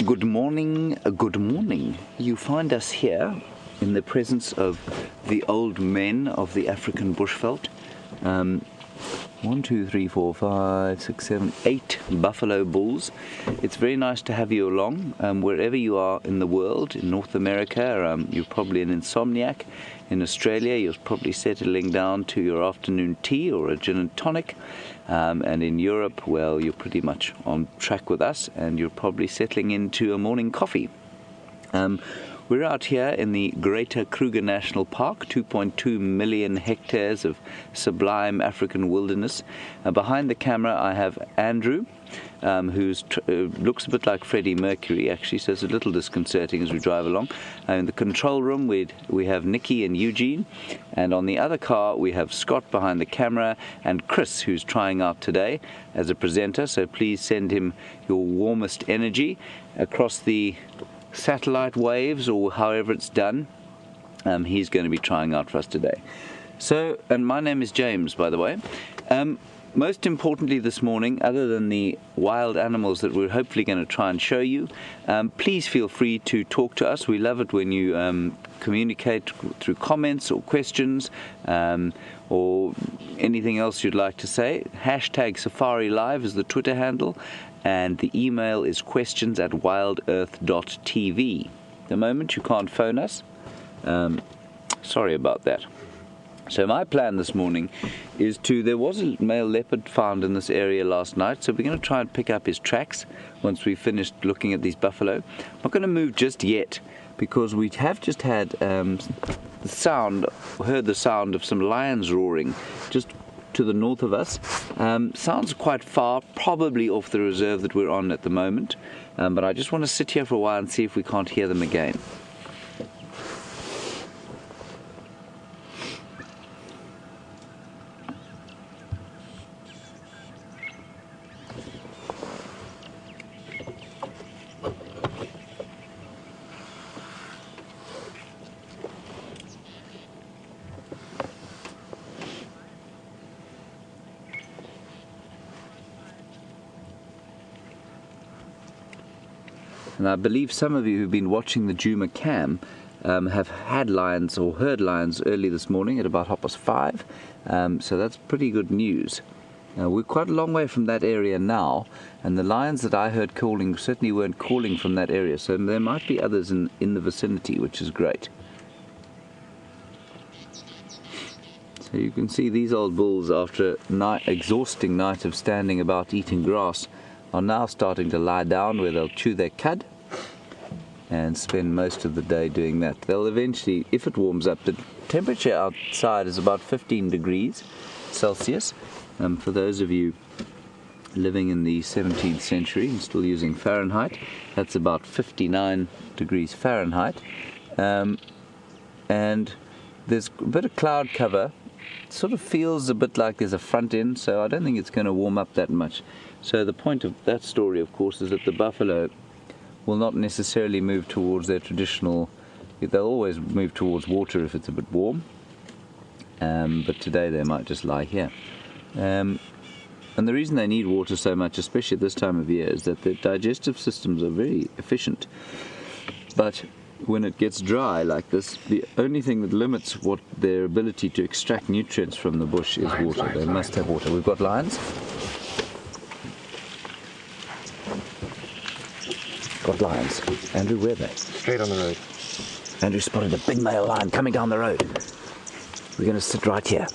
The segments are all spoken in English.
Good morning, good morning. You find us here in the presence of the old men of the African bushveld. 1, 2, 3, 4, 5, 6, 7, 8 buffalo bulls. It's very nice to have you along wherever you are in the world. In North America, you're probably an insomniac. In Australia, you're probably settling down to your afternoon tea or a gin and tonic. And in Europe, well, you're pretty much on track with us, and you're probably settling into a morning coffee. We're out here in the Greater Kruger National Park, 2.2 million hectares of sublime African wilderness. Behind the camera I have Andrew, who looks a bit like Freddie Mercury actually, so it's a little disconcerting as we drive along. In the control room we have Nikki and Eugene, and on the other car we have Scott behind the camera and Chris, who's trying out today as a presenter, so please send him your warmest energy across the satellite waves or however it's done. He's going to be trying out for us today. So, and my name is James, by the way. Most importantly this morning, other than the wild animals that we're hopefully going to try and show you, please feel free to talk to us. We love it when you communicate through comments or questions or anything else you'd like to say. #SafariLive is the Twitter handle, and the email is questions@wildearth.tv. The moment you can't phone us, sorry about that. So my plan this morning is there was a male leopard found in this area last night, so we're going to try and pick up his tracks once we've finished looking at these buffalo. I'm not going to move just yet, because we have just had heard the sound of some lions roaring just to the north of us. Sounds quite far, probably off the reserve that we're on at the moment, but I just want to sit here for a while and see if we can't hear them again. And I believe some of you who've been watching the Juma Cam have had lions or heard lions early this morning at about 5:30. So that's pretty good news. We're quite a long way from that area now, and the lions that I heard calling certainly weren't calling from that area, so there might be others in the vicinity, which is great. So you can see these old bulls, after an exhausting night of standing about eating grass, are now starting to lie down where they'll chew their cud and spend most of the day doing that. They'll eventually, if it warms up, the temperature outside is about 15 degrees Celsius. For those of you living in the 17th century and still using Fahrenheit, that's about 59 degrees Fahrenheit. And there's a bit of cloud cover. It sort of feels a bit like there's a front end, so I don't think it's going to warm up that much. So the point of that story, of course, is that the buffalo will not necessarily move towards their traditional. They'll always move towards water if it's a bit warm, but today they might just lie here. And the reason they need water so much, especially at this time of year, is that their digestive systems are very efficient. But when it gets dry like this, the only thing that limits what their ability to extract nutrients from the bush is water. They must have water. We've got lions. Got lions. Andrew, where are they? Straight on the road. Andrew spotted a big male lion coming down the road. We're going to sit right here.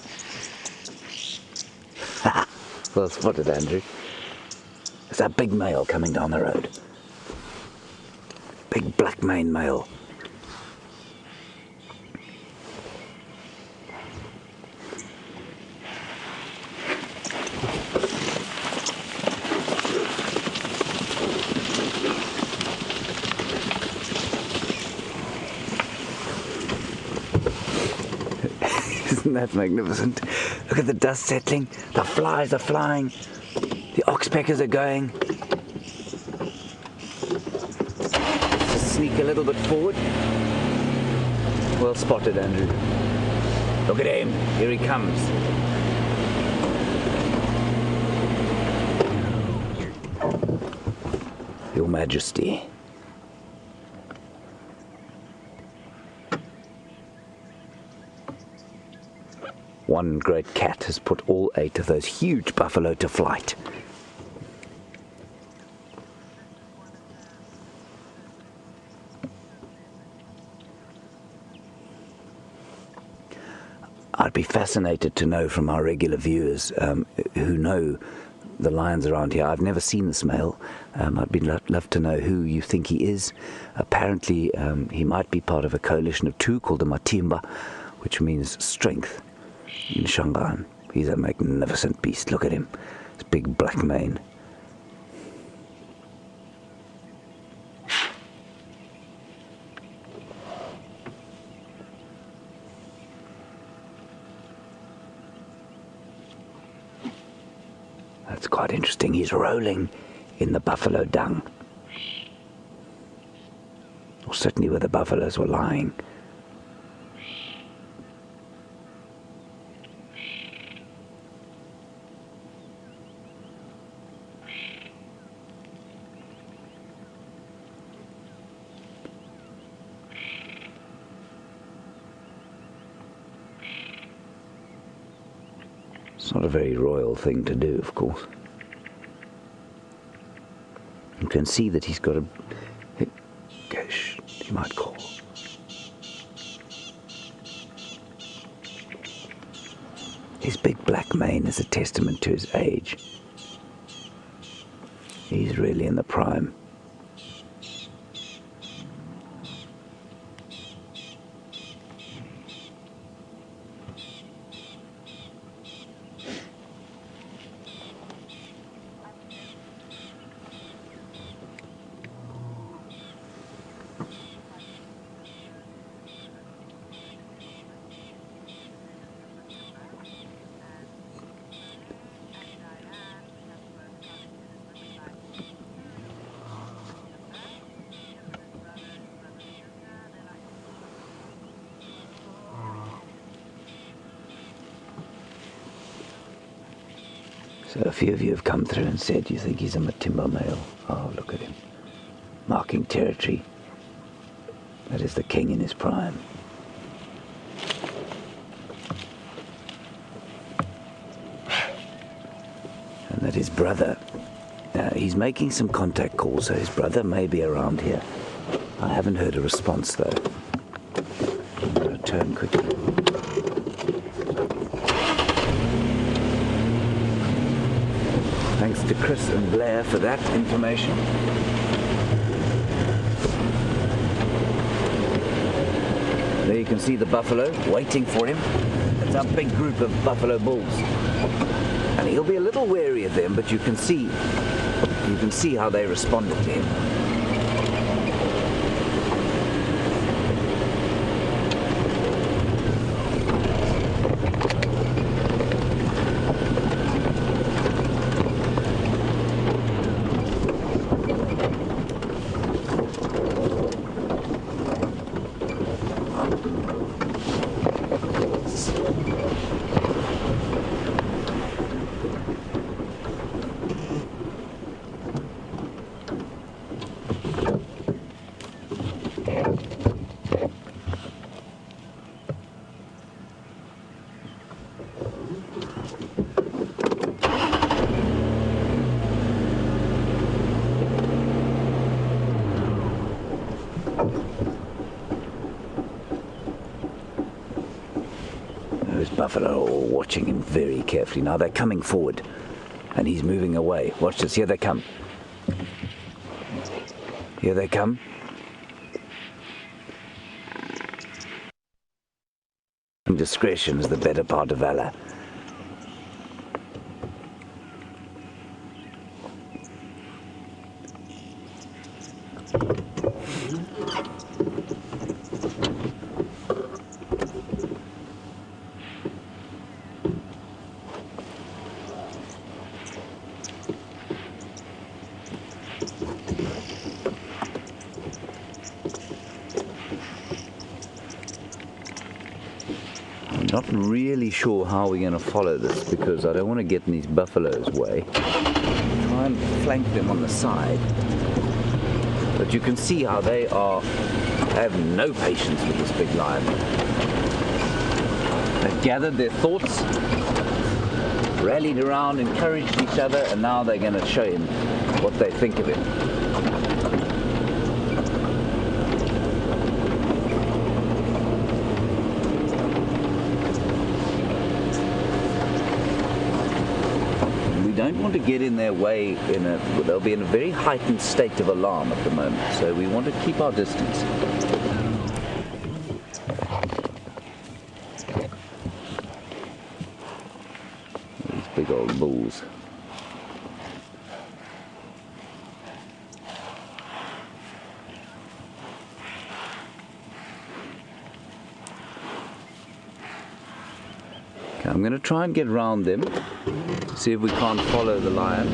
Well spotted, Andrew. There's that big male coming down the road. Big black mane male. Isn't that magnificent? Look at the dust settling, the flies are flying, the oxpeckers are going. Just sneak a little bit forward. Well spotted, Andrew. Look at him, here he comes. Your Majesty. One great cat has put all 8 of those huge buffalo to flight. I'd be fascinated to know from our regular viewers who know the lions around here. I've never seen this male. I'd love to know who you think he is. Apparently, he might be part of a coalition of 2 called the Matimba, which means strength in Shangaan. He's a magnificent beast. Look at him. His big black mane. That's quite interesting. He's rolling in the buffalo dung. Or certainly where the buffaloes were lying. It's not a very royal thing to do, of course. You can see that he's got a... Gosh, he might call. His big black mane is a testament to his age. He's really in the prime. So a few of you have come through and said you think he's a Matimba male. Oh, look at him. Marking territory. That is the king in his prime. And that his brother, he's making some contact calls, so his brother may be around here. I haven't heard a response though. I'm going to turn quickly. Thanks to Chris and Blair for that information. There you can see the buffalo waiting for him. It's a big group of buffalo bulls. And he'll be a little wary of them, but you can see how they responded to him. Buffalo are all watching him very carefully. Now they're coming forward and he's moving away. Watch this, here they come. Here they come. Discretion is the better part of valor. Not really sure how we're going to follow this because I don't want to get in these buffaloes' way. Try and flank them on the side. But you can see how they have no patience with this big lion. They've gathered their thoughts, rallied around, encouraged each other, and now they're going to show him what they think of him. We don't want to get in their way. They'll be in a very heightened state of alarm at the moment, so we want to keep our distance. These big old bulls. Okay, I'm going to try and get round them. See if we can't follow the lion.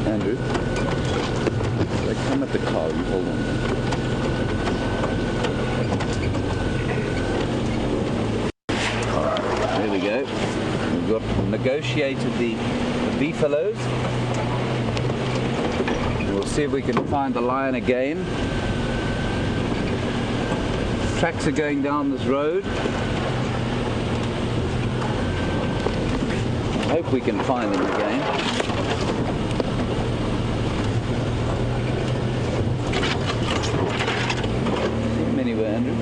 Andrew, they come at the car, you hold on. Alright, there we go. We've got negotiated the beefaloes. We'll see if we can find the lion again. Tracks are going down this road. I hope we can find them again. See them anywhere, Andrew?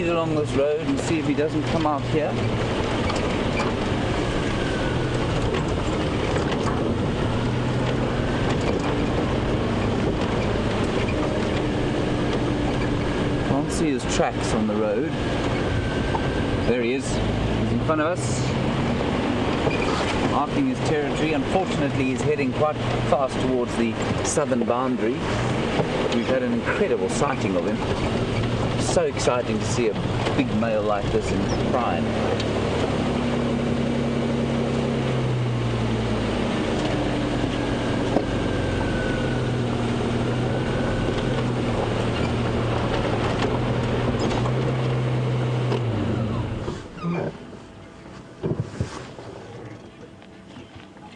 Along this road and see if he doesn't come out here. Can't see his tracks on the road. There he is. He's in front of us, marking his territory. Unfortunately, he's heading quite fast towards the southern boundary. We've had an incredible sighting of him. So exciting to see a big male like this in prime.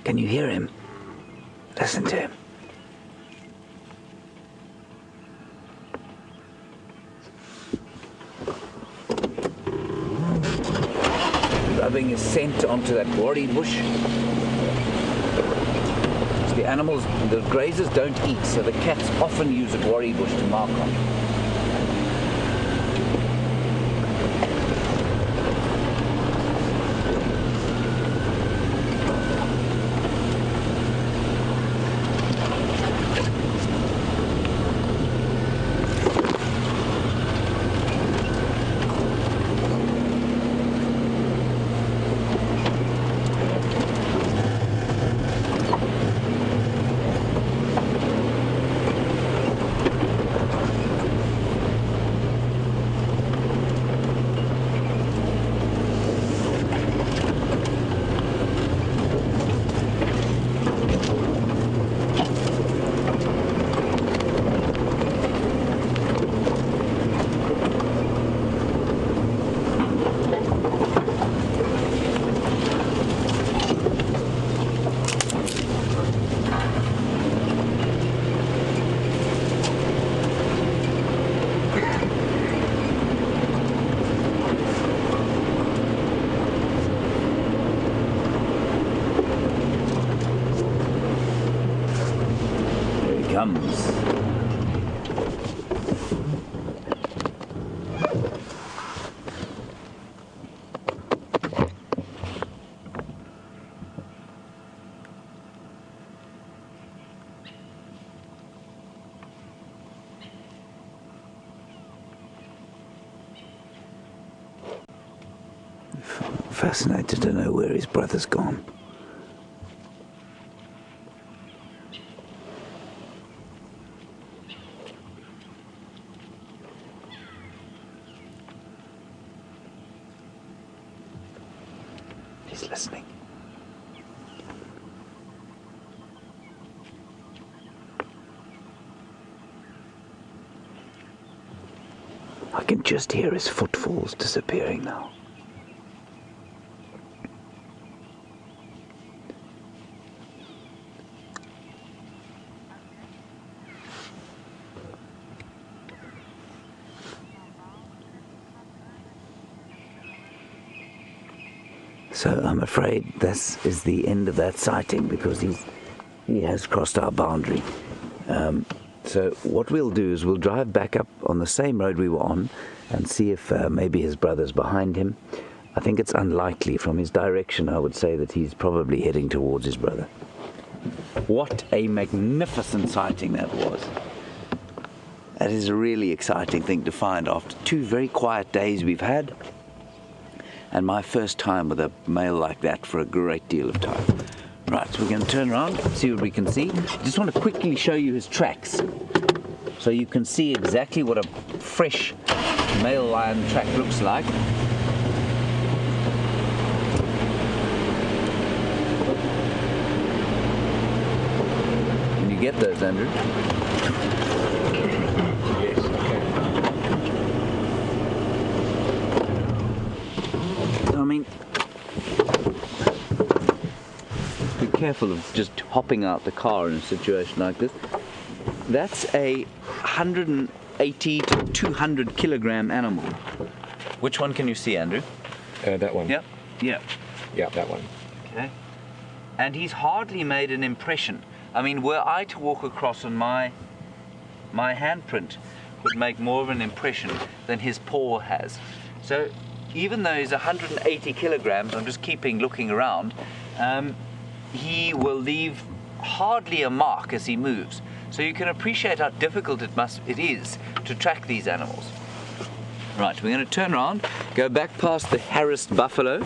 Can you hear him? Listen to him. Rubbing his scent onto that worry bush. The animals, the grazers don't eat, so the cats often use a worry bush to mark on. Comes. Fascinated to know where his brother's gone. He's listening. I can just hear his footfalls disappearing now. So I'm afraid this is the end of that sighting because he has crossed our boundary. So what we'll do is we'll drive back up on the same road we were on and see if maybe his brother's behind him. I think it's unlikely. From his direction, I would say that he's probably heading towards his brother. What a magnificent sighting that was. That is a really exciting thing to find after 2 very quiet days we've had, and my first time with a male like that for a great deal of time. Right, so we're going to turn around, see what we can see. I just want to quickly show you his tracks, so you can see exactly what a fresh male lion track looks like. Can you get those, Andrew? Yes, okay. I mean, be careful of just hopping out the car in a situation like this. That's a 180 to 200 kilogram animal. Which one can you see, Andrew? That one. Yep. Yeah. Yeah, that one. Okay. And he's hardly made an impression. I mean, were I to walk across and my handprint would make more of an impression than his paw has. So even though he's 180 kilograms, I'm just looking around, he will leave hardly a mark as he moves. So you can appreciate how difficult it is to track these animals. Right, we're going to turn around, go back past the harassed buffalo,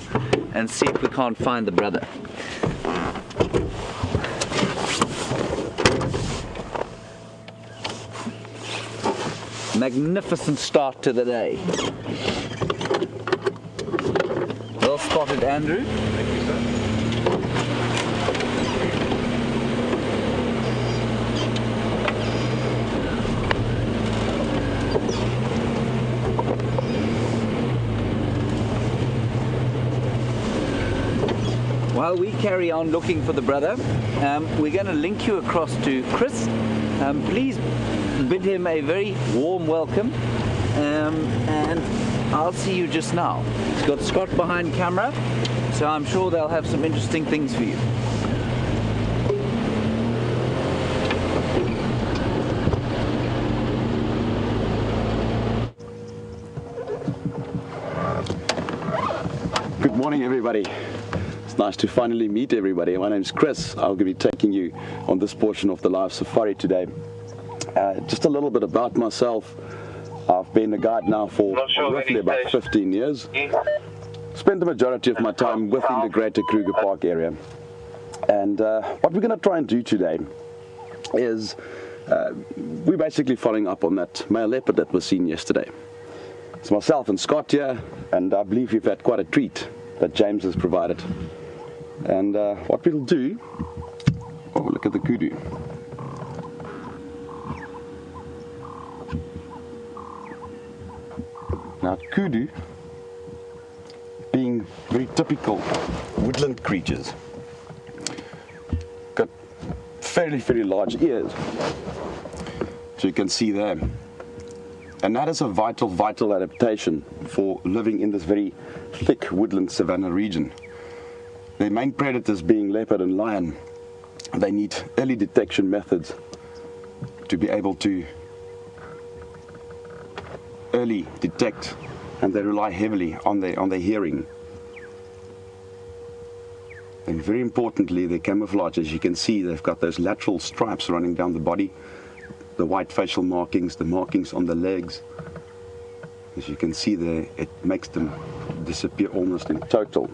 and see if we can't find the brother. Magnificent start to the day. Well spotted, Andrew. Thank you, sir. While we carry on looking for the brother, we're going to link you across to Chris. Please bid him a very warm welcome, and I'll see you just now. He's got Scott behind camera, so I'm sure they'll have some interesting things for you. Good morning, everybody. It's nice to finally meet everybody. My name's Chris. I'll be taking you on this portion of the LiveSafari today. Just a little bit about myself. I've been a guide now for roughly about 15 years. Spent the majority of my time within the greater Kruger Park area. And what we're going to try and do today is we're basically following up on that male leopard that was seen yesterday. It's myself and Scott here, and I believe we've had quite a treat that James has provided. And what we'll do, oh, look at the kudu. Now, kudu, being very typical woodland creatures, got fairly, very large ears, so you can see there. And that is a vital adaptation for living in this very thick woodland savanna region. Their main predators being leopard and lion, they need early detection methods to be able to early detect, and they rely heavily on their hearing. And very importantly, their camouflage. As you can see, they've got those lateral stripes running down the body, the white facial markings, the markings on the legs. As you can see there, it makes them disappear almost in total.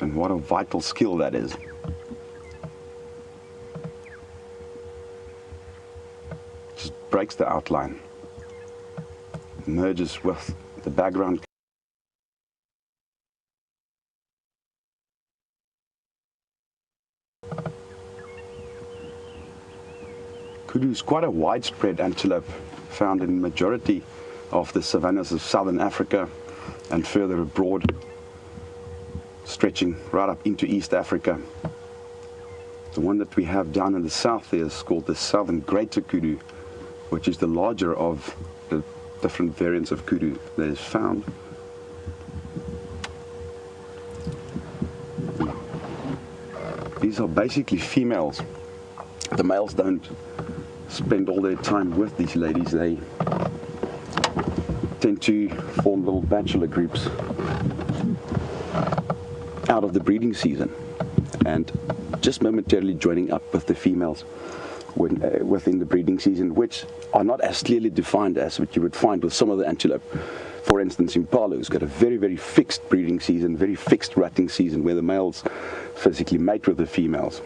And what a vital skill that is. Just breaks the outline. merges with the background. Kudu is quite a widespread antelope, found in the majority of the savannas of southern Africa and further abroad, stretching right up into East Africa. The one that we have down in the south there is called the southern greater kudu, which is the larger of the different variants of kudu that is found. These are basically females. The males don't spend all their time with these ladies. They tend to form little bachelor groups out of the breeding season and just momentarily joining up with the females when, within the breeding season, which are not as clearly defined as what you would find with some of the antelope. For instance, Impala has got a very, very fixed breeding season, very fixed rutting season, where the males physically mate with the females.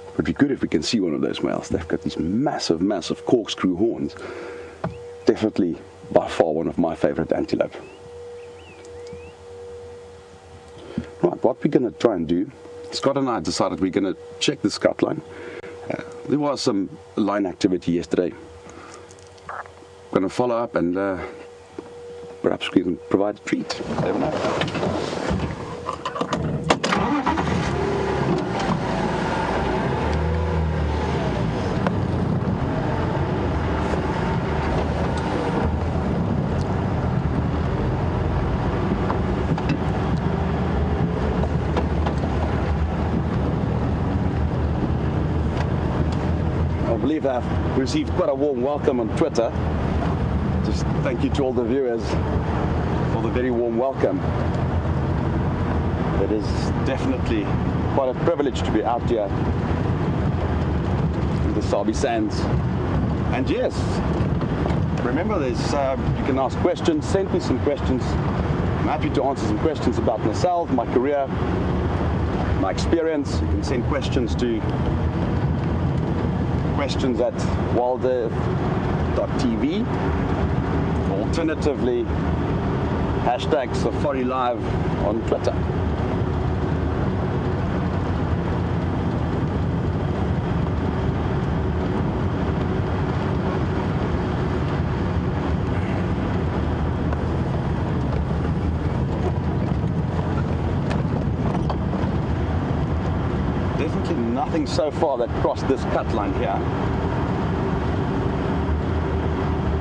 It would be good if we can see one of those males. They've got these massive, massive corkscrew horns. Definitely, by far, one of my favorite antelope. Right, what we're going to try and do, Scott and I decided we're going to check the scout line. There was some line activity yesterday. Going to follow up and perhaps we can provide a treat. Never know. I believe I've received quite a warm welcome on Twitter. Just thank you to all the viewers for the very warm welcome. It is definitely quite a privilege to be out here in the Sabi Sands. And yes, remember there's, you can ask questions, send me some questions. I'm happy to answer some questions about myself, my career, my experience. You can send questions to questions at WildEarth.tv. Alternatively, hashtag Safari Live on Twitter. Definitely nothing so far that crossed this cut line here.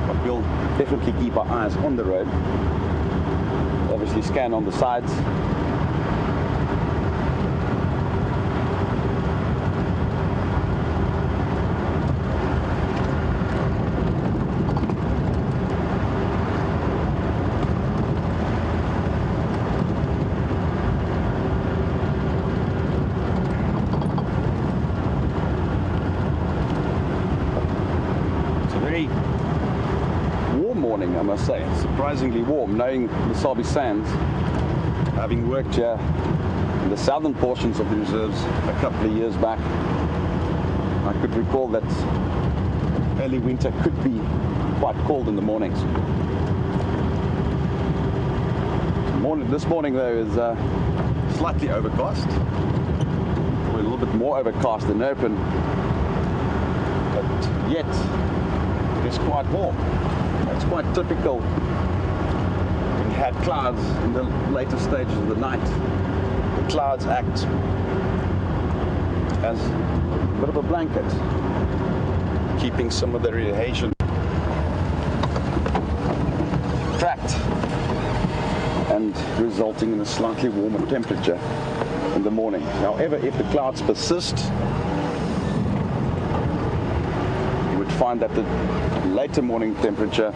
But we'll definitely keep our eyes on the road. Obviously scan on the sides. I must say, surprisingly warm, knowing the Sabi Sands, having worked here in the southern portions of the reserves a couple of years back. I could recall that early winter could be quite cold in the mornings. This morning though is slightly overcast, or a little bit more overcast than open, but yet it is quite warm. It's quite typical when you had clouds in the later stages of the night. The clouds act as a bit of a blanket, keeping some of the radiation trapped and resulting in a slightly warmer temperature in the morning. However, if the clouds persist, you would find that the later morning temperature.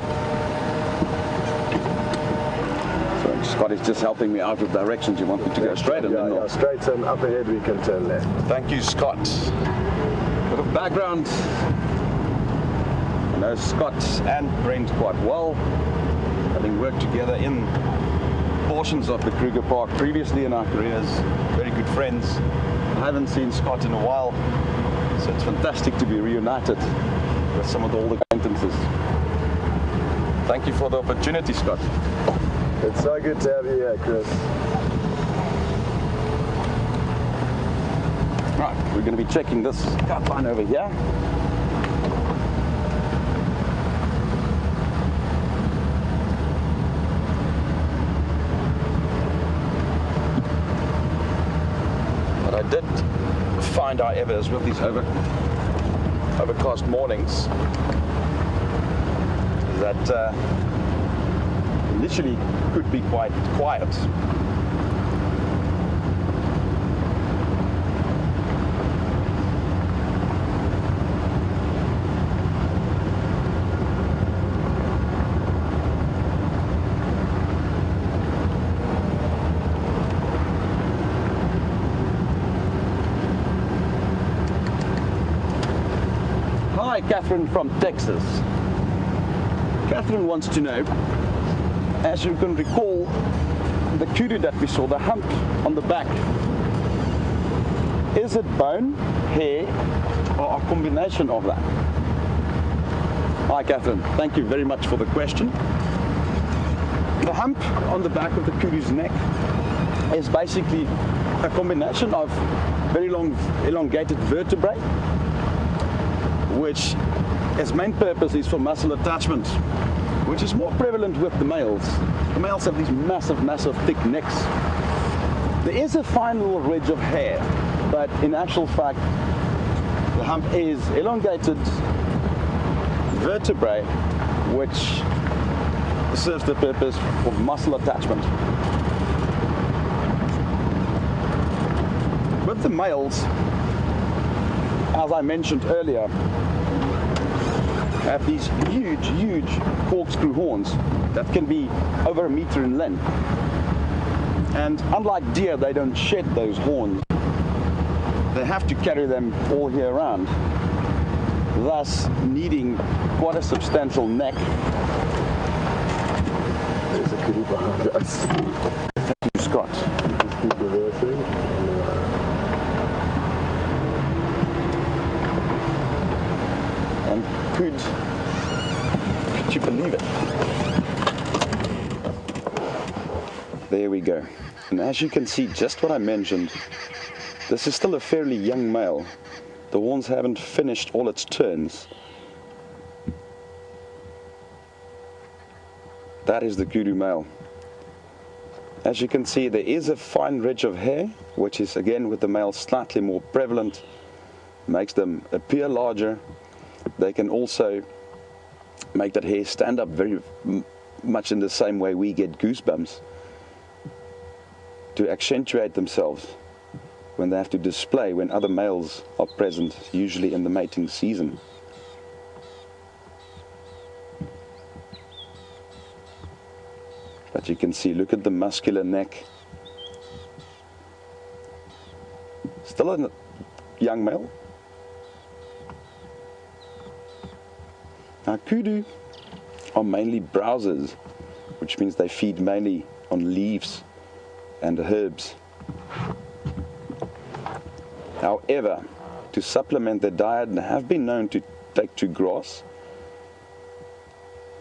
So Scott is just helping me out with directions. You want me to go straight and then yeah, straight and up ahead we can turn left. Thank you, Scott. Bit of background. I know Scott and Brent quite well, having worked together in portions of the Kruger Park previously in our careers. Very good friends. I haven't seen Scott in a while, so it's fantastic to be reunited with some of the old acquaintances. Thank you for the opportunity, Scott. It's so good to have you here, Chris. Right, we're going to be checking this cut line over here. What I did find, however, is with these overcast mornings, that initially could be quite quiet. Hi, Catherine from Texas. Catherine wants to know, as you can recall, the kudu that we saw, the hump on the back, is it bone, hair, or a combination of that? Hi, Catherine. Thank you very much for the question. The hump on the back of the kudu's neck is basically a combination of very long, elongated vertebrae, which its main purpose is for muscle attachment, which is more prevalent with the males. The males have these massive, thick necks. There is a fine little ridge of hair, but in actual fact, the hump is elongated vertebrae, which serves the purpose of muscle attachment. With the males, as I mentioned earlier, have these huge corkscrew horns that can be over 1 meter in length. And unlike deer, they don't shed those horns. They have to carry them all year round, thus needing quite a substantial neck. There's a kudu behind us. Thank you, Scott. Just keep reversing. And could you believe it? There we go. And as you can see, just what I mentioned, this is still a fairly young male. The horns haven't finished all its turns. That is the kudu male. As you can see, there is a fine ridge of hair, which is again with the male slightly more prevalent, makes them appear larger. They can also make that hair stand up very much in the same way we get goosebumps, to accentuate themselves when they have to display when other males are present, usually in the mating season. But you can see, look at the muscular neck. Still a young male. Now, kudu are mainly browsers, which means they feed mainly on leaves and herbs. However, to supplement their diet, they have been known to take to grass.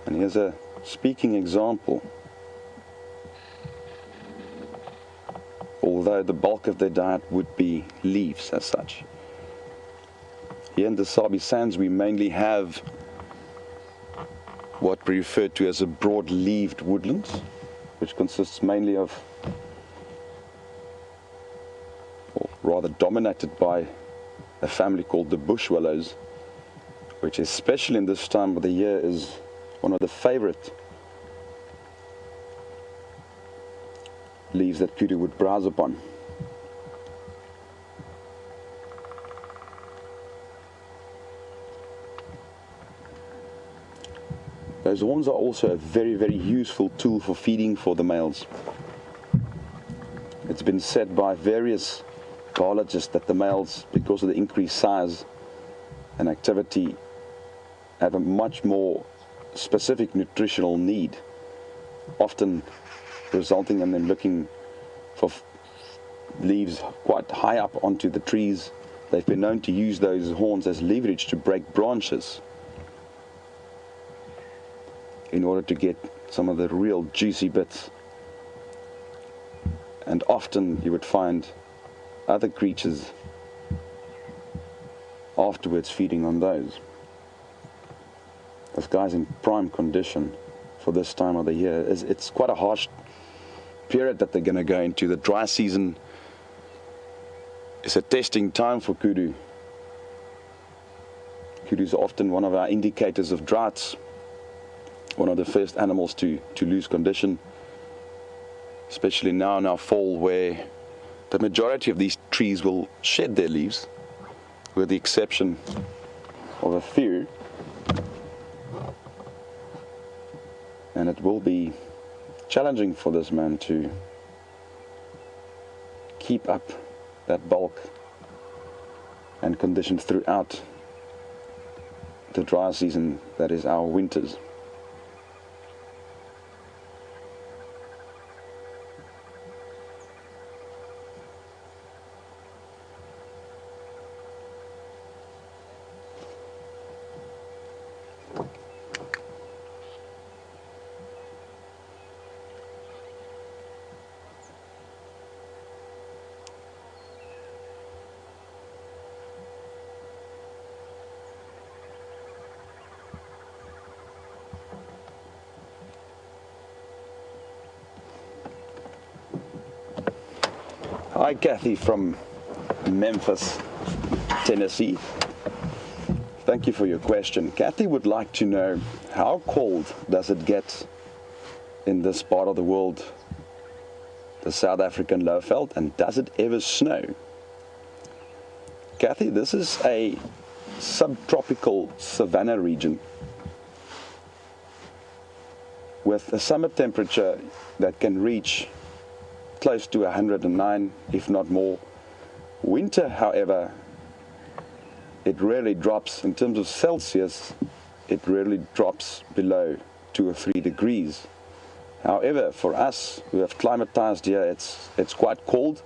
And here's a speaking example. Although the bulk of their diet would be leaves as such. Here in the Sabi Sands, we mainly have what we refer to as a broad-leaved woodland, which consists mainly of, or rather dominated by, a family called the bush willows, which especially in this time of the year is one of the favorite leaves that kudu would browse upon. Those horns are also a very, very useful tool for feeding for the males. It's been said by various biologists that the males, because of the increased size and activity, have a much more specific nutritional need, often resulting in them looking for leaves quite high up onto the trees. They've been known to use those horns as leverage to break branches. in order to get some of the real juicy bits. And often you would find other creatures afterwards feeding on those. This guy's in prime condition for this time of the year. It's quite a harsh period that they're going to go into. The dry season is a testing time for kudu. Kudu is often one of our indicators of droughts, one of the first animals to lose condition, especially now in our fall, where the majority of these trees will shed their leaves, with the exception of a few. And it will be challenging for this man to keep up that bulk and condition throughout the dry season that is our winters. Hi Kathy from Memphis, Tennessee. Thank you for your question. Kathy would like to know, how cold does it get in this part of the world, the South African lowveld, and does it ever snow? Kathy, this is a subtropical savanna region with a summer temperature that can reach close to 109, if not more. Winter, however, it rarely drops in terms of Celsius. It rarely drops below 2 or 3 degrees. However, for us who have climatized here, it's quite cold.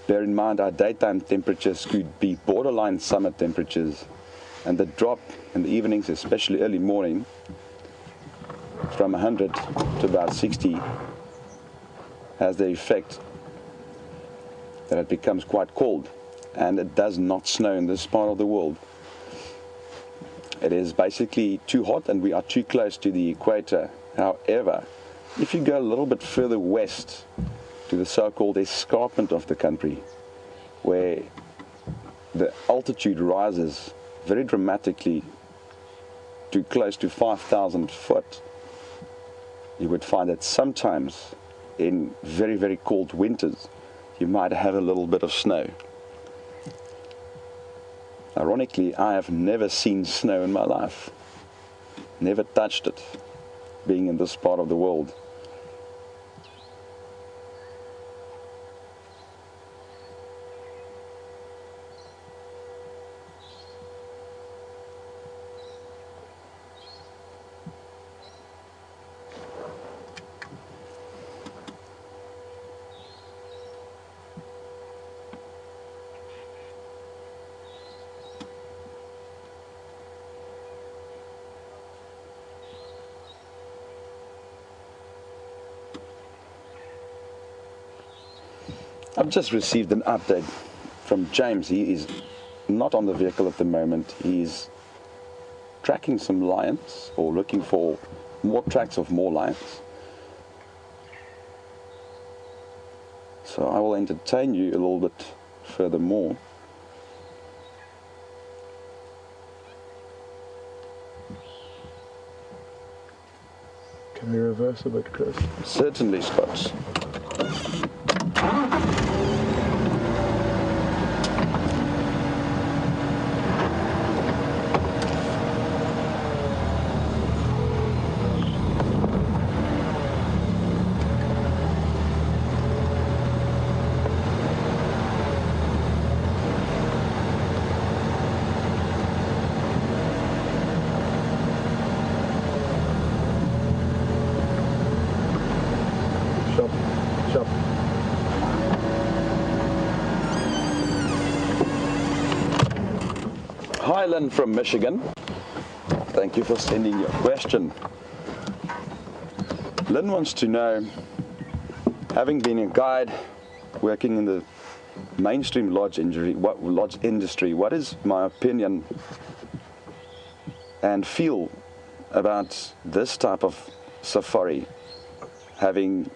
Bear in mind our daytime temperatures could be borderline summer temperatures, and the drop in the evenings, especially early morning, from 100 to about 60, has the effect that it becomes quite cold, and it does not snow in this part of the world. It is basically too hot and we are too close to the equator. However, if you go a little bit further west to the so-called escarpment of the country, where the altitude rises very dramatically to close to 5,000 foot, you would find that sometimes in very, very cold winters, you might have a little bit of snow. Ironically, I have never seen snow in my life. Never touched it, being in this part of the world. I've just received an update from James. He is not on the vehicle at the moment. He's tracking some lions, or looking for more tracks of more lions. So I will entertain you a little bit furthermore. Can we reverse a bit, Chris? Certainly, Scott. Shop. Highland from Michigan. Thank you for sending your question. Lynn wants to know, having been a guide working in the mainstream lodge industry, what is my opinion and feel about this type of safari, having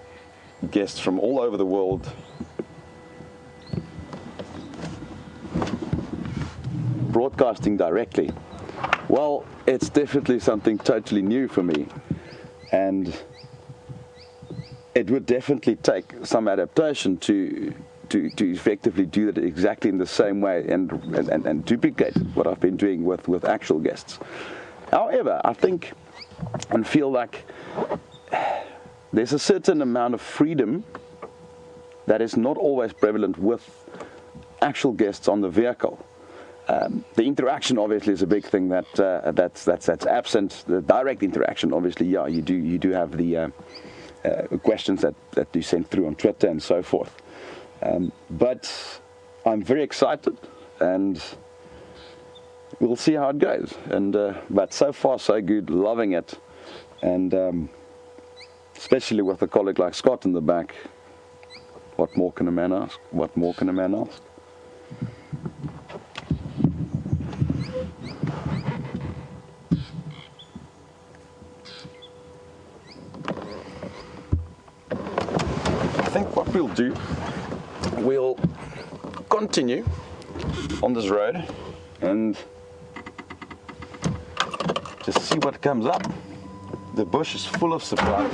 guests from all over the world broadcasting directly. Well, it's definitely something totally new for me, and it would definitely take some adaptation to effectively do that exactly in the same way and duplicate what I've been doing with actual guests. However, I think and feel like there's a certain amount of freedom that is not always prevalent with actual guests on the vehicle. The interaction obviously is a big thing that's absent. The direct interaction, obviously, yeah, you do have the questions that you send through on Twitter and so forth. But I'm very excited, and we'll see how it goes. And but so far so good, loving it, and especially with a colleague like Scott in the back. What more can a man ask? What more can a man ask? I think what we'll do, we'll continue on this road and just see what comes up. The bush is full of surprises.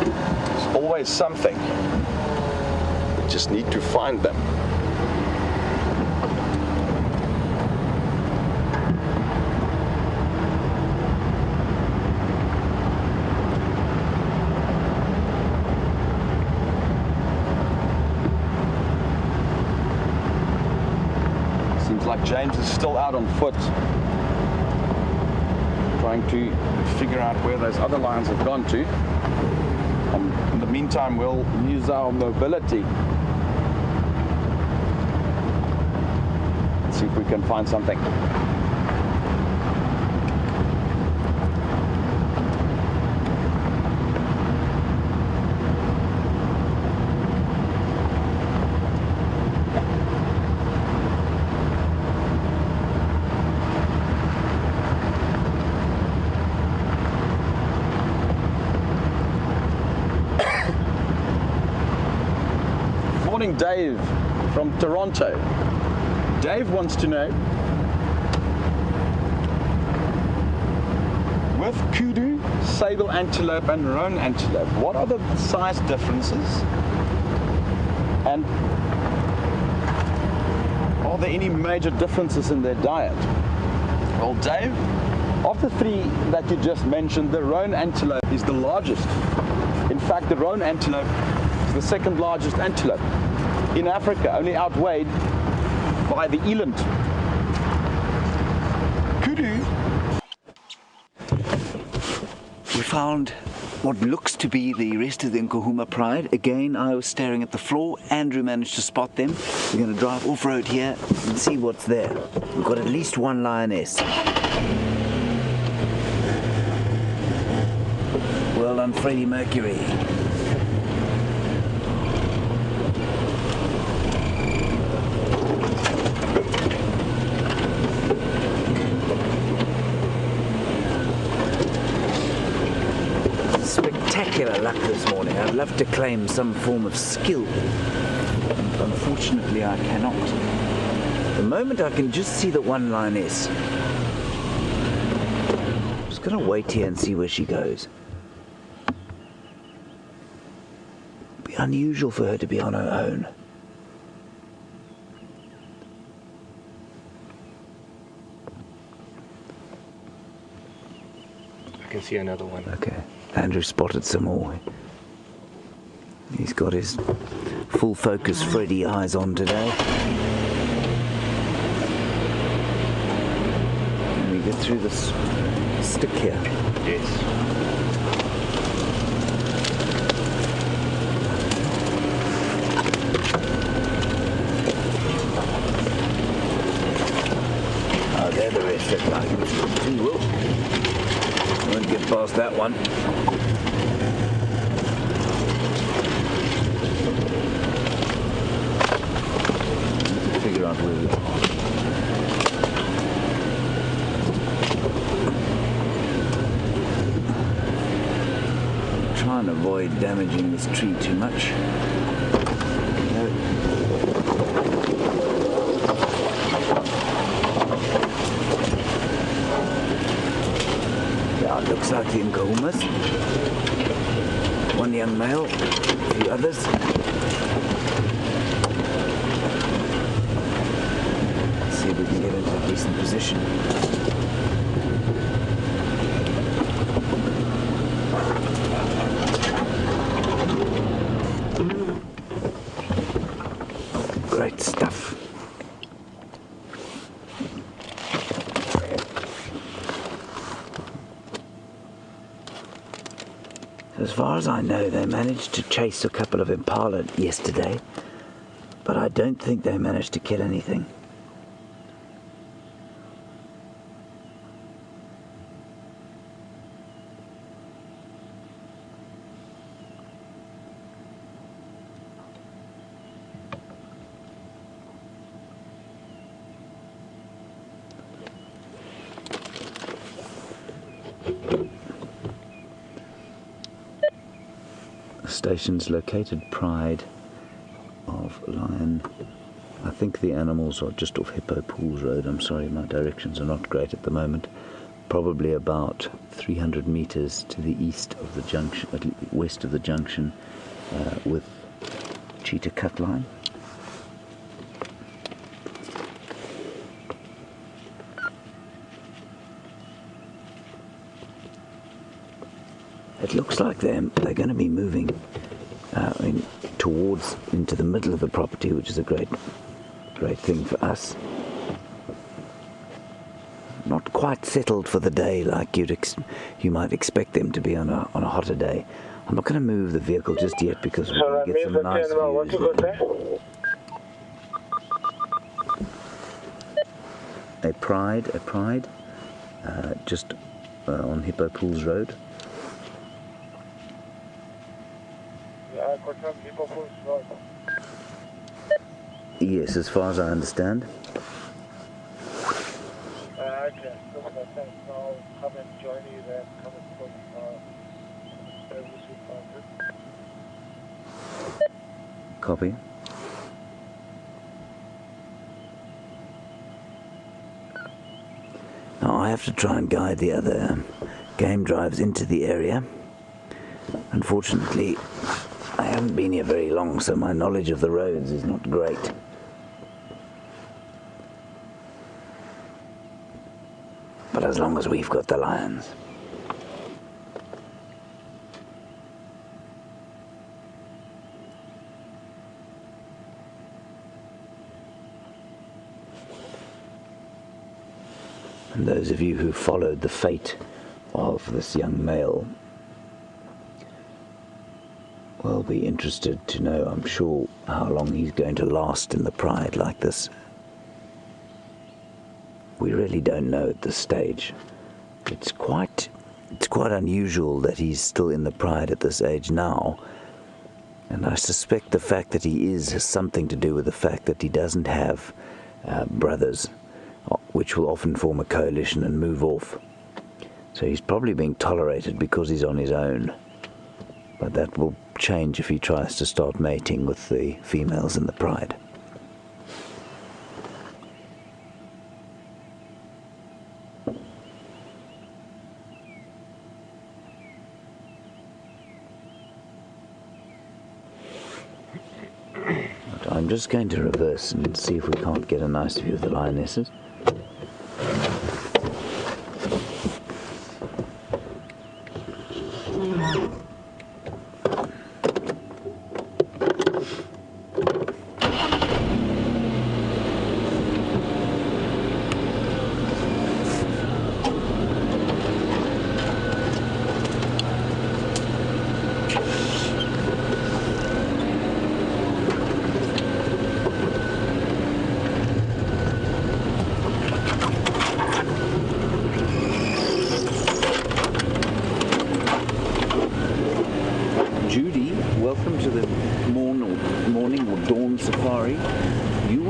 There's always something. We just need to find them. Like James is still out on foot, trying to figure out where those other lions have gone to. And in the meantime, we'll use our mobility. Let's see if we can find something. Dave from Toronto. Dave wants to know, with kudu, sable antelope and roan antelope, what are the size differences, and are there any major differences in their diet? Well, Dave, of the three that you just mentioned, the roan antelope is the largest. In fact, the roan antelope is the second largest antelope in Africa, only outweighed by the eland. Kudu. We found what looks to be the rest of the Nkuhuma Pride. Again, I was staring at the floor. Andrew managed to spot them. We're going to drive off-road here and see what's there. We've got at least one lioness. Well done, Freddie Mercury. Spectacular luck this morning. I'd love to claim some form of skill, and unfortunately I cannot. At the moment I can just see the one lioness. I'm just going to wait here and see where she goes. It'd be unusual for her to be on her own. I can see another one. Okay. Andrew spotted some more. He's got his full focus Freddy eyes on today. Can we get through this stick here? Yes. Oh, they're the rest of the won't get past that one. out where we are. Try and avoid damaging this tree too much. Yeah, it looks like the Nkuhumas. One young male, a few others. Let's see if we can get into a decent position. Great stuff. As far as I know, they managed to chase a couple of impala yesterday, but I don't think they managed to kill anything. Stations located Pride of Lion. I think the animals are just off Hippo Pools Road. I'm sorry, my directions are not great at the moment. Probably about 300 meters to the east of the junction, west of the junction with Cheetah Cut Line. It looks like they're going to be moving towards into the middle of the property, which is a great thing for us. Not quite settled for the day like you might expect them to be on a hotter day. I'm not going to move the vehicle just yet because we're going to get some nice views. A Pride, just on Hippo Pools Road. Yes, as far as I understand. Okay, I'll come and join you there. Come and put service with Copy. Now I have to try and guide the other game drives into the area. Unfortunately, I haven't been here very long, so my knowledge of the roads is not great. But as long as we've got the lions. And those of you who followed the fate of this young male will be interested to know, I'm sure, how long he's going to last in the Pride like this. We really don't know at this stage. It's quite unusual that he's still in the Pride at this age now, and I suspect the fact that he is has something to do with the fact that he doesn't have brothers, which will often form a coalition and move off. So he's probably being tolerated because he's on his own. But that will change if he tries to start mating with the females in the Pride. But I'm just going to reverse and see if we can't get a nice view of the lionesses.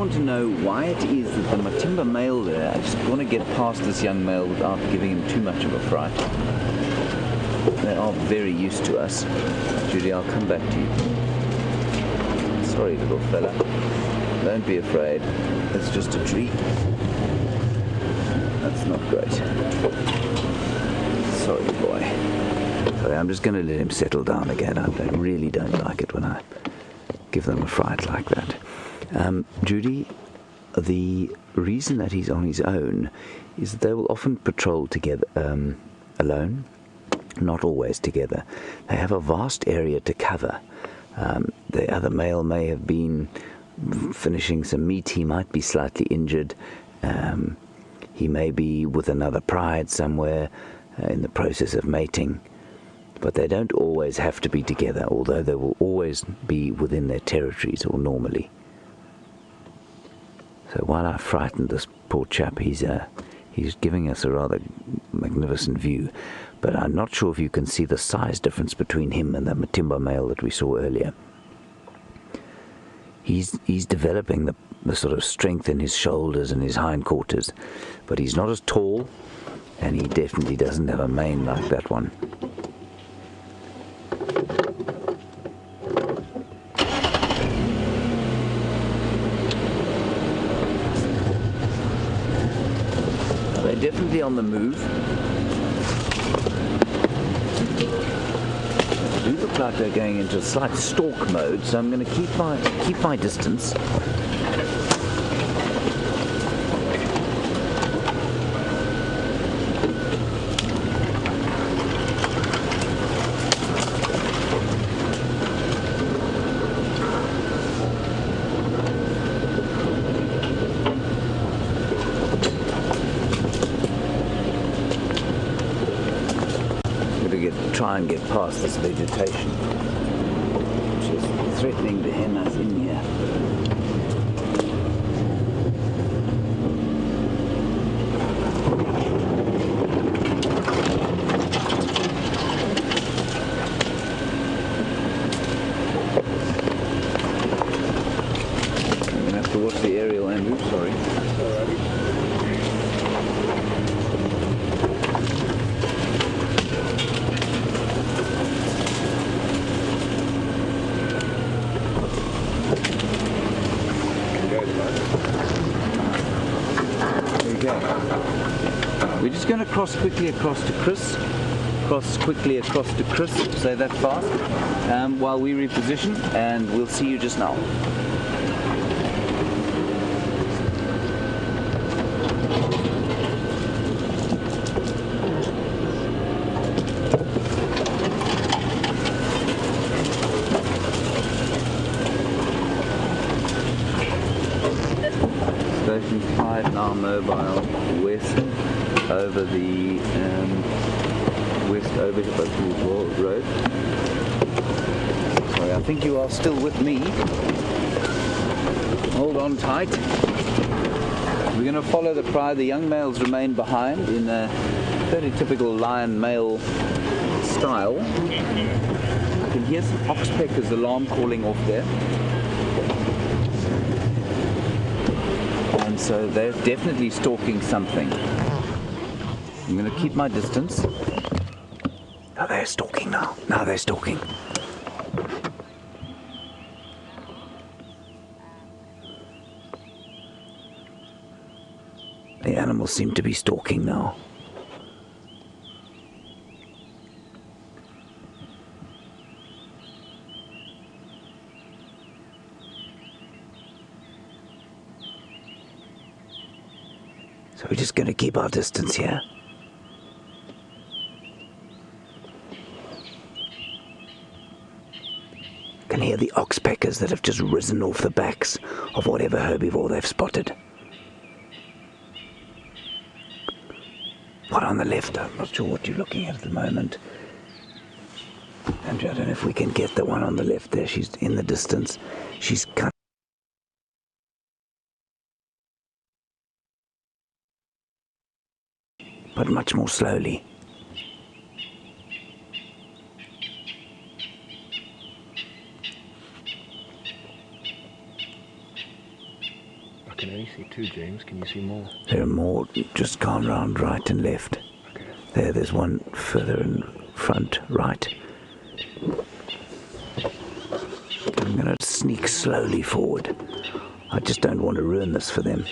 want to know why it is that the Matimba male there, I just want to get past this young male without giving him too much of a fright. They are very used to us. Judy, I'll come back to you. Sorry, little fella. Don't be afraid. It's just a tree. That's not great. Sorry, boy. Sorry, I'm just going to let him settle down again. I really don't like it when I give them a fright like that. Judy, the reason that he's on his own is that they will often patrol together alone, not always together. They have a vast area to cover. The other male may have been finishing some meat. He might be slightly injured. He may be with another pride somewhere in the process of mating. But they don't always have to be together, although they will always be within their territories, or normally. So while I frightened this poor chap, he's giving us a rather magnificent view. But I'm not sure if you can see the size difference between him and the Matimba male that we saw earlier. He's developing the sort of strength in his shoulders and his hindquarters, but he's not as tall, and he definitely doesn't have a mane like that one. They're definitely on the move. They do look like they're going into a slight stalk mode, so I'm going to keep my distance. Try and get past this vegetation, which is threatening to hem us in here. I'm going to have to watch the aerial, Andrew, sorry. We're just going to cross quickly across to Chris. Say that fast, while we reposition, and we'll see you just now. Station 5 now mobile west over the Hippo Road. Sorry, I think you are still with me. Hold on tight. We're going to follow the pride. The young males remain behind in a very typical lion male style. I can hear some oxpeckers alarm calling off there. And so they're definitely stalking something. I'm going to keep my distance. Oh, they're stalking now. Now they're stalking. The animals seem to be stalking now. So we're just going to keep our distance here. Can hear the oxpeckers that have just risen off the backs of whatever herbivore they've spotted. One on the left, I'm not sure what you're looking at the moment. Andrew, I don't know if we can get the one on the left there. She's in the distance. She's kind but much more slowly. can only see two, James. Can you see more? There are more, just gone round right and left. There's one further in front, right. I'm going to sneak slowly forward. I just don't want to ruin this for them.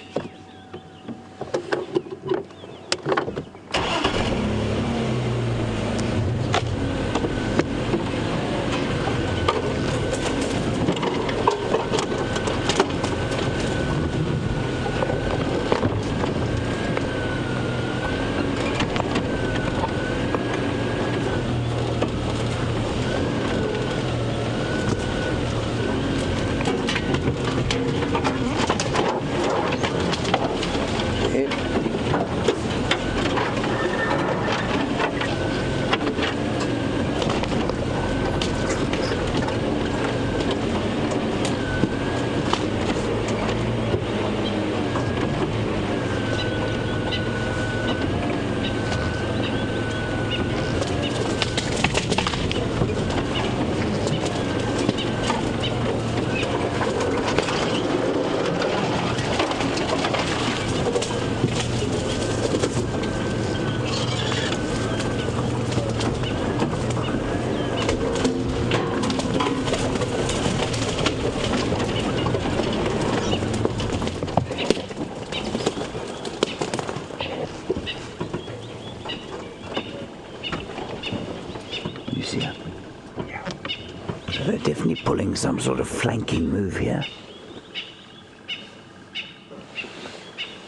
They're definitely pulling some sort of flanking move here.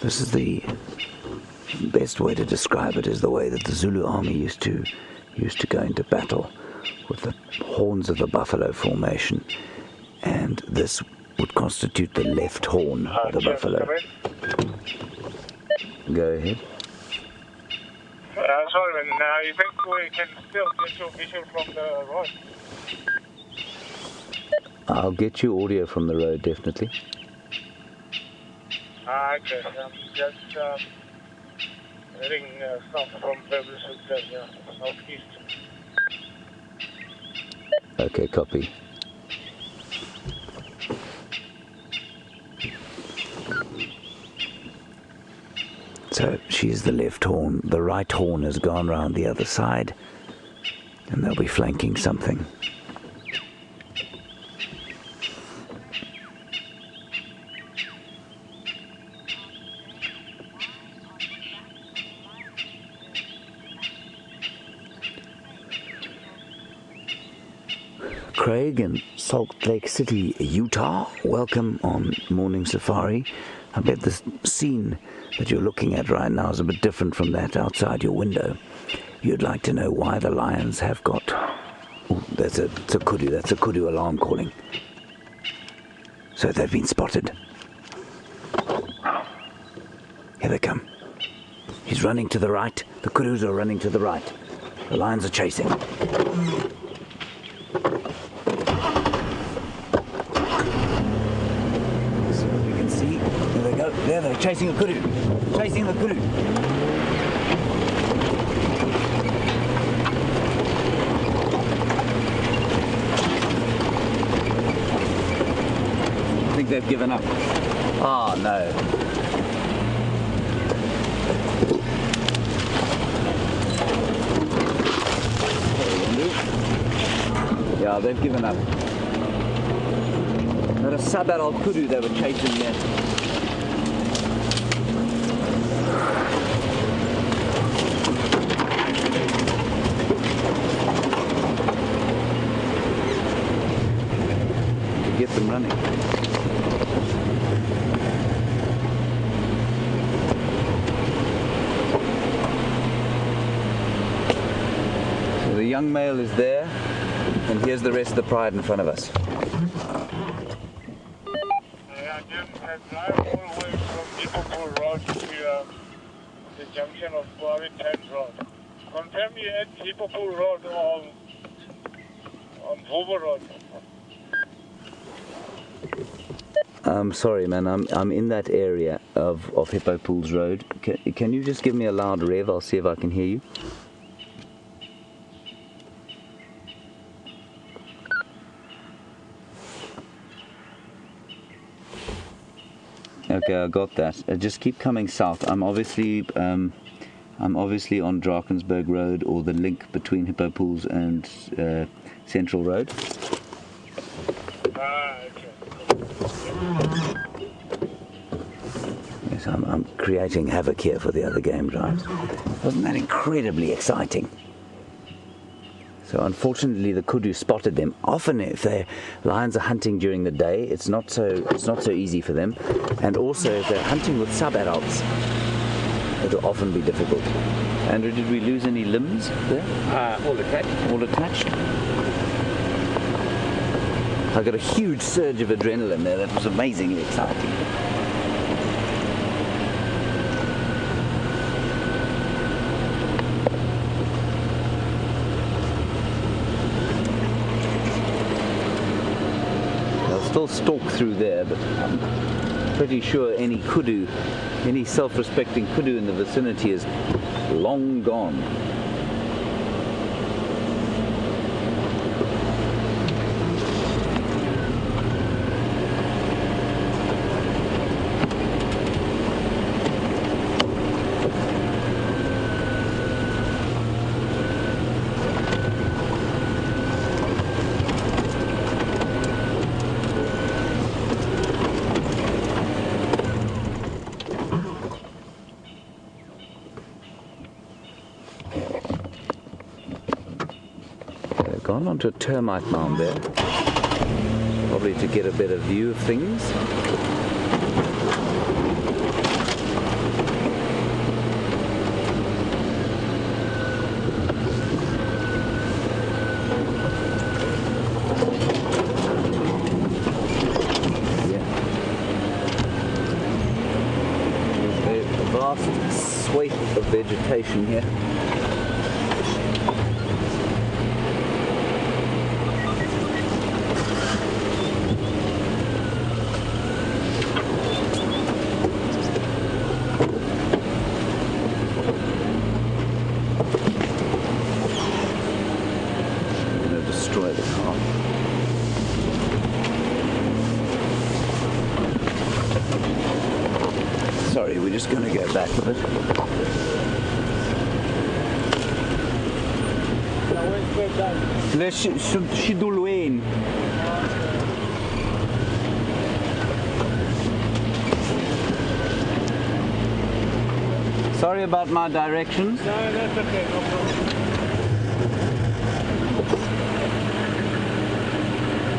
This is the best way to describe it, is the way that the Zulu army used to go into battle, with the horns of the buffalo formation, and this would constitute the left horn of the buffalo. Go ahead. Sorry, man. You think we can still get your visual from the road? I'll get you audio from the road, definitely. Okay. Just heading south from Vulture, southeast. Okay, copy. So she's the left horn. The right horn has gone round the other side, and they'll be flanking something. Craig in Salt Lake City, Utah. Welcome on Morning Safari. I bet the scene that you're looking at right now is a bit different from that outside your window. You'd like to know why the lions have got... Oh, it's a Kudu. That's a Kudu alarm calling. So they've been spotted. Here they come. He's running to the right. The Kudus are running to the right. The lions are chasing. There, they're chasing the Kudu. Chasing the Kudu. I think they've given up. Oh, no. Yeah, they've given up. They're a Sabal Kudu they were chasing there. Get them running. So the young male is there, and here's the rest of the pride in front of us. Yeah, Jim, I drive all the way from Hippo Road to the junction of Warthog Road. Confirm you at Hippo Road or on Vulture Road. I'm sorry, man. I'm in that area of Hippo Pools Road. Can you just give me a loud rev? I'll see if I can hear you. Okay, I got that. Just keep coming south. I'm obviously on Drakensberg Road, or the link between Hippo Pools and Central Road. Okay. Yes, I'm creating havoc here for the other game drives. Wasn't that incredibly exciting? So unfortunately, the Kudu spotted them. Often, if the lions are hunting during the day, it's not so easy for them. And also, if they're hunting with sub-adults, it'll often be difficult. Andrew, did we lose any limbs there? All attached. All attached? I got a huge surge of adrenaline there. That was amazingly exciting. Still stalk through there, but I'm pretty sure any kudu, any self-respecting kudu in the vicinity is long gone. Gone onto a termite mound there, probably to get a better view of things. Yeah. There's a vast swathe of vegetation here. Sorry, we're just going to go back a bit. Sorry about my directions. No, that's okay, no problem.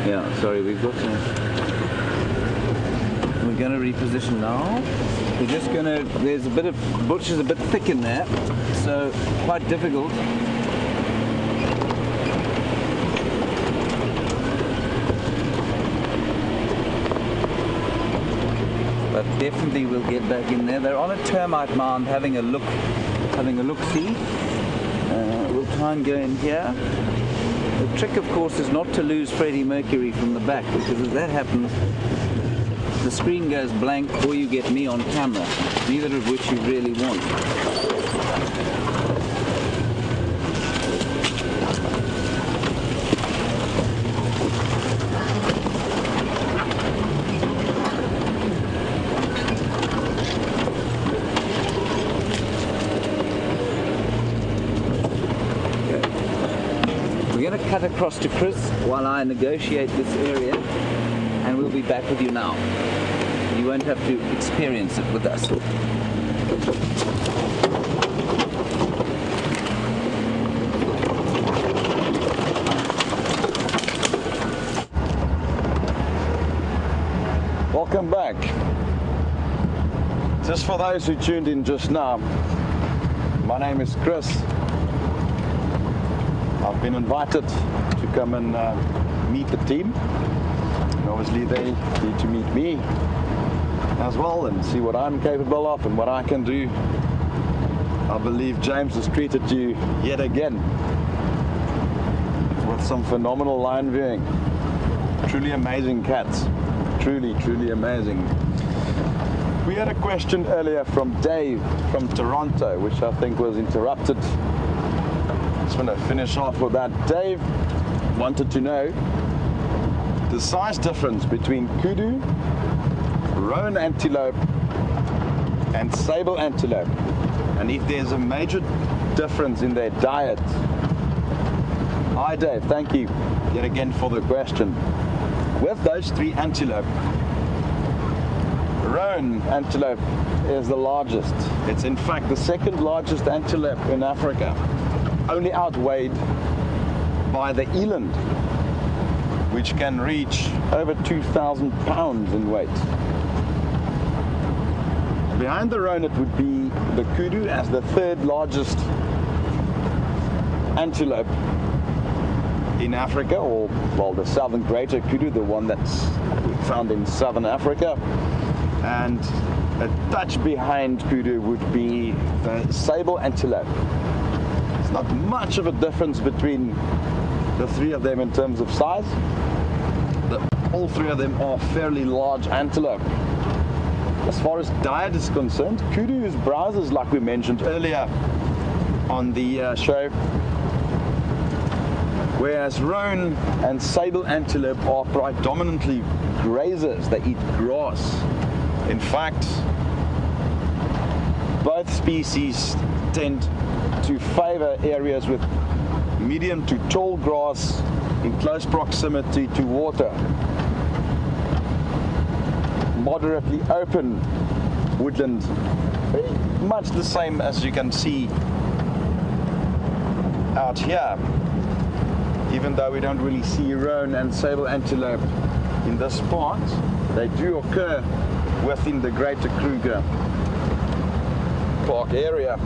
Yeah, sorry, we've got to... We're going to reposition now. We're just going to... There's a bit of... Bush is a bit thick in there, so quite difficult. But definitely we'll get back in there. They're on a termite mound having a look-see. We'll try and go in here. The trick, of course, is not to lose Freddie Mercury from the back, because if that happens, the screen goes blank or you get me on camera, neither of which you really want. We're going to cut across to Chris while I negotiate this area, and we'll be back with you now. You won't have to experience it with us. Welcome back. Just for those who tuned in just now, my name is Chris. I've been invited to come and meet the team. And obviously they need to meet me as well and see what I'm capable of and what I can do. I believe James has treated you yet again with some phenomenal lion viewing. Truly amazing cats. Truly, truly amazing. We had a question earlier from Dave from Toronto, which I think was interrupted. Just want to finish off with that. Dave wanted to know the size difference between kudu, roan antelope and sable antelope, and if there's a major difference in their diet. Hi Dave, thank you yet again for the question. With those three antelope, roan antelope is the largest. It's in fact the second largest antelope in Africa, only outweighed by the eland, which can reach over 2,000 pounds in weight. Behind the roan it would be the kudu as the third largest antelope in Africa, or well, the southern greater kudu, the one that's found in southern Africa. And a touch behind kudu would be the sable antelope. It's not much of a difference between the three of them in terms of size. All three of them are fairly large antelope. As far as diet is concerned, kudu browsers, like we mentioned earlier on the show, whereas roan and sable antelope are predominantly grazers. They eat grass. In fact, both species tend to favor areas with medium to tall grass in close proximity to water. Moderately open woodland, very much the same as you can see out here, even though we don't really see roan and sable antelope in this part. They do occur within the greater Kruger Park area.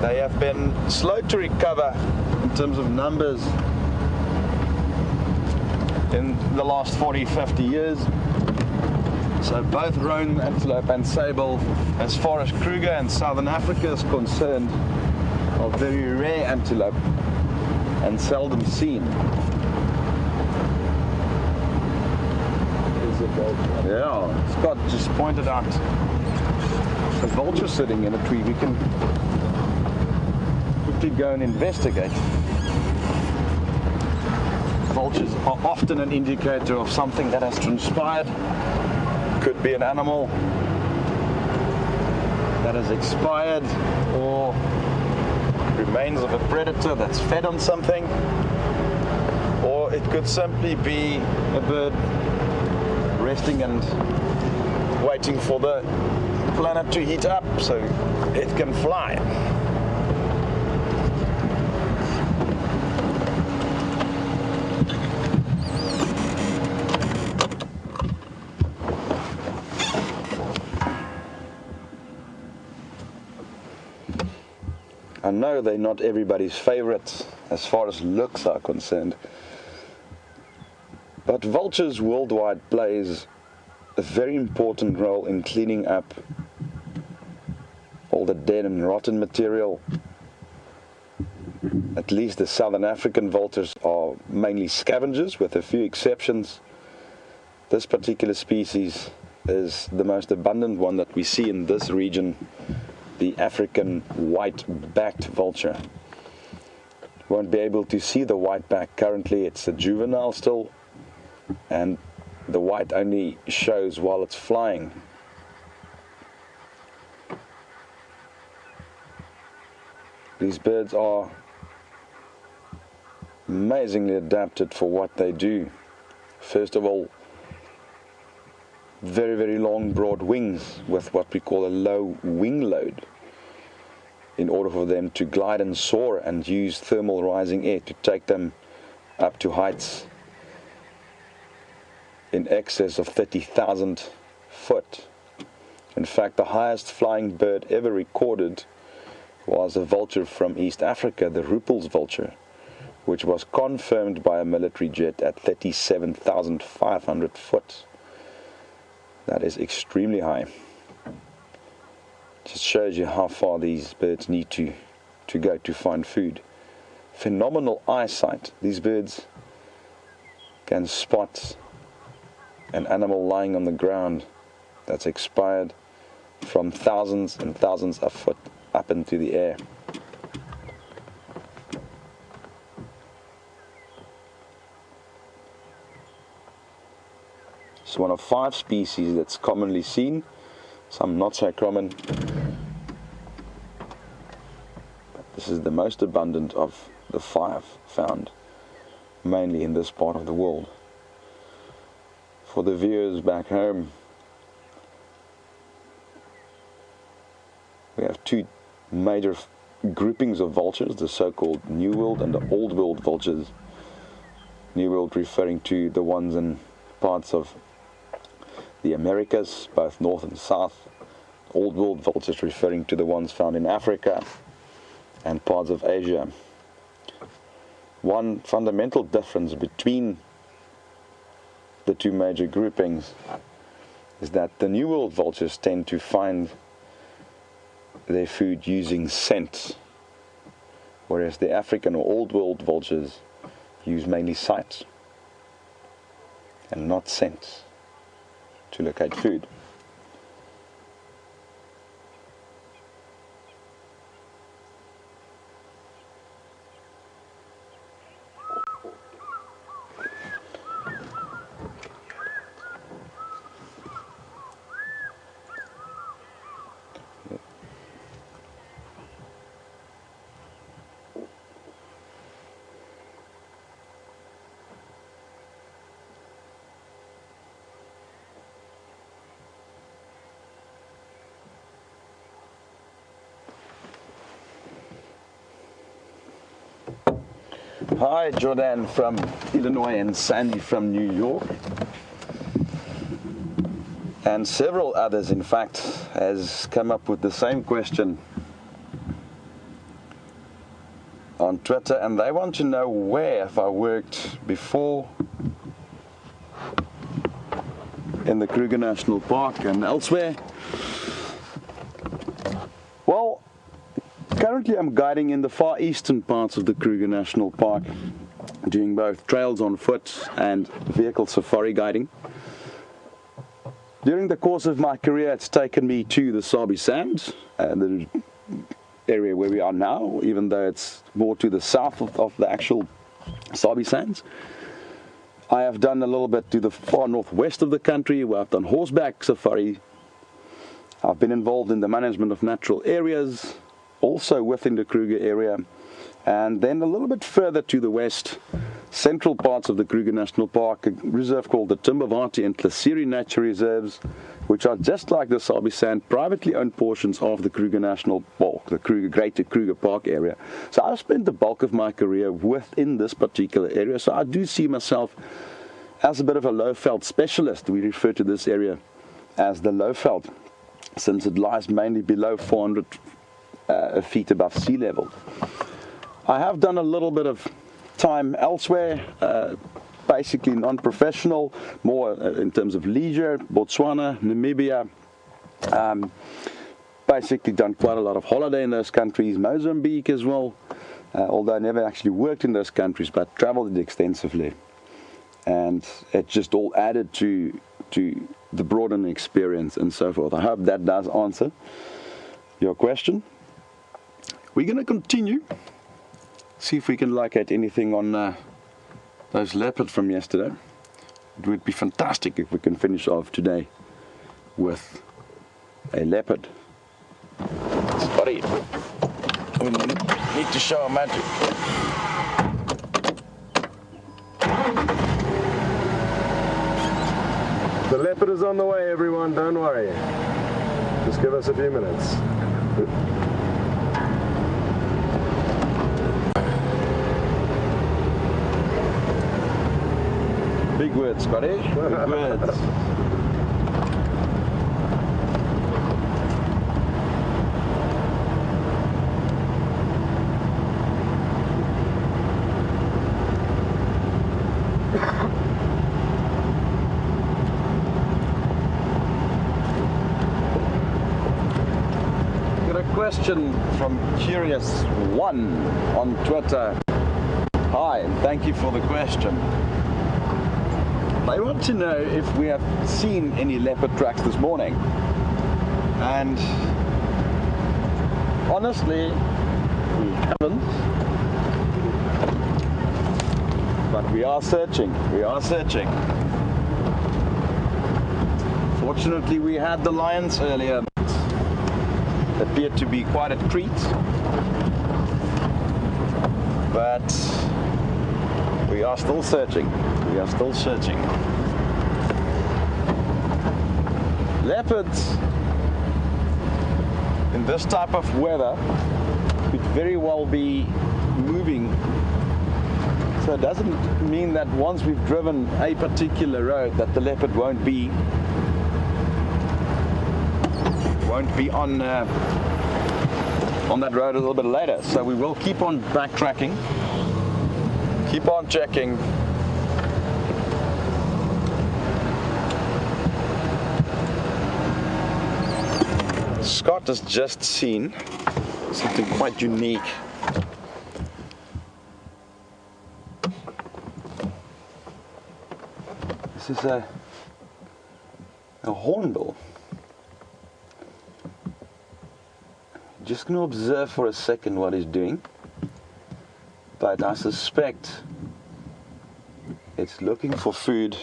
They have been slow to recover in terms of numbers in the last 40-50 years. So both roan antelope and sable, as far as Kruger and southern Africa is concerned, are very rare antelope and seldom seen. Yeah, Scott just pointed out a vulture sitting in a tree. We can quickly go and investigate. Vultures are often an indicator of something that has transpired. Could be an animal that has expired, or remains of a predator that's fed on something, or it could simply be a bird resting and waiting for the planet to heat up so it can fly. I know they're not everybody's favorites as far as looks are concerned, but vultures worldwide plays a very important role in cleaning up all the dead and rotten material. At least the southern African vultures are mainly scavengers, with a few exceptions. This particular species is the most abundant one that we see in this region, the African white-backed vulture. You won't be able to see the white-back currently. It's a juvenile still, and the white only shows while it's flying. These birds are amazingly adapted for what they do. First of all, very, very long, broad wings with what we call a low wing load, in order for them to glide and soar and use thermal rising air to take them up to heights in excess of 30,000 foot. In fact, the highest flying bird ever recorded was a vulture from East Africa, the Ruppel's vulture, which was confirmed by a military jet at 37,500 foot. That is extremely high. Just shows you how far these birds need to go to find food. Phenomenal eyesight. These birds can spot an animal lying on the ground that's expired from thousands and thousands of foot up into the air. It's one of 5 species that's commonly seen, some not so common. But this is the most abundant of the 5 found, mainly in this part of the world. For the viewers back home, we have 2 major groupings of vultures, the so-called New World and the Old World vultures. New World referring to the ones in parts of the Americas, both north and south. Old World vultures referring to the ones found in Africa and parts of Asia. One fundamental difference between the 2 major groupings is that the New World vultures tend to find their food using scent, whereas the African or Old World vultures use mainly sight and not scent to locate food. Hi, Jordan from Illinois and Sandy from New York. And several others, in fact, has come up with the same question on Twitter, and they want to know where have I worked before in the Kruger National Park and elsewhere. Well, currently I'm guiding in the far eastern parts of the Kruger National Park, doing both trails on foot and vehicle safari guiding. During the course of my career, it's taken me to the Sabi Sands, the area where we are now, even though it's more to the south of the actual Sabi Sands. I have done a little bit to the far northwest of the country, where I've done horseback safari. I've been involved in the management of natural areas, also within the Kruger area, and then a little bit further to the west, central parts of the Kruger National Park, a reserve called the Timbavati and Tlasiri Nature Reserves, which are just like the Sabi Sand, privately owned portions of the Kruger National Park, the Greater Kruger Park area. So I've spent the bulk of my career within this particular area, so I do see myself as a bit of a low-veld specialist. We refer to this area as the low-veld, since it lies mainly below 400 feet above sea level. I have done a little bit of time elsewhere, basically non-professional, more in terms of leisure, Botswana, Namibia, basically done quite a lot of holiday in those countries, Mozambique as well, although I never actually worked in those countries, but traveled extensively, and it just all added to the broadened experience and so forth. I hope that does answer your question. We're going to continue, see if we can locate anything on those leopards from yesterday. It would be fantastic if we can finish off today with a leopard. Sorry, we need to show our magic. The leopard is on the way, everyone, don't worry. Just give us a few minutes. Big words, Scotty. Big words. Got a question from Curious1 on Twitter. Hi, and thank you for the question. I want to know if we have seen any leopard tracks this morning, and honestly we haven't, but we are searching. Fortunately, we had the lions earlier. It appeared to be quite a treat, but we are still searching. We are still searching. Leopards in this type of weather could very well be moving. So it doesn't mean that once we've driven a particular road that the leopard won't be on that road a little bit later. So we will keep on backtracking, keep on checking. Scott has just seen something quite unique. This is a hornbill. Just going to observe for a second what he's doing, but I suspect it's looking for food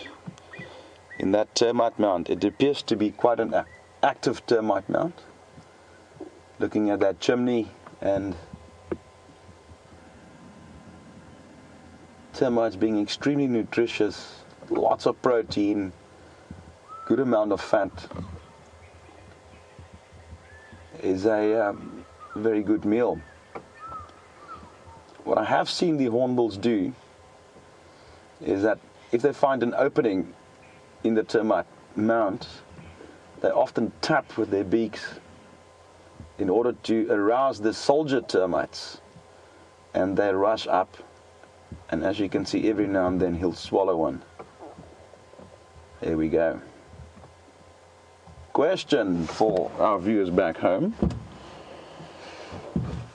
in that termite mound. It appears to be quite an active termite mound. Looking at that chimney, and termites being extremely nutritious, lots of protein, good amount of fat, is a very good meal. What I have seen the hornbills do is that if they find an opening in the termite mound, they often tap with their beaks in order to arouse the soldier termites, and they rush up, and as you can see, every now and then he'll swallow one. There we go. Question for our viewers back home: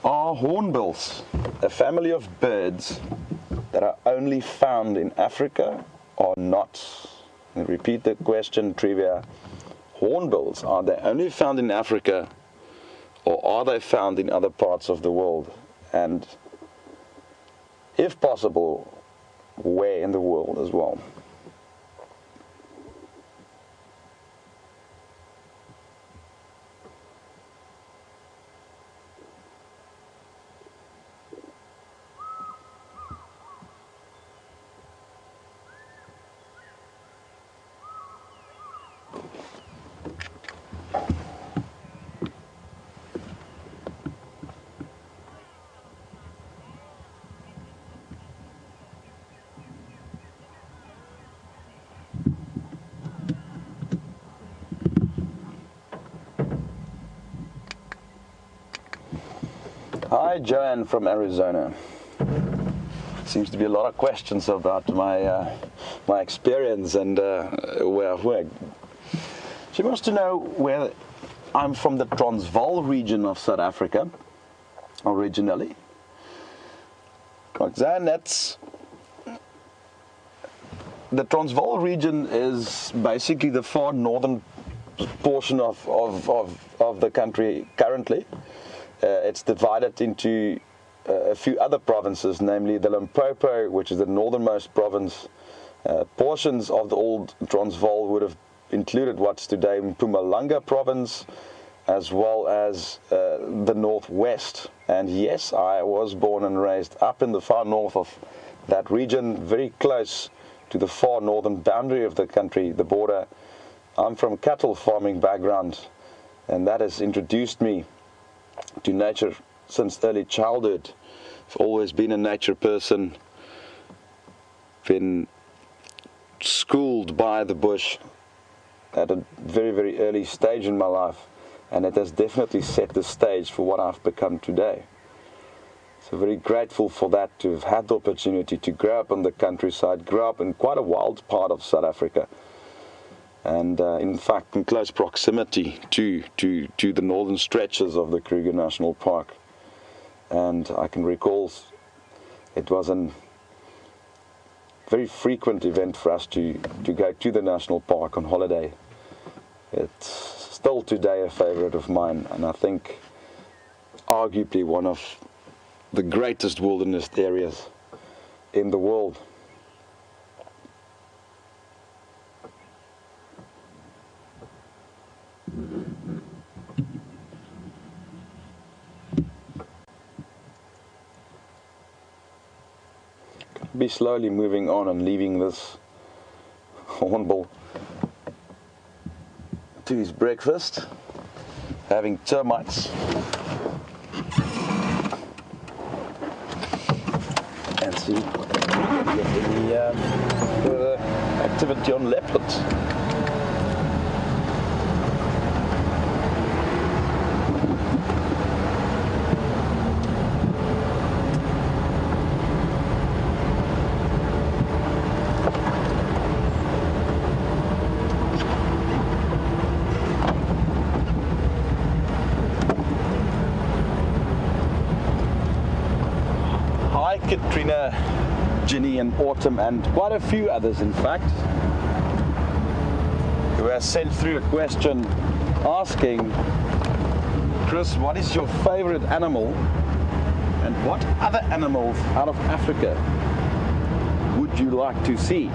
are hornbills a family of birds that are only found in Africa or not? And repeat the question, trivia. Hornbills, are they only found in Africa, or are they found in other parts of the world? And if possible, where in the world as well? Hi, Joanne from Arizona. Seems to be a lot of questions about my my experience and where I've worked. She wants to know where I'm from. The Transvaal region of South Africa, originally. Roxanne, that's the Transvaal region is basically the far northern portion of the country currently. It's divided into a few other provinces, namely the Limpopo, which is the northernmost province. Portions of the old Transvaal would have included what's today Mpumalanga province, as well as the northwest. And yes, I was born and raised up in the far north of that region, very close to the far northern boundary of the country, the border. I'm from cattle farming background, and that has introduced me to nature since early childhood. I've always been a nature person, been schooled by the bush at a very, very early stage in my life, and it has definitely set the stage for what I've become today. So very grateful for that, to have had the opportunity to grow up on the countryside, grow up in quite a wild part of South Africa, and in fact in close proximity to the northern stretches of the Kruger National Park. And I can recall it was a very frequent event for us to go to the national park on holiday. It's still today a favorite of mine, and I think arguably one of the greatest wilderness areas in the world. be slowly moving on and leaving this hornbill to his breakfast, having termites. And see if we can get any further activity on leopards. Katrina, Ginny and Autumn, and quite a few others in fact, who has sent through a question asking, Chris, what is your favorite animal and what other animals out of Africa would you like to see?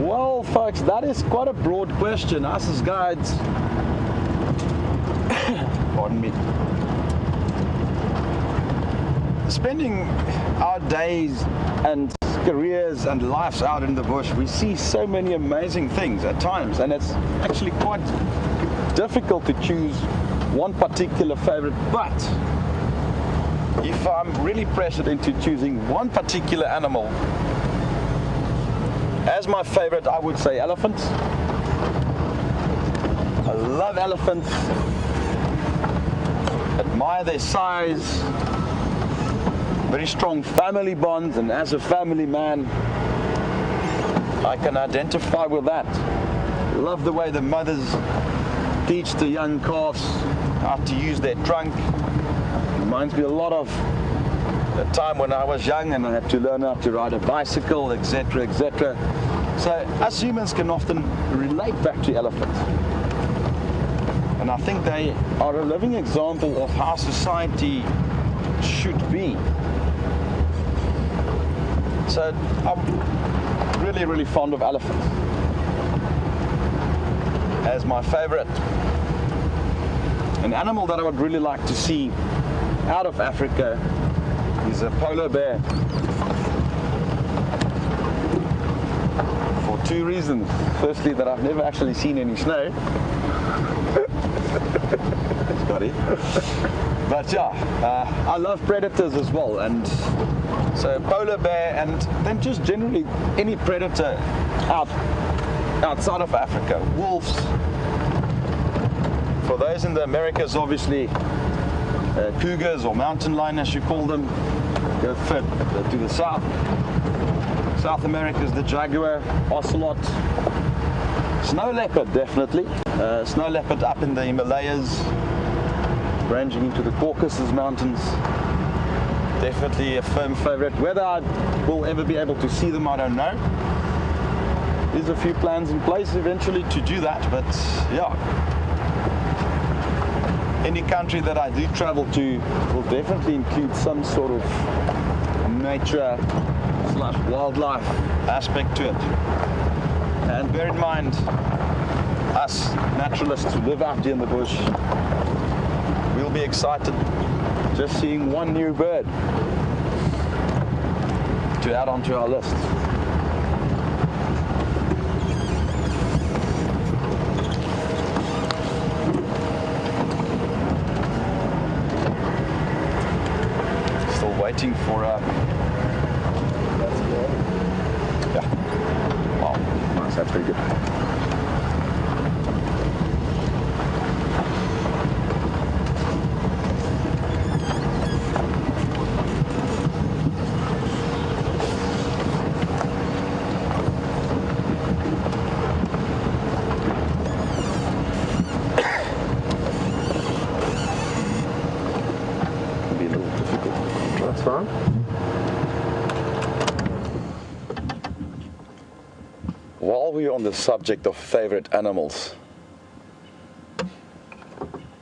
Well folks, that is quite a broad question. Us as guides, pardon me, spending our days and careers and lives out in the bush, we see so many amazing things at times, and it's actually quite difficult to choose one particular favorite. But if I'm really pressured into choosing one particular animal as my favorite, I would say elephants. I love elephants, admire their size, very strong family bonds, and as a family man, I can identify with that. Love the way the mothers teach the young calves how to use their trunk. Reminds me a lot of the time when I was young and I had to learn how to ride a bicycle, etc., etc. So us humans can often relate back to elephants. And I think they are a living example of how society should be. So I'm really, really fond of elephants as my favorite. An animal that I would really like to see out of Africa is a polar bear. For two reasons. Firstly, that I've never actually seen any snow. Scotty. But yeah, I love predators as well, and so polar bear, and then just generally any predator outside of Africa. Wolves. For those in the Americas, obviously cougars or mountain lion as you call them. Go to the south. South America is the jaguar, ocelot, snow leopard definitely. Snow leopard up in the Himalayas, ranging into the Caucasus Mountains. Definitely a firm favorite. Whether I will ever be able to see them, I don't know. There's a few plans in place eventually to do that, but yeah. Any country that I do travel to will definitely include some sort of nature / wildlife aspect to it. And bear in mind, us naturalists who live out here in the bush, we'll be excited just seeing one new bird to add onto our list. Still waiting for yeah. Wow, nice, that's pretty good. While we're on the subject of favorite animals,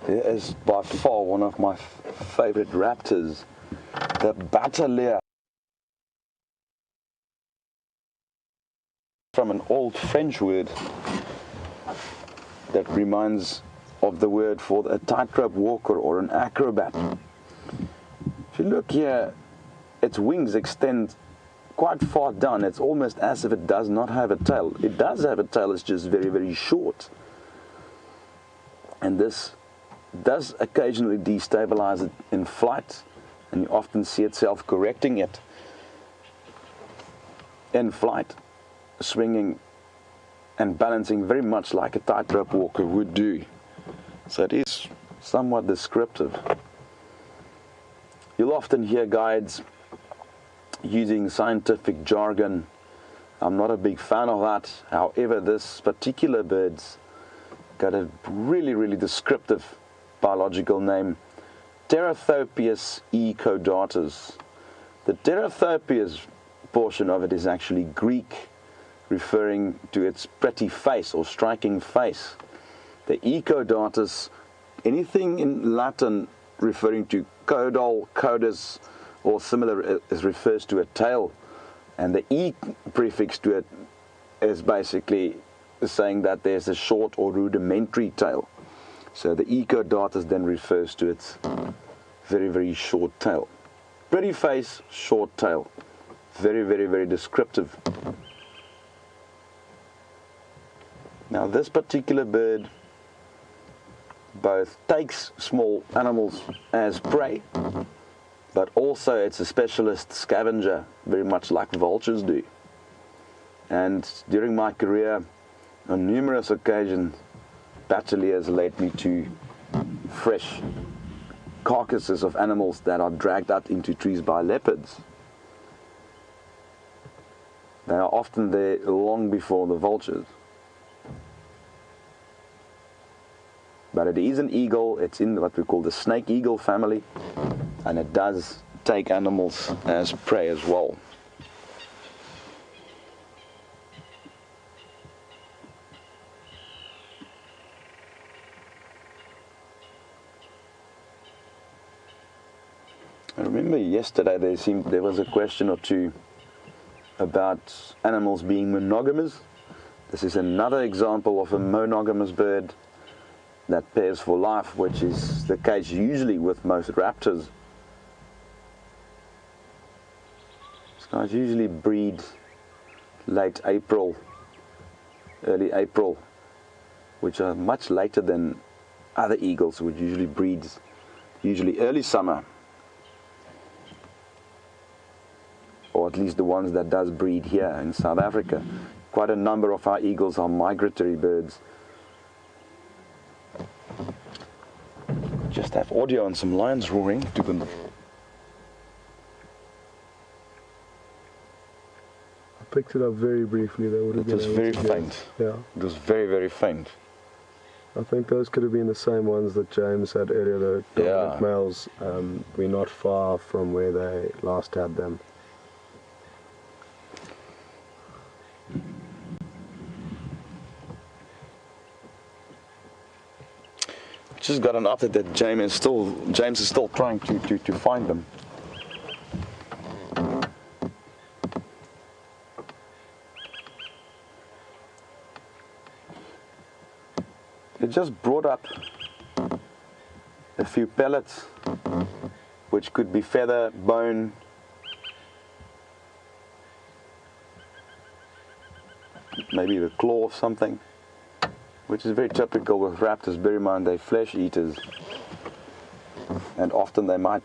here is by far one of my favorite raptors, the bateleur. From an old French word that reminds of the word for a tightrope walker or an acrobat. If you look here, its wings extend quite far down. It's almost as if it does not have a tail. It does have a tail, it's just very, very short. And this does occasionally destabilize it in flight, and you often see it self-correcting it in flight, swinging and balancing very much like a tightrope walker would do. So it is somewhat descriptive. You'll often hear guides using scientific jargon. I'm not a big fan of that. However, this particular bird's got a really, really descriptive biological name, Pterothopus ecaudatus. The Pterothopus portion of it is actually Greek, referring to its pretty face or striking face. The ecaudatus, anything in Latin referring to caudal, caudus, or similar, is refers to a tail, and the e prefix to it is basically saying that there's a short or rudimentary tail. So the ecaudatus then refers to its very, very short tail. Pretty face, short tail. Very, very, very descriptive. Now this particular bird both takes small animals as prey, but also it's a specialist scavenger, very much like vultures do. And during my career, on numerous occasions, bateleurs led me to fresh carcasses of animals that are dragged out into trees by leopards. They are often there long before the vultures. But it is an eagle, it's in what we call the snake eagle family, and it does take animals as prey as well. I remember yesterday there was a question or two about animals being monogamous. This is another example of a monogamous bird that pairs for life, which is the case usually with most raptors. These guys usually breed late April, early April, which are much later than other eagles, which usually breeds early summer. Or at least the ones that does breed here in South Africa. Quite a number of our eagles are migratory birds. Just have audio and some lions roaring to them. I picked it up very briefly. That would have been very faint. Yeah. It was very, very faint. I think those could have been the same ones that James had earlier, the dominant males. We're not far from where they last had them. Just got an update that James is still trying to find them. They just brought up a few pellets, which could be feather, bone, maybe the claw of something, which is very typical with raptors. Bear in mind, they're flesh eaters, and often they might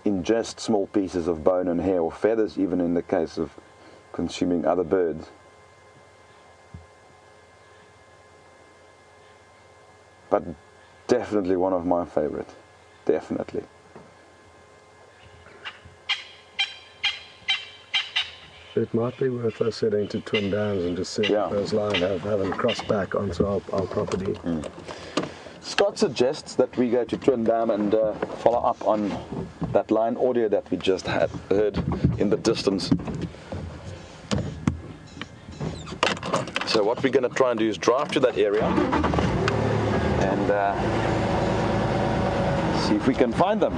ingest small pieces of bone and hair or feathers, even in the case of consuming other birds. But definitely one of my favorite, definitely. It might be worth us heading to Twin Dams and just seeing if those lions haven't crossed back onto our property. Scott suggests that we go to Twin Dam and follow up on that lion audio that we just heard in the distance. So what we're going to try and do is drive to that area and see if we can find them.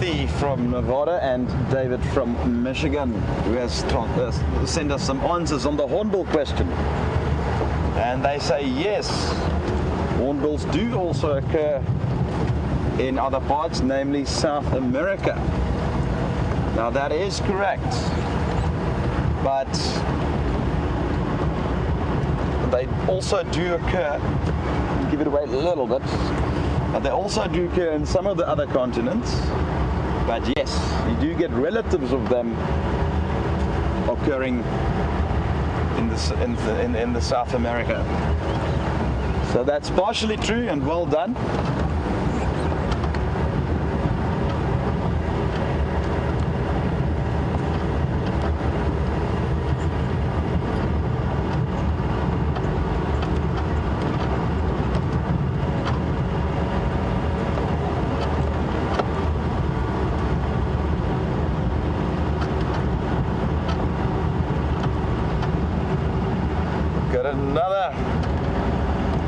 Andy from Nevada and David from Michigan, who has sent us some answers on the hornbill question. And they say yes, hornbills do also occur in other parts, namely South America. Now that is correct, but they also do occur, give it away a little bit, but they also do occur in some of the other continents. But yes, you do get relatives of them occurring in the South America. So that's partially true, and well done. Another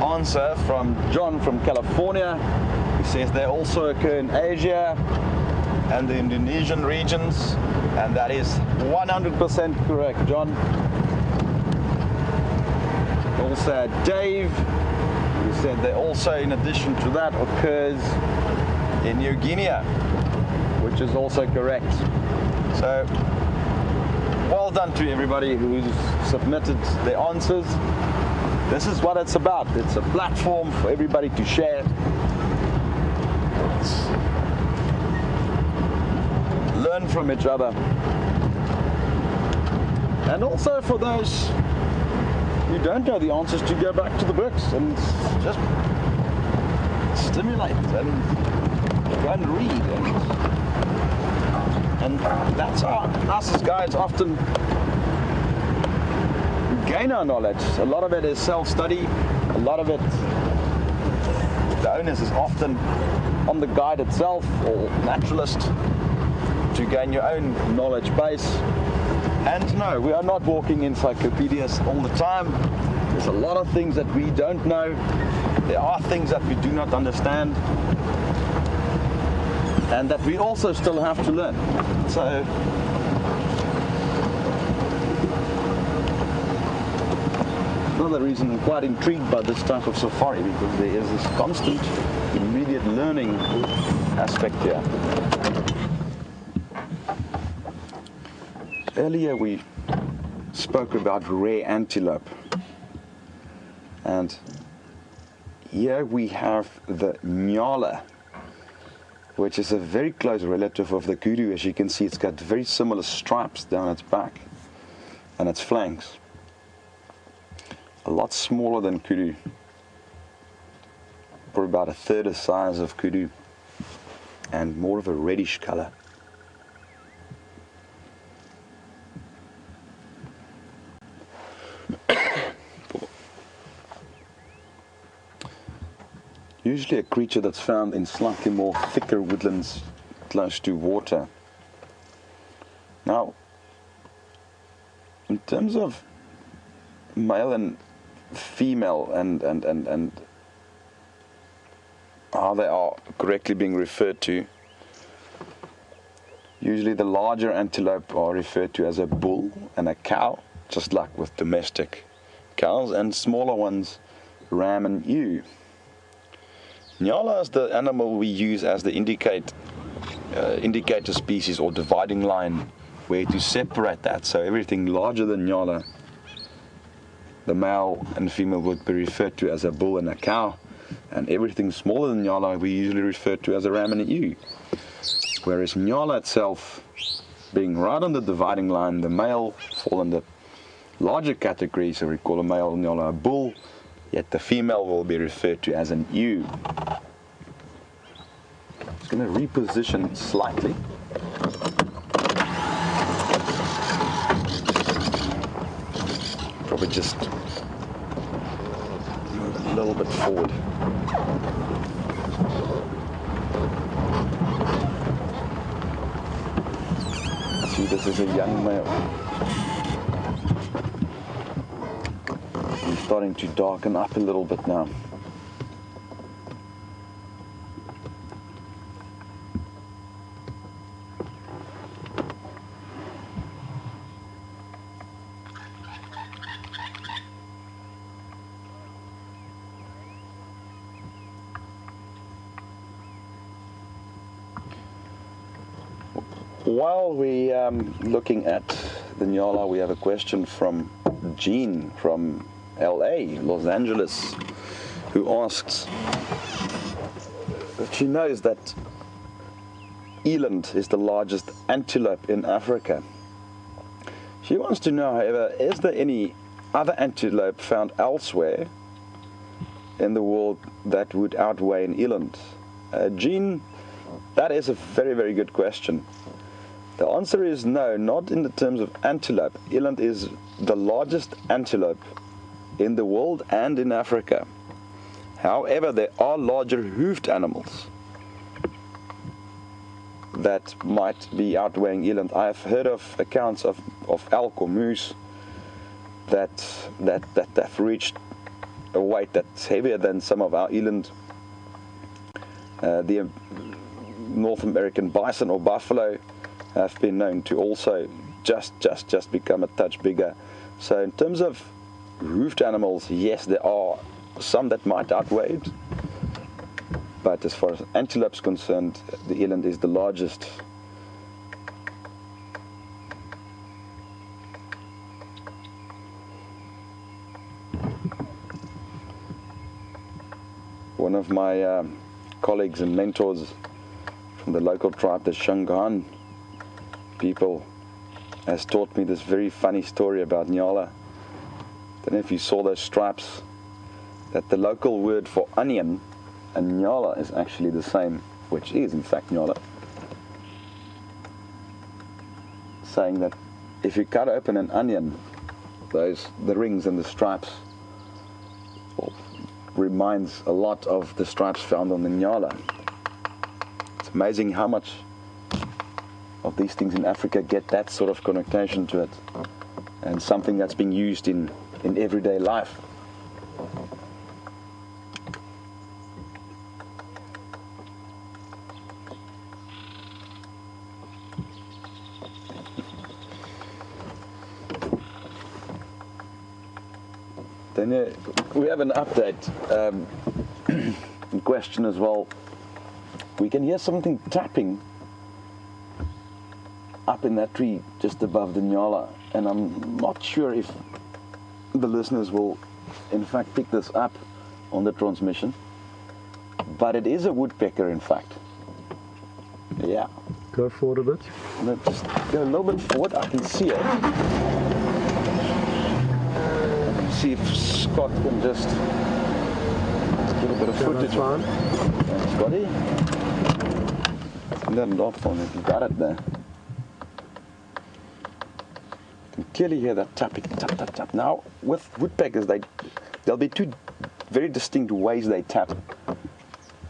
answer from John from California, who says they also occur in Asia and the Indonesian regions, and that is 100% correct, John. Also Dave, who said they also, in addition to that, occurs in New Guinea, which is also correct. So well done to everybody who's submitted their answers. This is what it's about. It's a platform for everybody to share. Let's learn from each other. And also for those who don't know the answers, to go back to the books and just stimulate and go and read. And that's how us as guides often gain our knowledge. A lot of it is self-study. A lot of it, the onus is often on the guide itself or naturalist to gain your own knowledge base. And no, we are not walking encyclopedias all the time. There's a lot of things that we don't know. There are things that we do not understand, and that we also still have to learn. So another reason I'm quite intrigued by this type of safari, because there is this constant immediate learning aspect here. Earlier we spoke about rare antelope, and here we have the nyala, which is a very close relative of the kudu. As you can see, it's got very similar stripes down its back and its flanks. A lot smaller than kudu, probably about a third the size of kudu, and more of a reddish color. Usually a creature that's found in slightly more thicker woodlands close to water. Now, in terms of male and female and how they are correctly being referred to, usually the larger antelope are referred to as a bull and a cow, just like with domestic cows, and smaller ones ram and ewe. Nyala is the animal we use as the indicator species or dividing line, where to separate that. So everything larger than nyala, the male and female would be referred to as a bull and a cow, and everything smaller than nyala we usually refer to as a ram and a ewe. Whereas nyala itself, being right on the dividing line, the male fall in the larger category, so we call a male nyala a bull, yet the female will be referred to as an ewe. Just going to reposition slightly. Probably just move a little bit forward. See, this is a young male. Starting to darken up a little bit now. while we looking at the nyala, we have a question from Jean from LA, Los Angeles, who asks if she knows that eland is the largest antelope in Africa. She wants to know, however, is there any other antelope found elsewhere in the world that would outweigh an eland? Jean, that is a very, very good question. The answer is no, not in the terms of antelope. Eland is the largest antelope in the world and in Africa. However, there are larger hoofed animals that might be outweighing eland. I have heard of accounts of elk or moose that have reached a weight that's heavier than some of our eland. The North American bison or buffalo have been known to also just become a touch bigger. So in terms of hoofed animals, yes, there are some that might outweigh it. But as far as antelope is concerned, the eland is the largest. One of my colleagues and mentors from the local tribe, the Shangaan people, has taught me this very funny story about nyala. Don't know if you saw those stripes, that the local word for onion and nyala is actually the same, which is in fact nyala. Saying that if you cut open an onion, the rings and the stripes reminds a lot of the stripes found on the nyala. It's amazing how much of these things in Africa get that sort of connotation to it, and something that's being used in everyday life. Then we have an update question as well. We can hear something tapping up in that tree just above the nyala, and I'm not sure if the listeners will in fact pick this up on the transmission, but it is a woodpecker in fact. Yeah. Go forward a bit. No, just go a little bit forward, I can see it. See if Scott can just get a bit of footage. Thanks, Scotty. Isn't that a lot fun if you got it there? You can clearly hear that tapping, tap, tap, tap. Now, with woodpeckers, there'll be two very distinct ways they tap.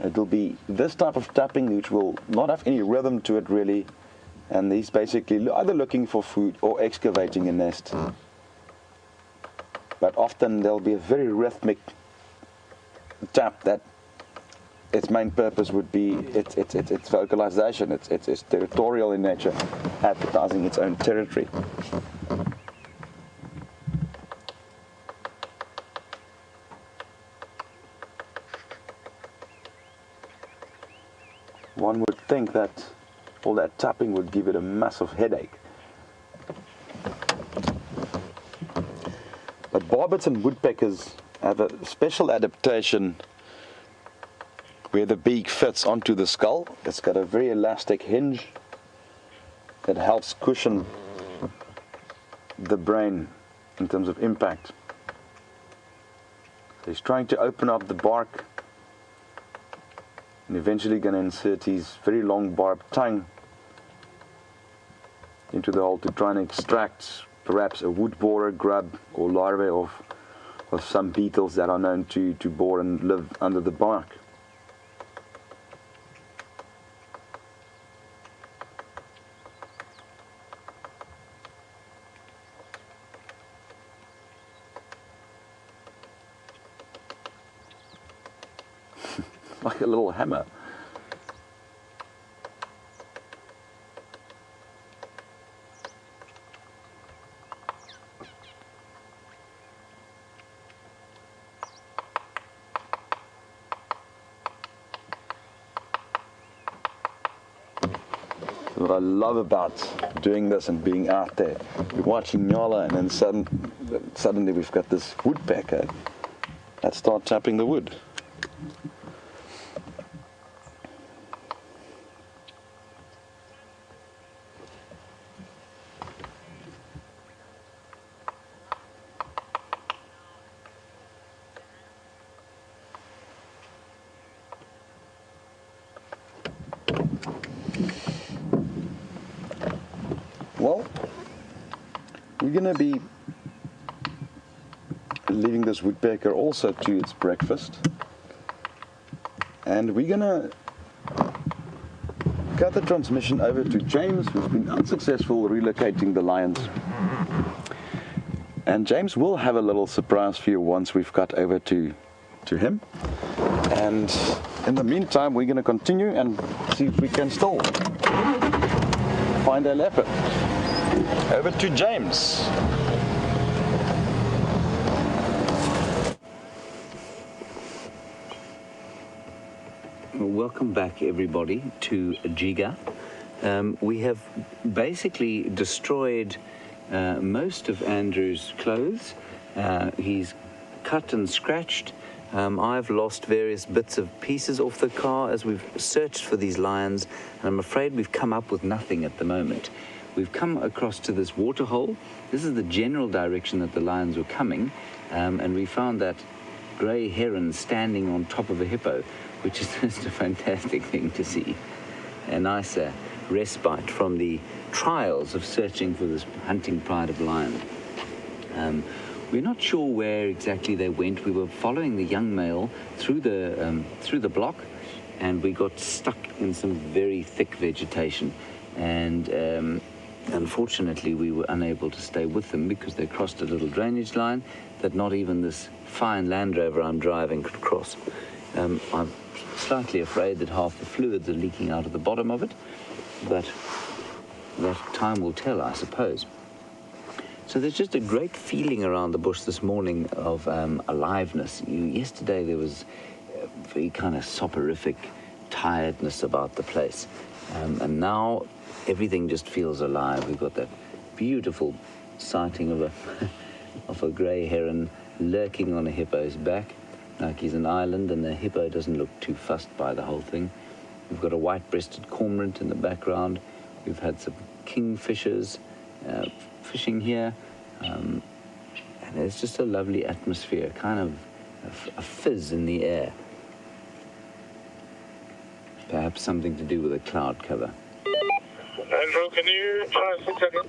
It'll be this type of tapping, which will not have any rhythm to it really, and he's basically either looking for food or excavating a nest. But often there'll be a very rhythmic tap that its main purpose would be its vocalization. It's territorial in nature, advertising its own territory. One would think that all that tapping would give it a massive headache. But barbets and woodpeckers have a special adaptation where the beak fits onto the skull. It's got a very elastic hinge that helps cushion the brain in terms of impact. So he's trying to open up the bark and eventually going to insert his very long barbed tongue into the hole to try and extract perhaps a wood borer grub or larvae of some beetles that are known to bore and live under the bark. Like a little hammer. what I love about doing this and being out there. You're watching nyala, and then suddenly we've got this woodpecker that starts tapping the wood. Well, we're going to be leaving this woodpecker also to its breakfast, and we're going to cut the transmission over to James, who's been unsuccessful relocating the lions. And James will have a little surprise for you once we've cut over to him. And in the meantime, we're going to continue and see if we can still find a leopard. Over to James. Welcome back, everybody, to Jiga. We have basically destroyed most of Andrew's clothes. He's cut and scratched. I've lost various bits of pieces off the car as we've searched for these lions, and I'm afraid we've come up with nothing at the moment. We've come across to this water hole. This is the general direction that the lions were coming, and we found that grey heron standing on top of a hippo, which is just a fantastic thing to see. A nice respite from the trials of searching for this hunting pride of lion. We're not sure where exactly they went. We were following the young male through the block, and we got stuck in some very thick vegetation. And unfortunately, we were unable to stay with them because they crossed a little drainage line that not even this fine Land Rover I'm driving could cross. I'm slightly afraid that half the fluids are leaking out of the bottom of it, but that time will tell, I suppose. So there's just a great feeling around the bush this morning of aliveness. Yesterday there was a very kind of soporific tiredness about the place, and now everything just feels alive. We've got that beautiful sighting of a grey heron lurking on a hippo's back, like he's an island, and the hippo doesn't look too fussed by the whole thing. We've got a white-breasted cormorant in the background. We've had some kingfishers fishing here, and there's just a lovely atmosphere, kind of a fizz in the air. Perhaps something to do with a cloud cover. Andrew, can you try 600?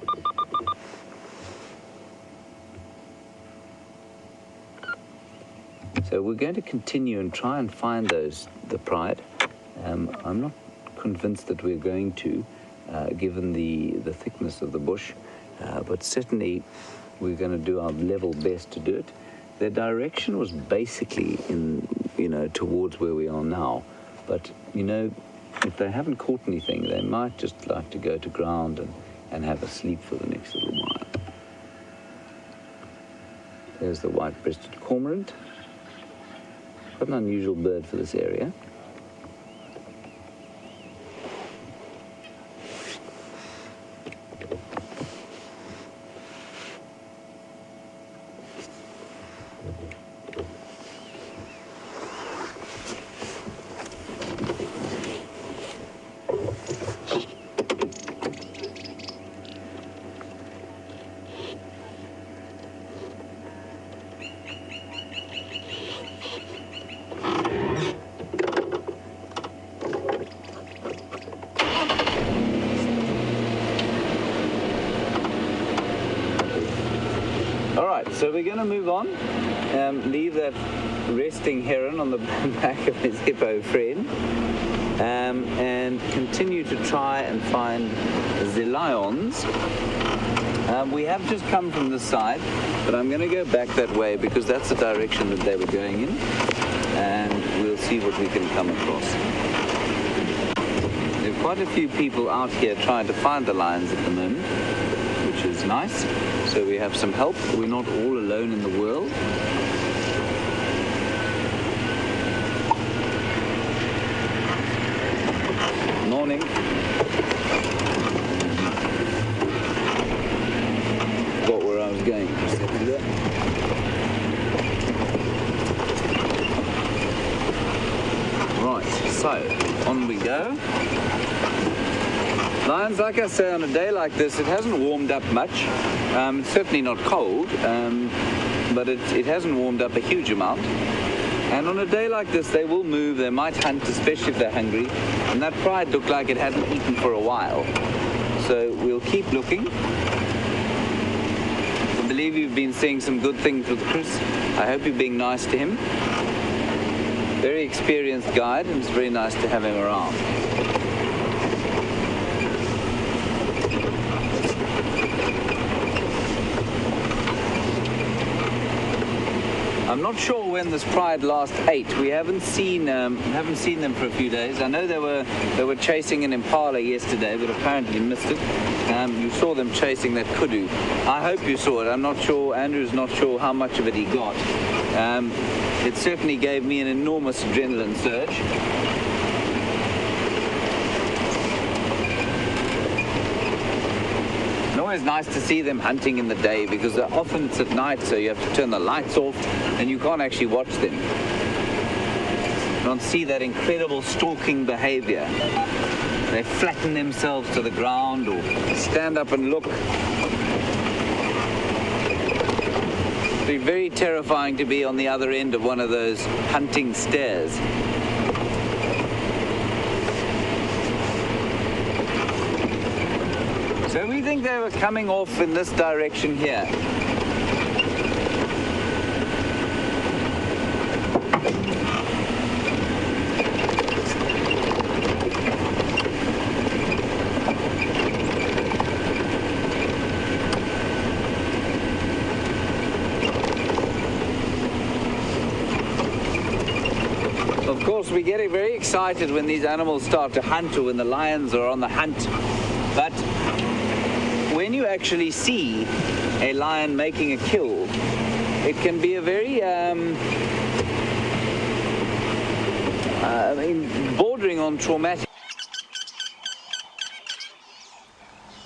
So we're going to continue and try and find the pride. I'm not convinced that we're going to, given the thickness of the bush, but certainly we're going to do our level best to do it. Their direction was basically towards where we are now, but if they haven't caught anything, they might just like to go to ground and have a sleep for the next little while. There's the white-breasted cormorant. Quite an unusual bird for this area. So we're going to move on, leave that resting heron on the back of his hippo friend, and continue to try and find the lions. We have just come from this side, but I'm going to go back that way because that's the direction that they were going in, and we'll see what we can come across. There are quite a few people out here trying to find the lions at the moment, which is nice. So we have some help. We're not all alone in the world. Morning. go. Lions, like I say, on a day like this, it hasn't warmed up much. It's certainly not cold, but it hasn't warmed up a huge amount. And on a day like this, they will move, they might hunt, especially if they're hungry. And that pride looked like it hadn't eaten for a while. So we'll keep looking. I believe you've been seeing some good things with Chris. I hope you're being nice to him. Very experienced guide, and it's very nice to have him around. I'm not sure when this pride last ate. We haven't seen them for a few days. I know they were chasing an impala yesterday, but apparently missed it. You saw them chasing that kudu. I hope you saw it. I'm not sure. Andrew's not sure how much of it he got. It certainly gave me an enormous adrenaline surge. It's nice to see them hunting in the day, because often it's at night, so you have to turn the lights off and you can't actually watch them. You don't see that incredible stalking behavior. They flatten themselves to the ground or stand up and look. It'd be very terrifying to be on the other end of one of those hunting stares. So we think they were coming off in this direction here. Of course, we get very excited when these animals start to hunt, or when the lions are on the hunt, but when you actually see a lion making a kill, it can be a very, bordering on traumatic.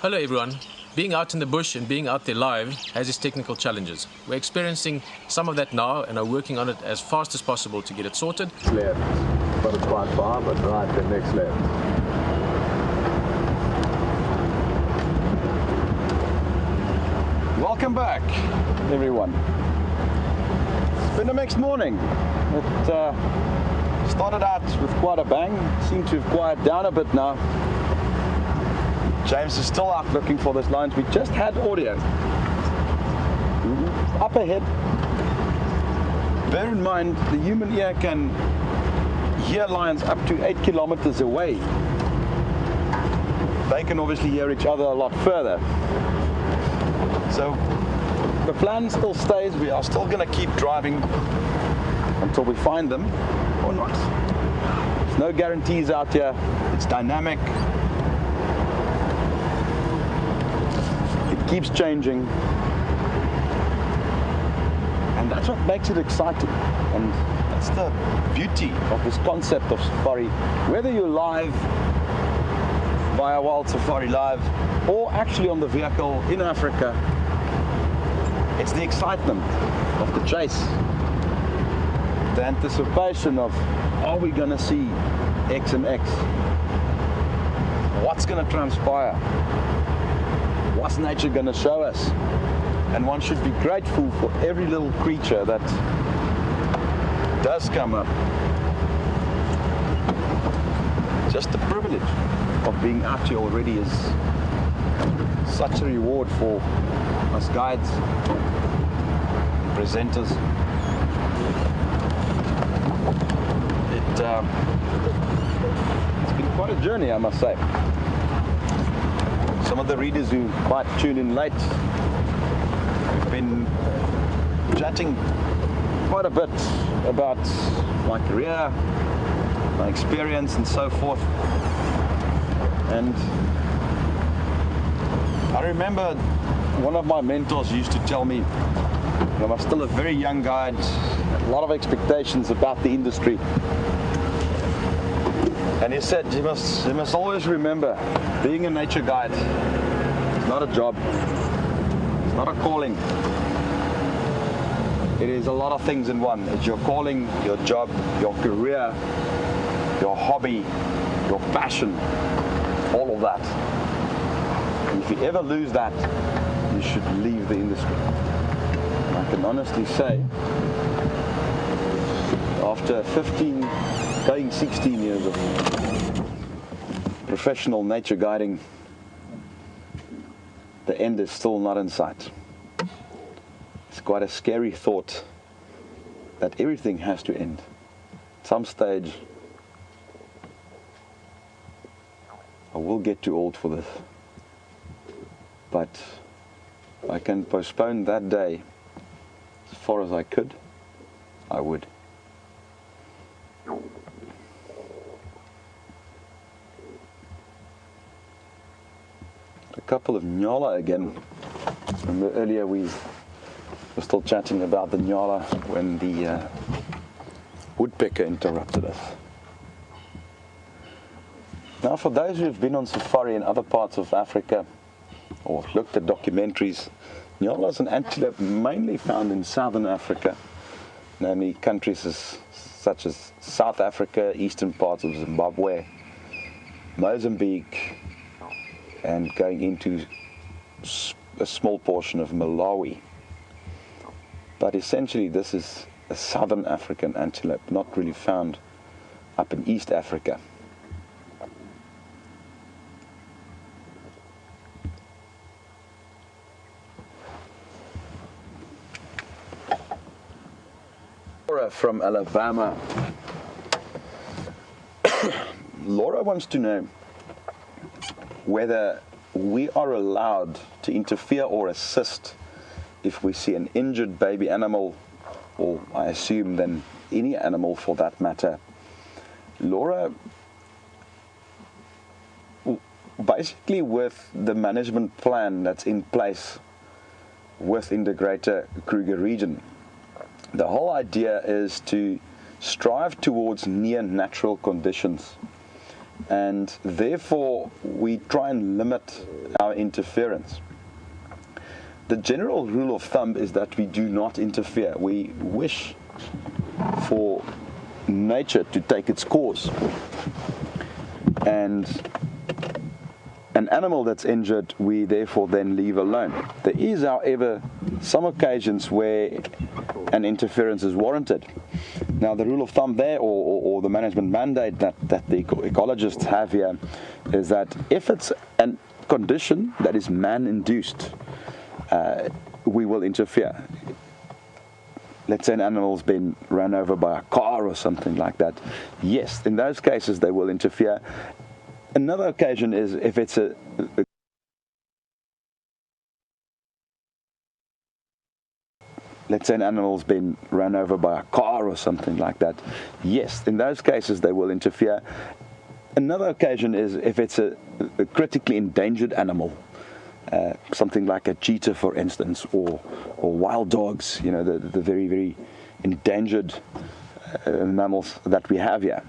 Hello everyone. Being out in the bush and being out there live has its technical challenges. We're experiencing some of that now and are working on it as fast as possible to get it sorted. Left, but it's quite far, but right, the next left. Welcome back, everyone. It's been a mixed morning. It started out with quite a bang, seemed to have quieted down a bit now. James is still out looking for those lions. We just had audio. Up ahead. Bear in mind, the human ear can hear lions up to 8 kilometers away. They can obviously hear each other a lot further. So the plan still stays. We are still going to keep driving until we find them, or not. There's no guarantees out here. It's dynamic. It keeps changing. And that's what makes it exciting. And that's the beauty of this concept of safari. Whether you're live via WildSafari Live or actually on the vehicle in Africa, it's the excitement of the chase, the anticipation of, are we going to see X and X? What's going to transpire? What's nature going to show us? And one should be grateful for every little creature that does come up. Just the privilege of being out here already is such a reward for us guides, presenters. It's been quite a journey, I must say. Some of the readers who might tune in late, we've been chatting quite a bit about my career, my experience and so forth. And I remember one of my mentors used to tell me, when I was still a very young guide, a lot of expectations about the industry. And he said, you must always remember, being a nature guide is not a job, it's not a calling. It is a lot of things in one. It's your calling, your job, your career, your hobby, your passion, all of that. And if you ever lose that, you should leave the industry. And I can honestly say, after 15, going 16 years of professional nature guiding, the end is still not in sight. It's quite a scary thought that everything has to end. At some stage, I will get too old for this. But if I can postpone that day as far as I could, I would. A couple of nyala again. Remember earlier we were still chatting about the nyala when the woodpecker interrupted us. Now, for those who have been on safari in other parts of Africa or looked at documentaries, nyala is an antelope mainly found in southern Africa, namely countries such as South Africa, eastern parts of Zimbabwe, Mozambique, and going into a small portion of Malawi. But essentially this is a southern African antelope, not really found up in East Africa. Laura from Alabama. Laura wants to know whether we are allowed to interfere or assist if we see an injured baby animal, or I assume then any animal for that matter. Laura, basically with the management plan that's in place within the Greater Kruger region, the whole idea is to strive towards near natural conditions, and therefore we try and limit our interference. The general rule of thumb is that we do not interfere. We wish for nature to take its course, and an animal that's injured we therefore then leave alone. There is, however, some occasions where an interference is warranted. Now, the rule of thumb there, or the management mandate that the ecologists have here, is that if it's a condition that is man-induced, we will interfere. Let's say an animal's been run over by a car or something like that. Yes, in those cases they will interfere. Another occasion is if it's let's say an animal's been run over by a car or something like that. Yes, in those cases they will interfere. Another occasion is if it's a critically endangered animal, something like a cheetah, for instance, or wild dogs, you know, the very, very endangered mammals that we have here.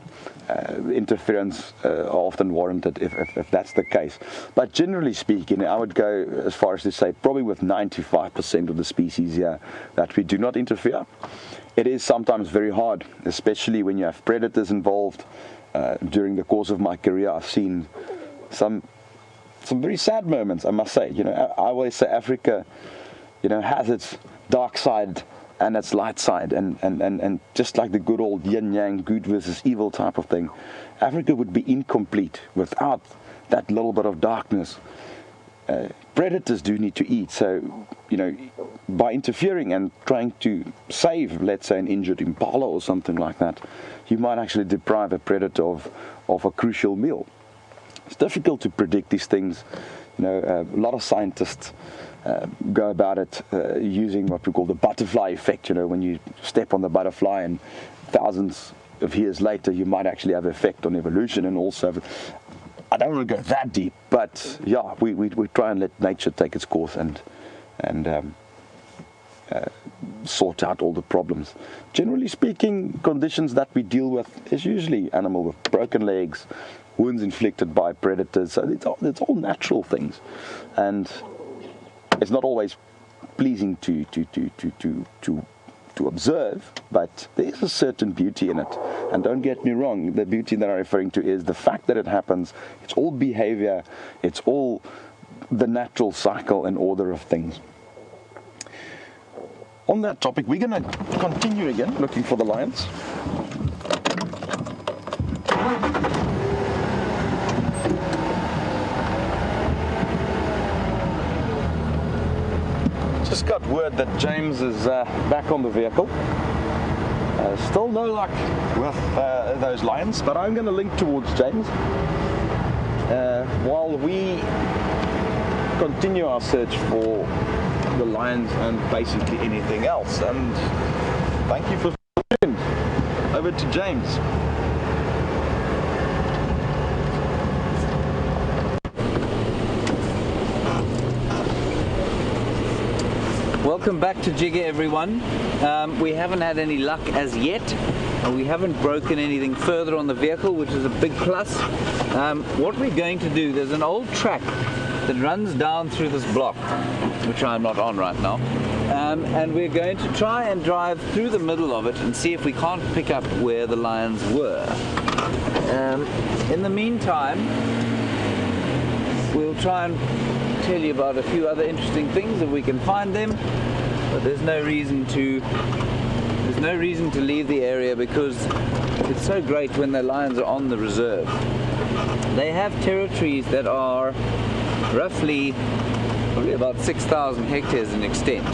Interference are often warranted if that's the case. But generally speaking, I would go as far as to say probably with 95% of the species here that we do not interfere. It is sometimes very hard, especially when you have predators involved. During the course of my career, I've seen some very sad moments, I must say. You know, I always say Africa, you know, has its dark side and its light side, and just like the good old yin-yang, good versus evil type of thing, Africa would be incomplete without that little bit of darkness. Predators do need to eat, so, you know, by interfering and trying to save, let's say, an injured impala or something like that, you might actually deprive a predator of a crucial meal. It's difficult to predict these things. You know, a lot of scientists go about it using what we call the butterfly effect. You know, when you step on the butterfly and thousands of years later you might actually have effect on evolution. And also, I don't want to go that deep, but yeah, we try and let nature take its course and sort out all the problems. Generally speaking, conditions that we deal with is usually animal with broken legs, wounds inflicted by predators. So it's all natural things, and it's not always pleasing to to observe, but there's a certain beauty in it. And don't get me wrong, the beauty that I'm referring to is the fact that it happens. It's all behavior, it's all the natural cycle and order of things. On that topic, we're going to continue again looking for the lions. Just got word that James is back on the vehicle. Still no luck with those lions, but I'm going to link towards James while we continue our search for the lions and basically anything else. And thank you for tuning. Over to James. Welcome back to Jigger, everyone. We haven't had any luck as yet. We haven't broken anything further on the vehicle, which is a big plus. What we're going to do, there's an old track that runs down through this block, which I'm not on right now, and we're going to try and drive through the middle of it and see if we can't pick up where the lions were. In the meantime, we'll try and tell you about a few other interesting things if we can find them, but there's no reason to leave the area because it's so great when the lions are on the reserve. They have territories that are roughly probably about 6,000 hectares in extent,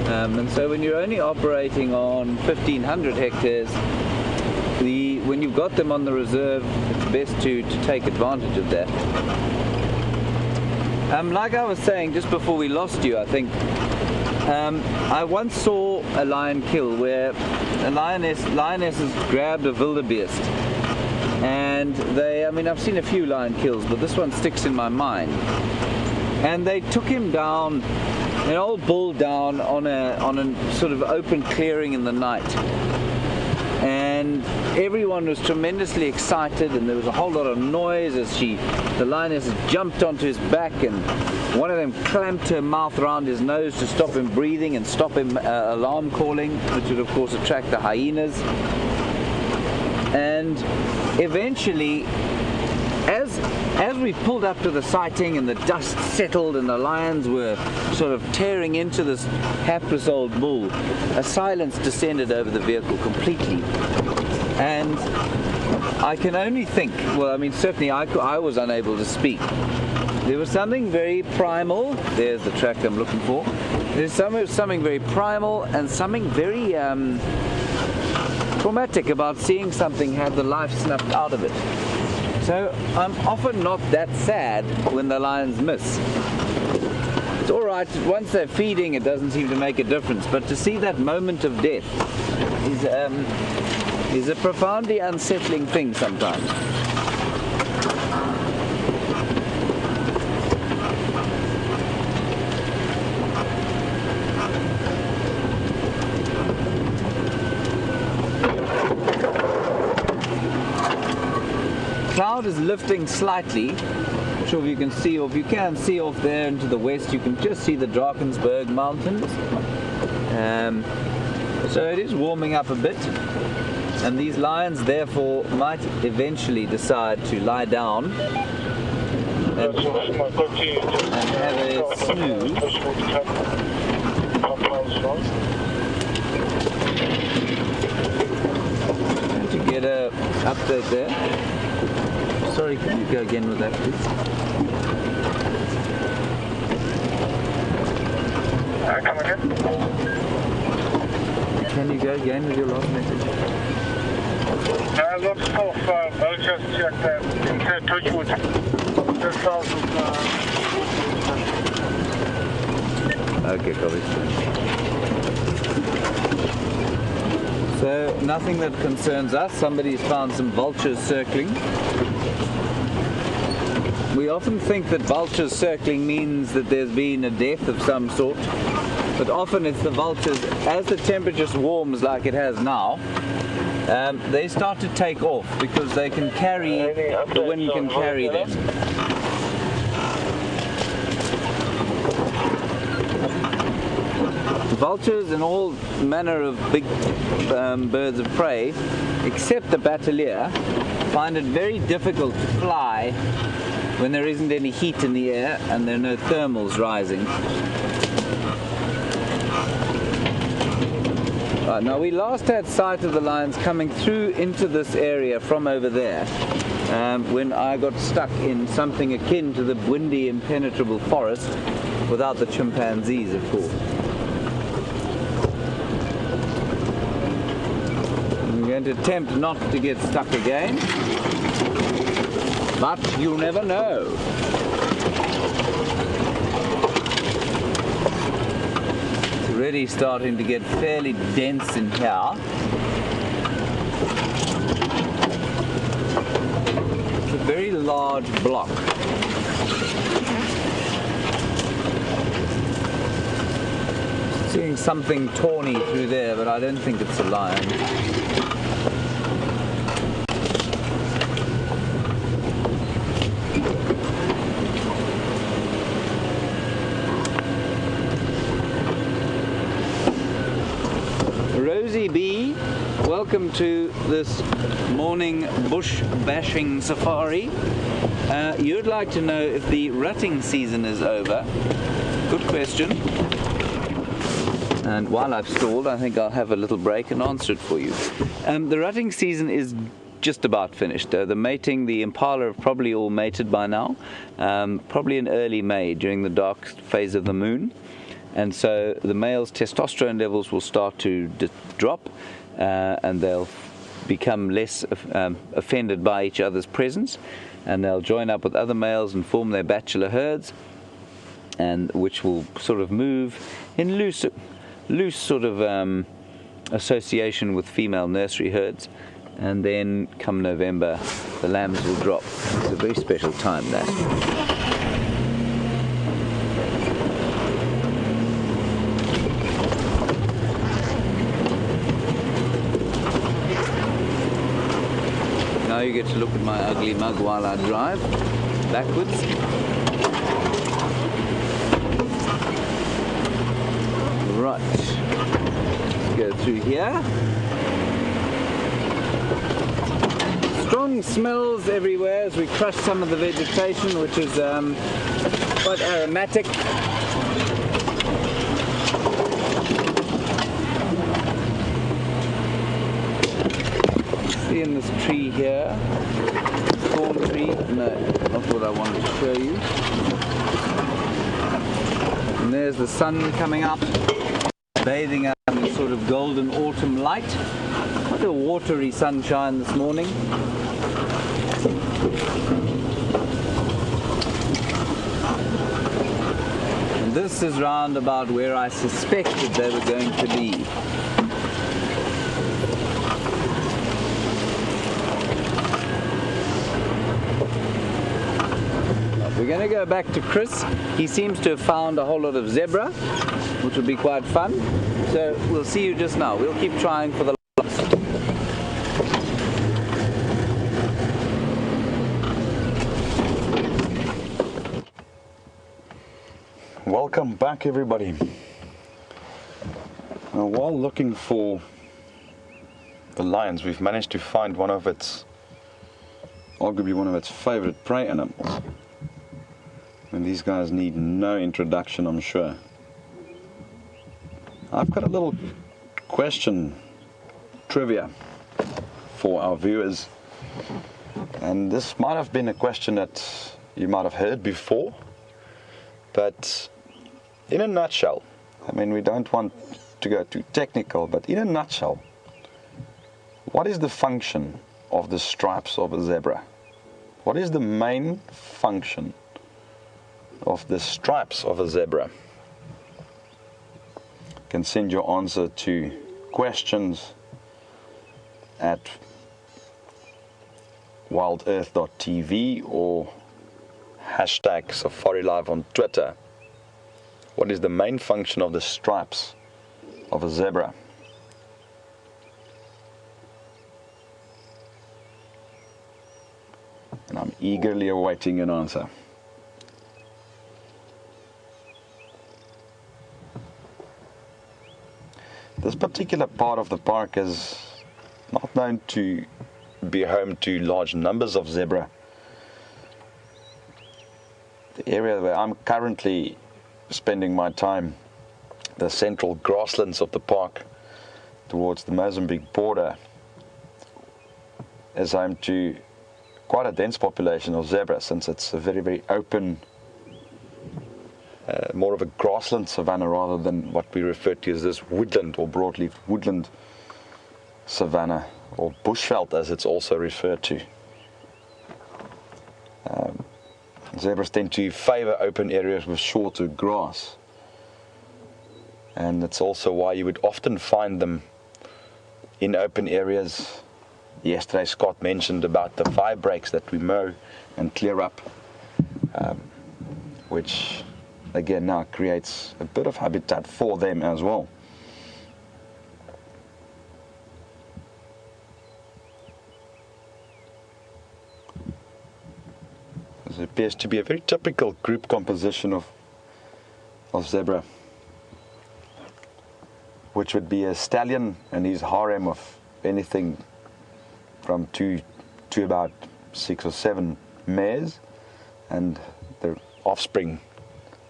and so when you're only operating on 1,500 hectares, when you've got them on the reserve, it's best to take advantage of that. Like I was saying just before we lost you, I think I once saw a lion kill where a lionesses grabbed a wildebeest, and I've seen a few lion kills, but this one sticks in my mind. And they took him down, an old bull down on a sort of open clearing in the night. And everyone was tremendously excited, and there was a whole lot of noise as the lioness jumped onto his back, and one of them clamped her mouth around his nose to stop him breathing and stop him alarm calling, which would of course attract the hyenas. And eventually, as we pulled up to the sighting and the dust settled and the lions were sort of tearing into this hapless old bull, a silence descended over the vehicle completely. And I can only think, well, I mean, certainly I was unable to speak. There was something very primal, there's the track I'm looking for, there's something very primal and something very traumatic about seeing something have the life snuffed out of it. So I'm often not that sad when the lions miss. It's alright, once they're feeding it doesn't seem to make a difference, but to see that moment of death is a profoundly unsettling thing sometimes. Cloud is lifting slightly. I'm sure if you can see, or if you can see off there into the west, you can just see the Drakensberg Mountains. So it is warming up a bit, and these lions therefore might eventually decide to lie down and have a snooze. And to get a update there. Sorry, can you go again with that, please? Come again? Can you go again with your last message? Lots of vultures checked in Torchwood, just south of Okay, copy. So, nothing that concerns us. Somebody's found some vultures circling. We often think that vultures circling means that there's been a death of some sort, but often it's the vultures, as the temperature warms like it has now, they start to take off because they can carry, the wind can carry them. vultures and all manner of big birds of prey, except the bateleur, find it very difficult to fly when there isn't any heat in the air and there are no thermals rising. Right, now we last had sight of the lions coming through into this area from over there when I got stuck in something akin to the windy, impenetrable forest without the chimpanzees, of course. I'm going to attempt not to get stuck again, but you never know. It's already starting to get fairly dense in here. It's a very large block. Seeing something tawny through there, but I don't think it's a lion. Rosie B, welcome to this morning bush bashing safari. You'd like to know if the rutting season is over. Good question. And while I've stalled, I think I'll have a little break and answer it for you. The rutting season is just about finished. The mating, the impala have probably all mated by now, probably in early May during the dark phase of the moon. And so the male's testosterone levels will start to drop and they'll become less offended by each other's presence, and they'll join up with other males and form their bachelor herds, and which will sort of move in loose sort of association with female nursery herds. And then come November the lambs will drop. It's a very special time, that. Now you get to look at my ugly mug while I drive backwards. Right, let's go through here. Strong smells everywhere as we crush some of the vegetation, which is quite aromatic. See in this tree here, thorn tree, no, not what I wanted to show you. And there's the sun coming up, bathing us in a sort of golden autumn light. Quite a watery sunshine this morning. And this is round about where I suspected they were going to be. We're going to go back to Chris. He seems to have found a whole lot of zebra, which will be quite fun. So we'll see you just now. We'll keep trying for the last. Welcome back, everybody. Now, while looking for the lions, we've managed to find one of its, arguably one of its favorite prey animals. And these guys need no introduction, I'm sure. I've got a little question, trivia for our viewers. And this might have been a question that you might have heard before, but in a nutshell, I mean, we don't want to go too technical, but in a nutshell, what is the function of the stripes of a zebra? What is the main function of the stripes of a zebra? You can send your answer to questions at wildearth.tv or hashtag Safari Live on Twitter. What is the main function of the stripes of a zebra? And I'm eagerly awaiting an answer. This particular part of the park is not known to be home to large numbers of zebra. The area where I'm currently spending my time, the central grasslands of the park towards the Mozambique border, is home to quite a dense population of zebra, since it's a very, very open, more of a grassland savanna rather than what we refer to as this woodland or broadleaf woodland savanna, or bushveld as it's also referred to. Zebras tend to favour open areas with shorter grass, and that's also why you would often find them in open areas. Yesterday Scott mentioned about the five breaks that we mow and clear up, which again now creates a bit of habitat for them as well. There appears to be a very typical group composition of zebra, which would be a stallion and his harem of anything from 2 to about 6 or 7 mares, and the offspring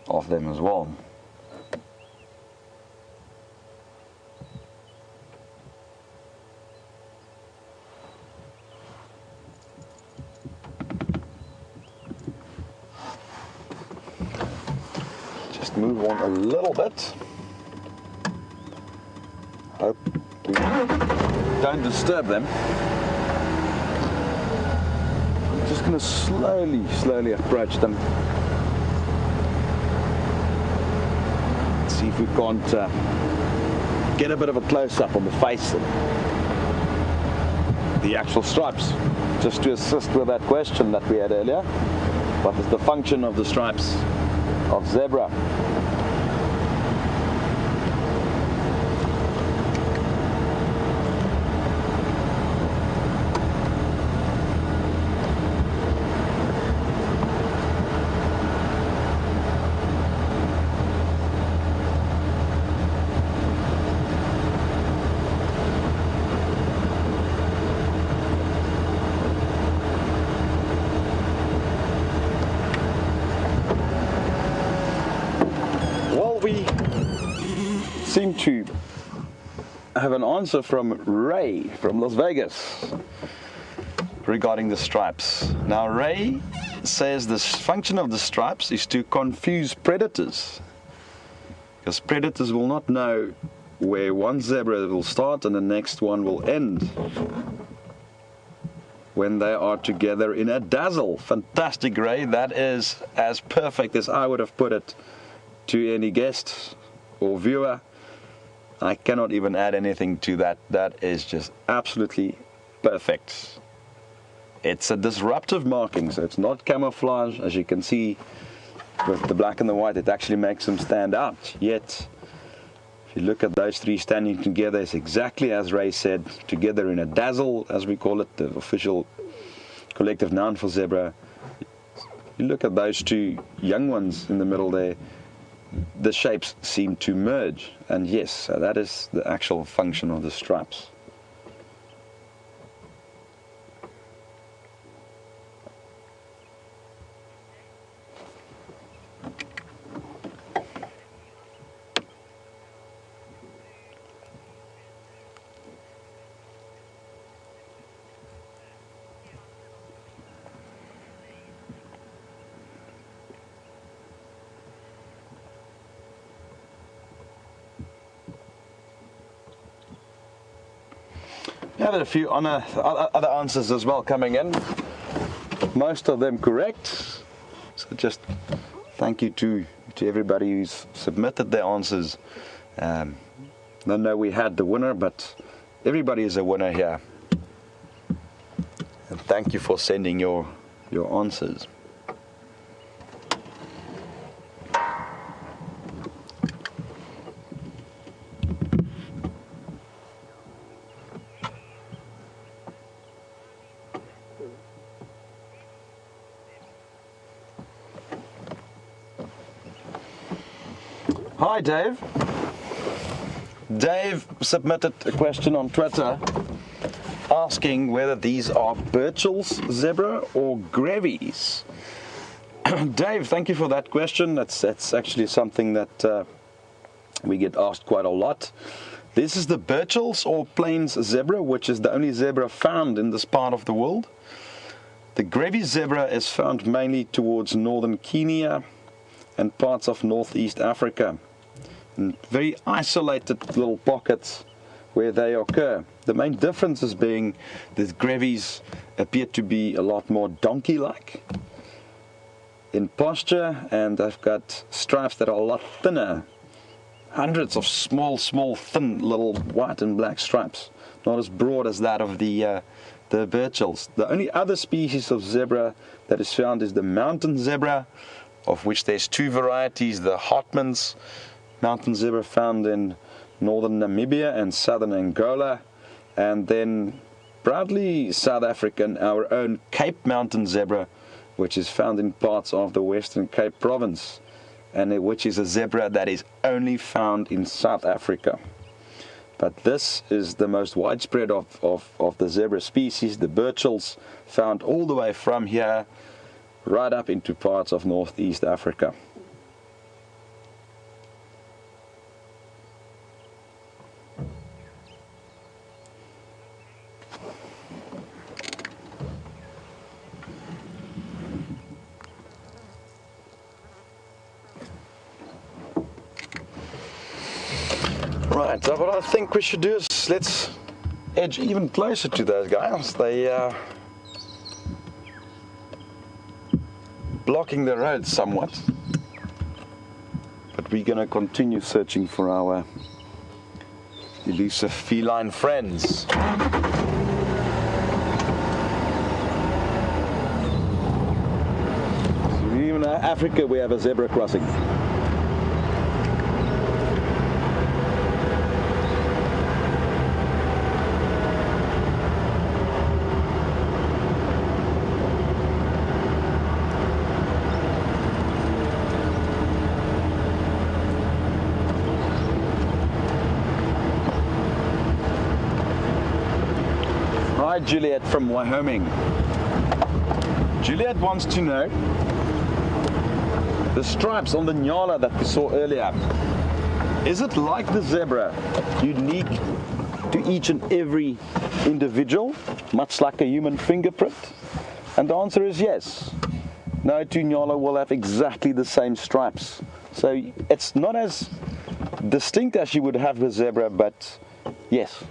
of them as well. Just move on a little bit. Hope we don't disturb them. I'm just going to slowly approach them. See if we can't get a bit of a close-up on the face and the actual stripes, just to assist with that question that we had earlier. What is the function of the stripes of zebra? Seem to have an answer from Ray from Las Vegas regarding the stripes. Now Ray says the function of the stripes is to confuse predators, because predators will not know where one zebra will start and the next one will end when they are together in a dazzle. Fantastic, Ray. That is as perfect as I would have put it to any guest or viewer. I cannot even add anything to that. That is just absolutely perfect. It's a disruptive marking, so it's not camouflage. As you can see with the black and the white, it actually makes them stand out. Yet, if you look at those three standing together, it's exactly as Ray said, together in a dazzle, as we call it, the official collective noun for zebra. You look at those two young ones in the middle there, the shapes seem to merge, and yes, so that is the actual function of the stripes. Yeah, there are a few other answers as well coming in. Most of them correct. So just thank you to everybody who's submitted their answers. I don't know we had the winner, but everybody is a winner here. And thank you for sending your answers. Hi, Dave. Dave submitted a question on Twitter asking whether these are Burchell's zebra or Grevy's. Dave, thank you for that question. That's actually something that we get asked quite a lot. This is the Burchell's or Plains zebra, which is the only zebra found in this part of the world. The Grevy's zebra is found mainly towards northern Kenya and parts of northeast Africa, in very isolated little pockets where they occur. The main differences being that Grevy's appear to be a lot more donkey-like in posture, and they've got stripes that are a lot thinner. Hundreds of small, thin little white and black stripes, not as broad as that of the Burchell's. The only other species of zebra that is found is the mountain zebra, of which there's two varieties: the Hartmann's mountain zebra found in northern Namibia and southern Angola, and then proudly South African, our own Cape mountain zebra, which is found in parts of the Western Cape province, and which is a zebra that is only found in South Africa. But this is the most widespread of the zebra species, the Burchell's, found all the way from here right up into parts of northeast Africa. Right, so what I think we should do is let's edge even closer to those guys. They blocking the road somewhat, but we're going to continue searching for our elusive feline friends. So even in Africa we have a zebra crossing. Juliet from Wyoming. Juliet wants to know the stripes on the nyala that we saw earlier. Is it like the zebra, unique to each and every individual, much like a human fingerprint? And the answer is yes. No two nyala will have exactly the same stripes. So it's not as distinct as you would have with zebra, but yes.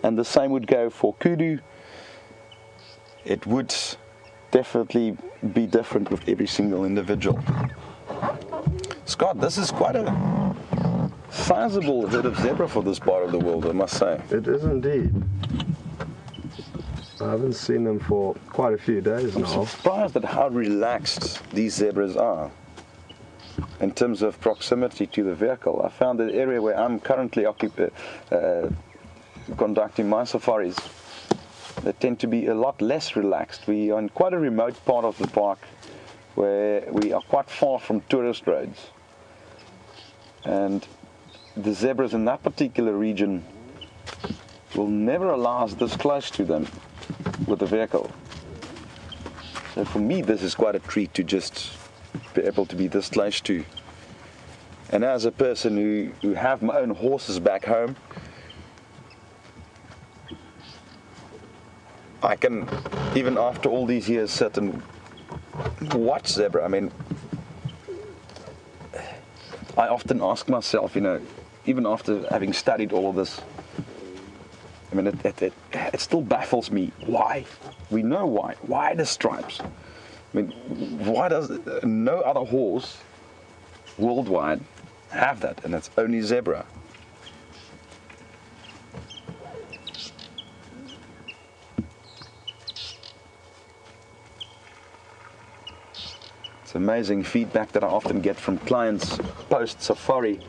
And the same would go for kudu. It would definitely be different with every single individual. Scott, this is quite a sizable herd of zebra for this part of the world, I must say. It is indeed. I haven't seen them for quite a few days now. I'm surprised at how relaxed these zebras are in terms of proximity to the vehicle. I found the area where I'm currently conducting my safaris, they tend to be a lot less relaxed. We are in quite a remote part of the park where we are quite far from tourist roads. And the zebras in that particular region will never allow us this close to them with the vehicle. So for me, this is quite a treat to just be able to be this close to. And as a person who have my own horses back home, I can, even after all these years, sit and watch zebra. I mean, I often ask myself, you know, even after having studied all of this, I mean, it still baffles me. Why? We know why. Why the stripes? I mean, why does no other horse worldwide have that, and it's only zebra? It's amazing feedback that I often get from clients post safari.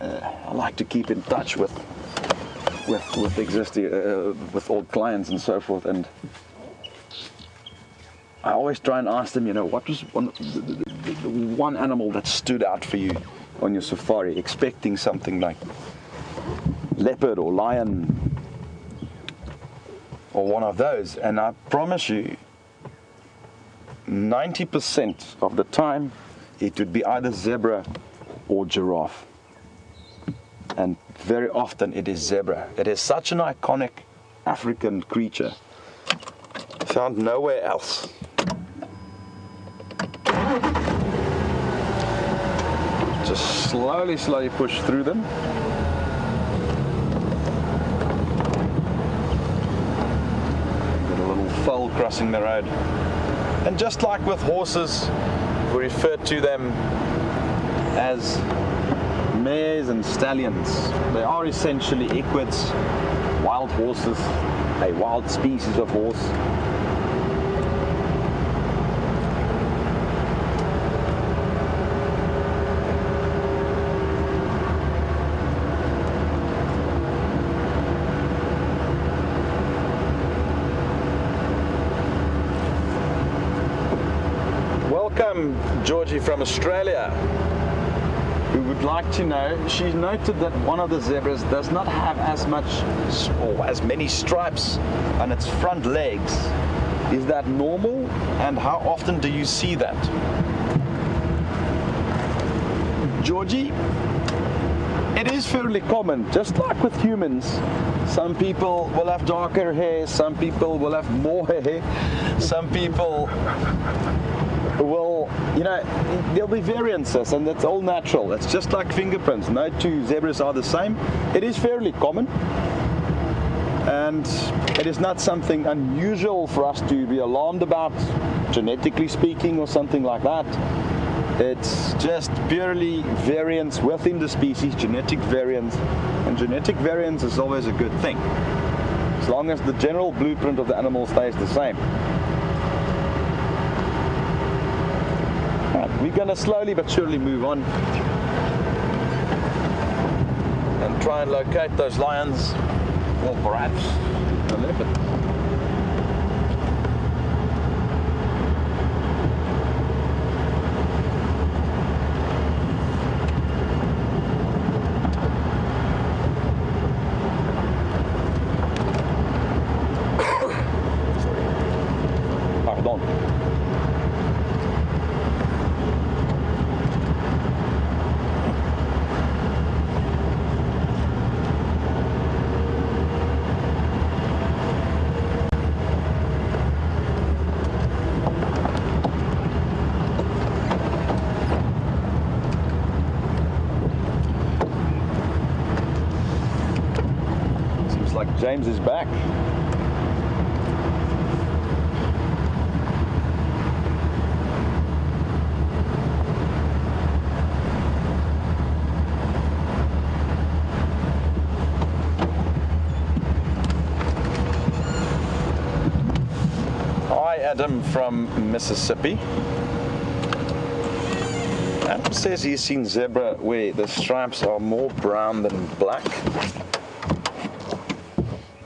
I like to keep in touch with existing with old clients and so forth, and I always try and ask them, you know, what was the one animal that stood out for you on your safari, expecting something like leopard or lion or one of those, and I promise you 90% of the time it would be either zebra or giraffe, and very often it is zebra. It is such an iconic African creature, found nowhere else. Just slowly push through them. Got a little foal crossing the road. And just like with horses, we refer to them as mares and stallions. They are essentially equids, wild horses, a wild species of horse. Welcome, Georgie from Australia, who would like to know, she noted that one of the zebras does not have as much or as many stripes on its front legs. Is that normal, and how often do you see that? Georgie, it is fairly common, just like with humans. Some people will have darker hair, some people will have more hair, some people will, you know, there'll be variances, and that's all natural. It's just like fingerprints. No two zebras are the same. It is fairly common, and it is not something unusual for us to be alarmed about, genetically speaking, or something like that. It's just purely variance within the species, genetic variance, and genetic variance is always a good thing, as long as the general blueprint of the animal stays the same. We're going to slowly but surely move on and try and locate those lions, or perhaps the leopard. Pardon. James is back. Hi, Adam from Mississippi. Adam says he's seen zebra where the stripes are more brown than black.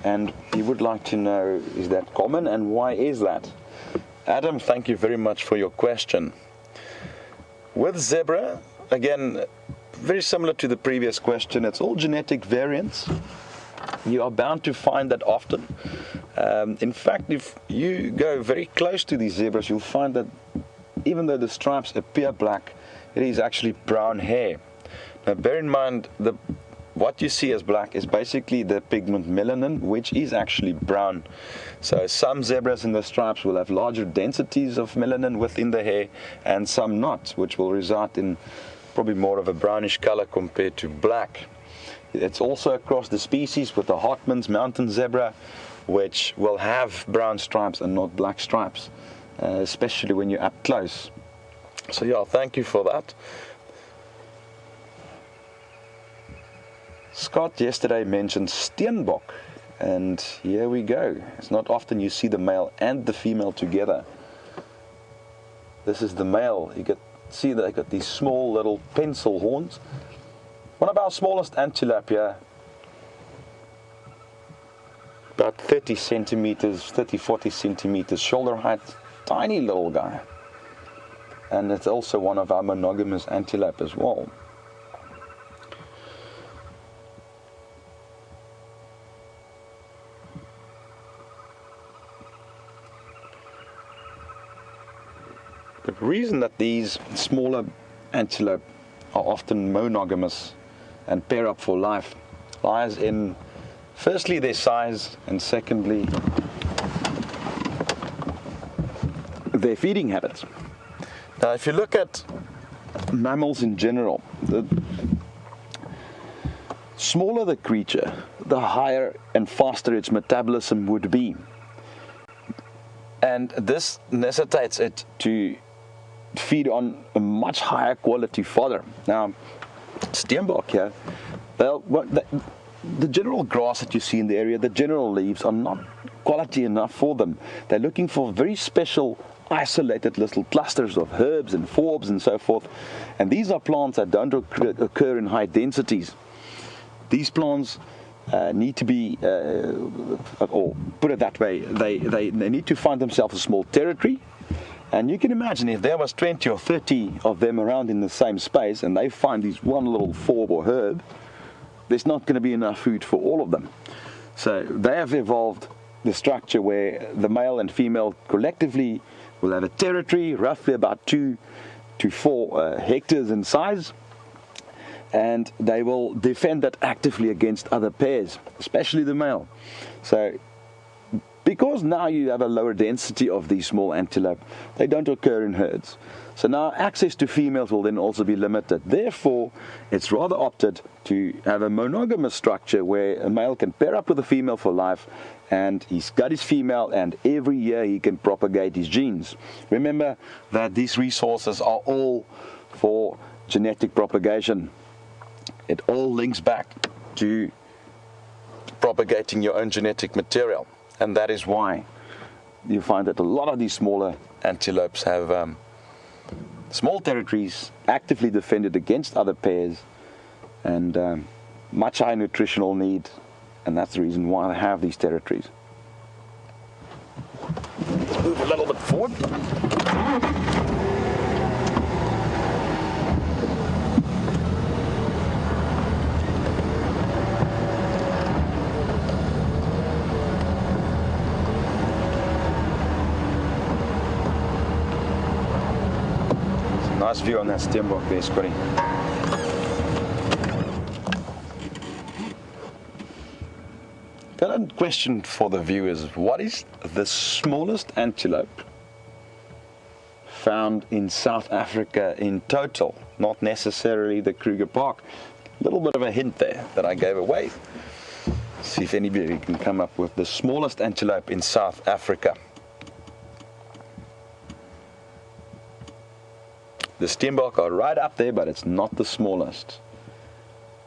And he would like to know, is that common, and why is that? Adam, thank you very much for your question. With zebra, again, very similar to the previous question, it's all genetic variants. You are bound to find that often. In fact, if you go very close to these zebras, you'll find that even though the stripes appear black, it is actually brown hair. Now bear in mind, what you see as black is basically the pigment melanin, which is actually brown. So some zebras in the stripes will have larger densities of melanin within the hair, and some not, which will result in probably more of a brownish color compared to black. It's also across the species with the Hartmann's mountain zebra, which will have brown stripes and not black stripes, especially when you're up close. So yeah, thank you for that. Scott yesterday mentioned steenbok, and here we go. It's not often you see the male and the female together. This is the male. You can see they got these small little pencil horns. One of our smallest antelope here, about 30 centimeters, 40 centimeters shoulder height, tiny little guy. And it's also one of our monogamous antelope as well. The reason that these smaller antelope are often monogamous and pair up for life lies in, firstly, their size, and secondly, their feeding habits. Now, if you look at mammals in general, the smaller the creature, the higher and faster its metabolism would be. And this necessitates it to feed on a much higher quality fodder. Now, steenbok here, the general grass that you see in the area, the general leaves are not quality enough for them. They're looking for very special isolated little clusters of herbs and forbs and so forth. And these are plants that don't occur in high densities. These plants need to be, or put it that way, they need to find themselves a small territory. And you can imagine if there was 20 or 30 of them around in the same space and they find these one little forb or herb, there's not going to be enough food for all of them. So they have evolved the structure where the male and female collectively will have a territory roughly about 2 to 4 hectares in size, and they will defend that actively against other pairs, especially the male. So because now you have a lower density of these small antelope, they don't occur in herds. So now access to females will then also be limited. Therefore, it's rather opted to have a monogamous structure where a male can pair up with a female for life, and he's got his female, and every year he can propagate his genes. Remember that these resources are all for genetic propagation. It all links back to propagating your own genetic material. And that is why you find that a lot of these smaller antelopes have small territories, actively defended against other pairs, and much higher nutritional need. And that's the reason why they have these territories. Let's move a little bit forward. Nice view on that steenbok there, Scotty. Got a question for the viewers. What is the smallest antelope found in South Africa in total? Not necessarily the Kruger Park. A little bit of a hint there that I gave away. See if anybody can come up with the smallest antelope in South Africa. The steenbok are right up there, but it's not the smallest.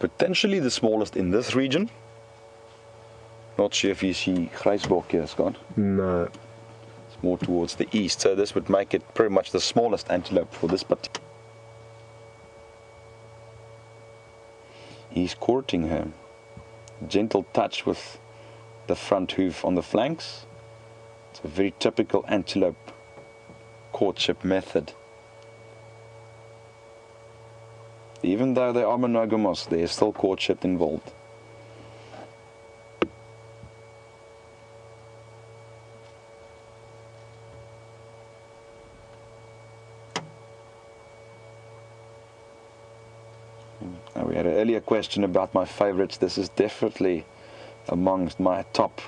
Potentially the smallest in this region. Not sure if you see grysbok here, Scott. No. It's more towards the east, so this would make it pretty much the smallest antelope for this particular. He's courting her. Gentle touch with the front hoof on the flanks. It's a very typical antelope courtship method. Even though they are monogamous, there is still courtship involved. Now, we had an earlier question about my favorites. This is definitely amongst my top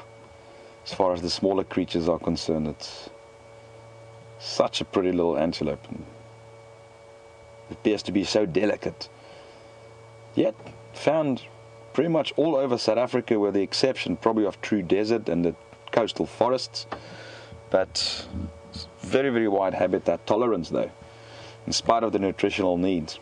as far as the smaller creatures are concerned. It's such a pretty little antelope. It appears to be so delicate, yet found pretty much all over South Africa, with the exception probably of true desert and the coastal forests. But very, very wide habitat tolerance though, in spite of the nutritional needs.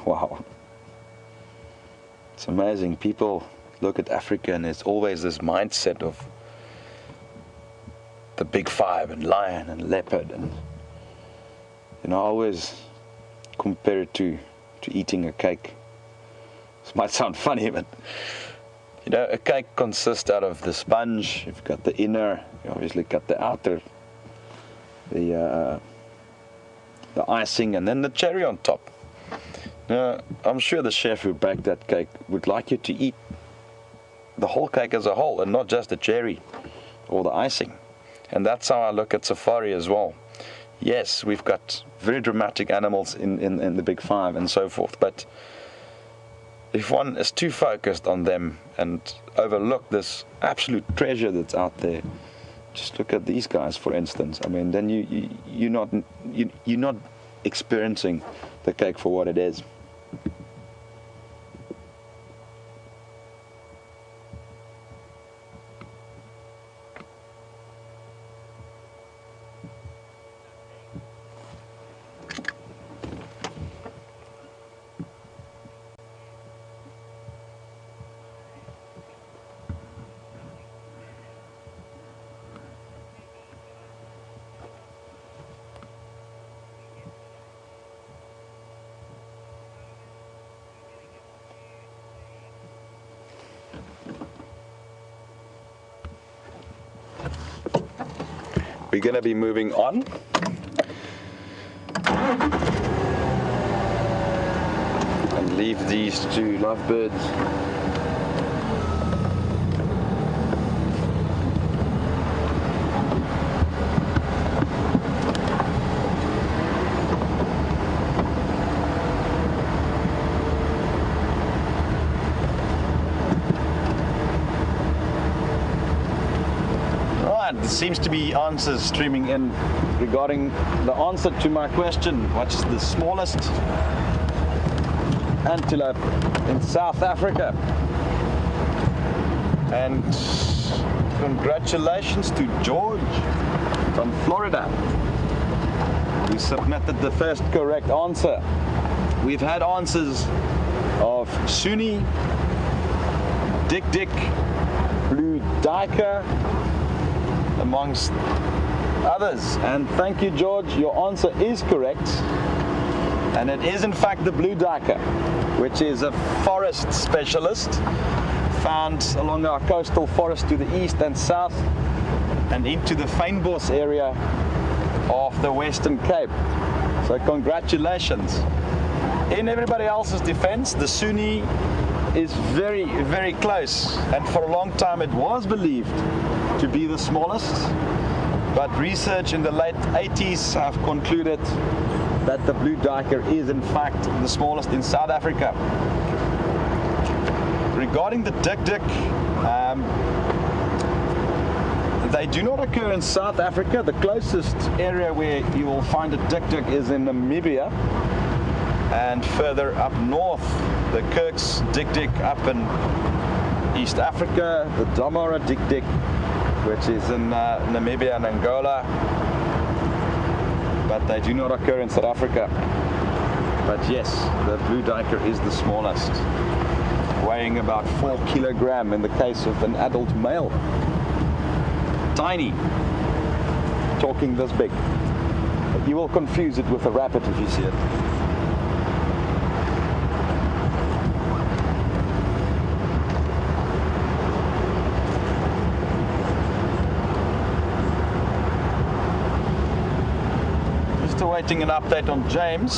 Wow, it's amazing. People look at Africa and there's always this mindset of the big five and lion and leopard, and you know, I always compare it to eating a cake. This might sound funny, but You know, a cake consists out of the sponge. You've got the inner, you obviously got the outer, the icing, and then the cherry on top. Now, I'm sure the chef who baked that cake would like you to eat the whole cake as a whole, and not just the cherry or the icing. And that's how I look at safari as well. Yes, we've got very dramatic animals in the big five and so forth, but if one is too focused on them and overlook this absolute treasure that's out there, just look at these guys, for instance. I mean, then you're not experiencing the cake for what it is. We're going to be moving on. And leave these two lovebirds. There seems to be answers streaming in regarding the answer to my question, what's the smallest antelope in South Africa? And congratulations to George from Florida, who submitted the first correct answer. We've had answers of Sunni, Dik-dik, blue duiker, amongst others. And thank you, George, your answer is correct, and it is in fact the blue duiker, which is a forest specialist found along our coastal forest to the east and south and into the fynbos area of the Western Cape. So congratulations. In everybody else's defense, the Sunni is very, very close, and for a long time it was believed to be the smallest, but research in the late 80s have concluded that the blue duiker is in fact the smallest in South Africa. Regarding the dik-dik, they do not occur in South Africa. The closest area where you will find a dik-dik is in Namibia, and further up north, the Kirk's dik-dik up in East Africa, the Damara dik-dik, which is in Namibia and Angola, but they do not occur in South Africa. But yes, the blue duiker is the smallest, weighing about 4 kilograms in the case of an adult male. Tiny, talking this big. But you will confuse it with a rabbit if you see it. Awaiting an update on James.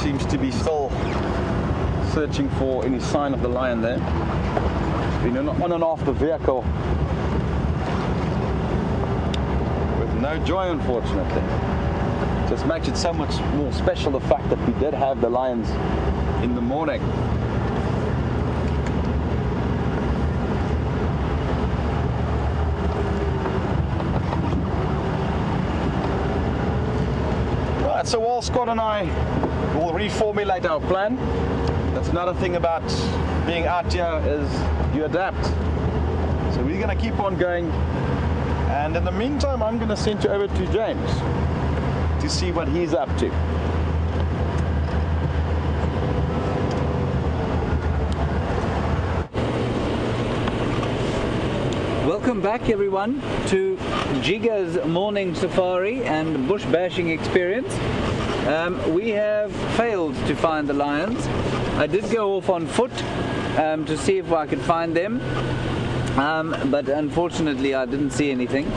Seems to be still searching for any sign of the lion there. Been on and off the vehicle with no joy, unfortunately. Just makes it so much more special, the fact that we did have the lions in the morning. So while Scott and I will reformulate our plan, that's another thing about being out here is you adapt. So we're going to keep on going, and in the meantime I'm going to send you over to James to see what he's up to. Welcome back everyone to Jiga's morning safari and bush bashing experience. We have failed to find the lions. I did go off on foot to see if I could find them, but unfortunately I didn't see anything.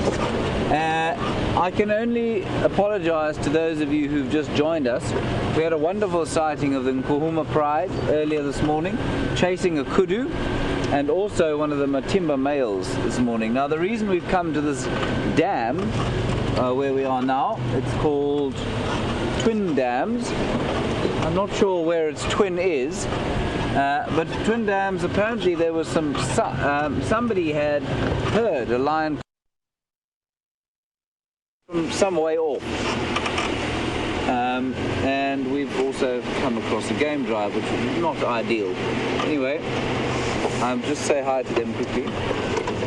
I can only apologize to those of you who've just joined us. We had a wonderful sighting of the Nkuhuma Pride earlier this morning, chasing a kudu, and also one of the Matimba males this morning. Now the reason we've come to this dam where we are now, it's called Twin Dams. I'm not sure where its twin is, but Twin Dams, apparently there was somebody had heard a lion from some way off, and we've also come across a game drive, which is not ideal. Anyway, just say hi to them quickly.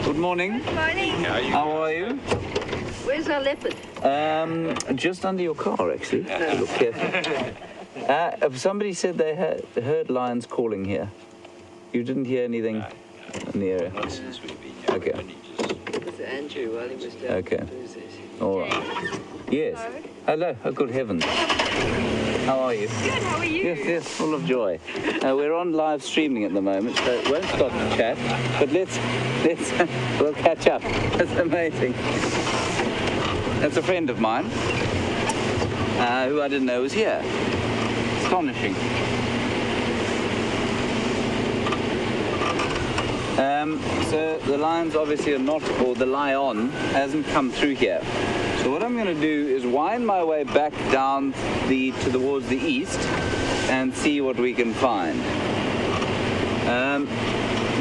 Good morning. Good morning. How are you? Where's our leopard? Just under your car, actually. Look careful. Somebody said they heard lions calling here. You didn't hear anything in the area? Not since we've been here. Okay. It was Andrew while he was down. Okay. All right. Yes. Hello. Oh, good heavens. How are you? Good, how are you? Yes, full of joy. We're on live streaming at the moment, so it won't stop to chat, but we'll catch up. That's amazing. That's a friend of mine, who I didn't know was here. Astonishing. So the lions obviously are not, or the lion hasn't come through here. So what I'm going to do is wind my way back down towards the east and see what we can find.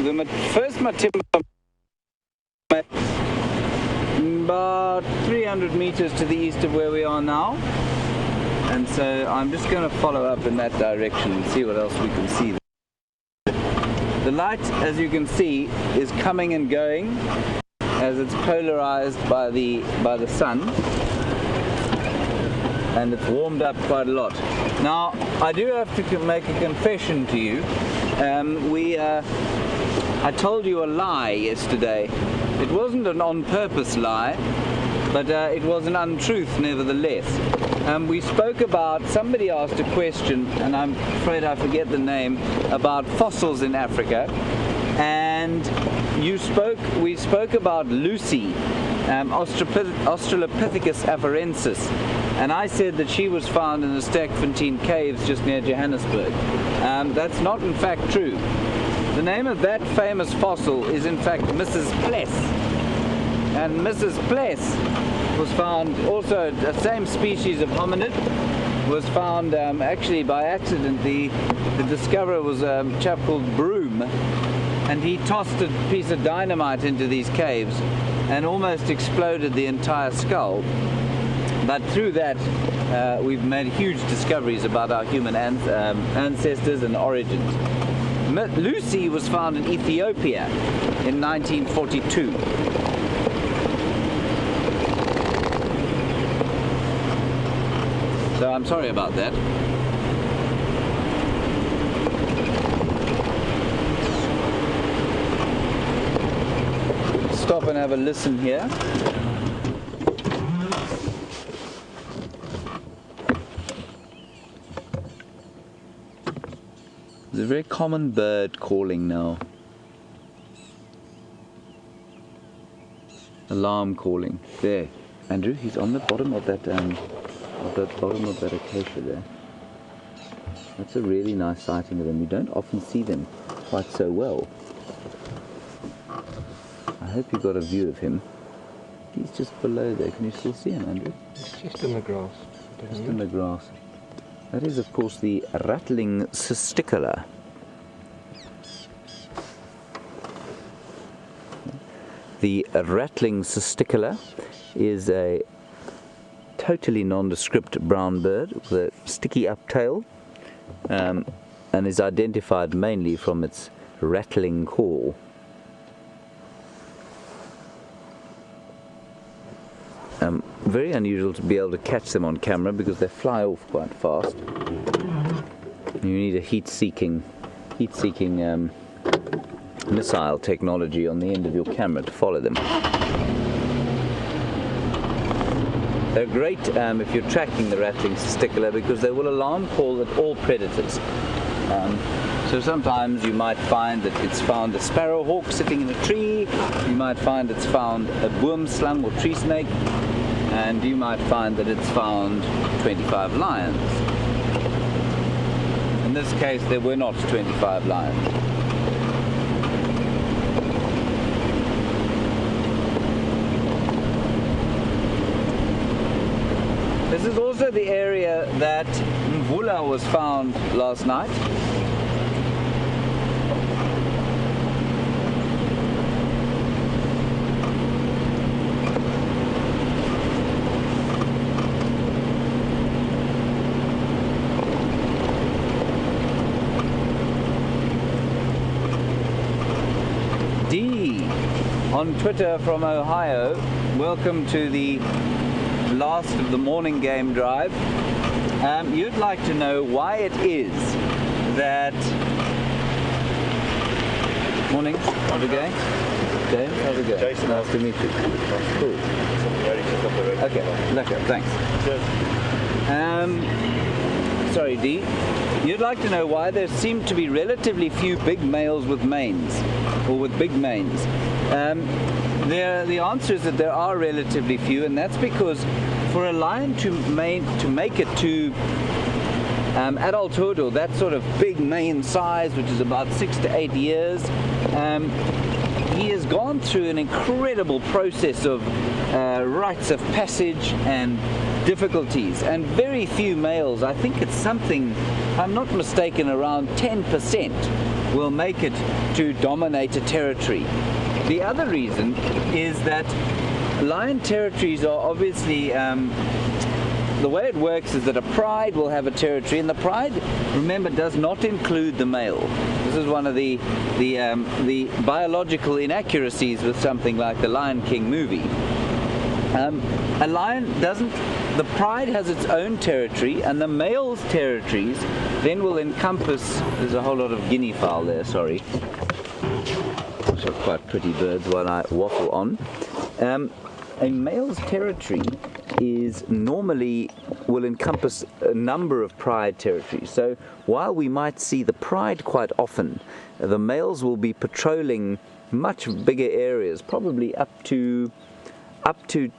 The first Matimba, about 300 meters to the east of where we are now, and so I'm just going to follow up in that direction and see what else we can see. The light, as you can see, is coming and going as it's polarized by the sun, and it's warmed up quite a lot. Now, I do have to make a confession to you. I told you a lie yesterday. It wasn't an on-purpose lie, but it was an untruth nevertheless. We spoke about, somebody asked a question, and I'm afraid I forget the name, about fossils in Africa, and we spoke about Lucy, Australopithecus afarensis, and I said that she was found in the Stakfontein caves just near Johannesburg. That's not in fact true. The name of that famous fossil is in fact Mrs. Pless, and Mrs. Pless was found, also the same species of hominid, was found actually by accident. The discoverer was a chap called Broom, and he tossed a piece of dynamite into these caves and almost exploded the entire skull. But through that we've made huge discoveries about our human ancestors and origins. Lucy was found in Ethiopia in 1942. So I'm sorry about that. Stop and have a listen here. It's a very common bird calling now. Alarm calling. There, Andrew, he's on the bottom of that acacia there. That's a really nice sighting of them. You don't often see them quite so well. I hope you got a view of him. He's just below there. Can you still see him, Andrew? It's just in the grass. Just in the grass. That is, of course, the rattling cisticola. The rattling cisticola is a totally nondescript brown bird with a sticky up tail, and is identified mainly from its rattling call. Very unusual to be able to catch them on camera because they fly off quite fast. You need a heat-seeking missile technology on the end of your camera to follow them. They're great if you're tracking the rattling cisticola because they will alarm call at all predators. So sometimes you might find that it's found a sparrowhawk sitting in a tree, you might find it's found a boomslang or tree snake, and you might find that it's found 25 lions. In this case there were not 25 lions. This is also the area that Mvula was found last night. D on Twitter from Ohio, welcome to the last of the morning game drive. You'd like to know why it is that... Morning, how's it going? James, how's it going? Jason. Nice to meet you. Cool. Okay, lekker, thanks. Sorry D, you'd like to know why there seem to be relatively few big males with manes, or with big manes. The answer is that there are relatively few, and that's because for a lion to make it to adulthood, or that sort of big mane size, which is about 6 to 8 years, he has gone through an incredible process of rites of passage and difficulties, and very few males, I think it's something, if I'm not mistaken, around 10% will make it to dominate a territory. The other reason is that lion territories are obviously, the way it works is that a pride will have a territory, and the pride, remember, does not include the male. This is one of the biological inaccuracies with something like the Lion King movie. A lion doesn't, the pride has its own territory, and the male's territories then will encompass, there's a whole lot of guinea fowl there, sorry. Those are quite pretty birds while I waffle on. A male's territory is normally will encompass a number of pride territories. So while we might see the pride quite often, the males will be patrolling much bigger areas, probably up to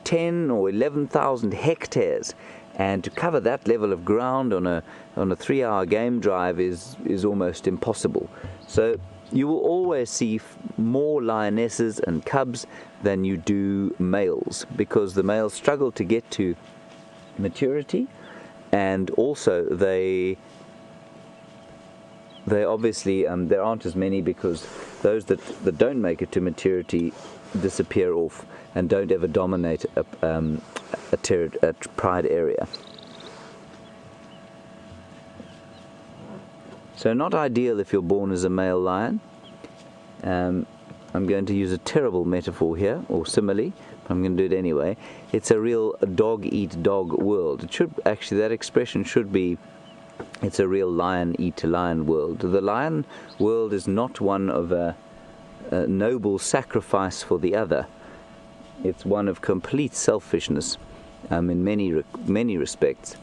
10 or 11,000 hectares, and to cover that level of ground on a 3-hour game drive is almost impossible. So you will always see more lionesses and cubs than you do males, because the males struggle to get to maturity, and also they obviously there aren't as many, because those that don't make it to maturity disappear off and don't ever dominate a pride area. So not ideal if you're born as a male lion. I'm going to use a terrible metaphor here, or simile, but I'm going to do it anyway. It's a real dog-eat-dog world. It should actually, that expression should be, it's a real lion-eat-lion world. The lion world is not one of a noble sacrifice for the other. It's one of complete selfishness in many respects.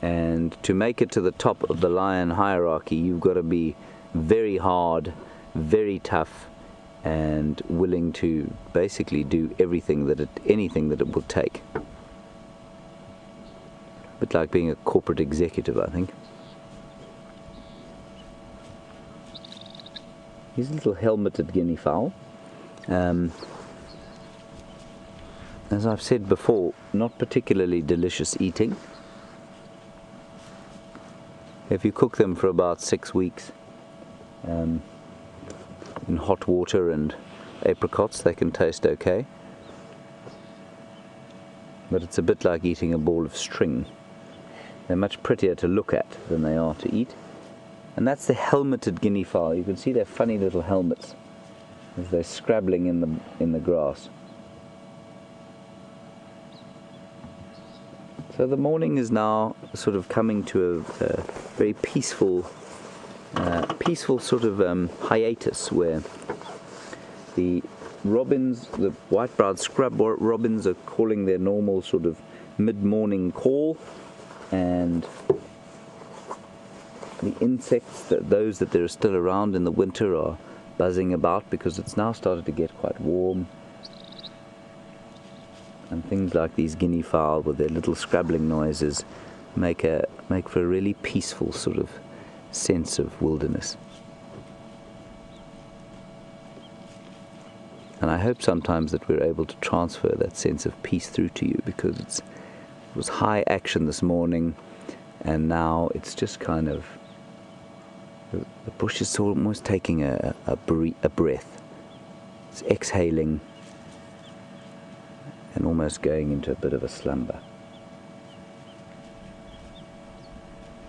And to make it to the top of the lion hierarchy, you've got to be very hard, very tough, and willing to basically do anything that it will take. A bit like being a corporate executive, I think. He's a little helmeted guinea fowl. As I've said before, not particularly delicious eating. If you cook them for about 6 weeks in hot water and apricots, they can taste okay. But it's a bit like eating a ball of string. They're much prettier to look at than they are to eat. And that's the helmeted guinea fowl. You can see their funny little helmets as they're scrabbling in the grass. So the morning is now sort of coming to a very peaceful sort of hiatus, where the robins, the white-browed scrub robins, are calling their normal sort of mid-morning call, and insects, those that there are still around in the winter, are buzzing about because it's now started to get quite warm. And things like these guinea fowl with their little scrabbling noises make for a really peaceful sort of sense of wilderness. And I hope sometimes that we're able to transfer that sense of peace through to you, because it was high action this morning, and now it's just kind of, the bush is almost taking a breath. It's exhaling and almost going into a bit of a slumber.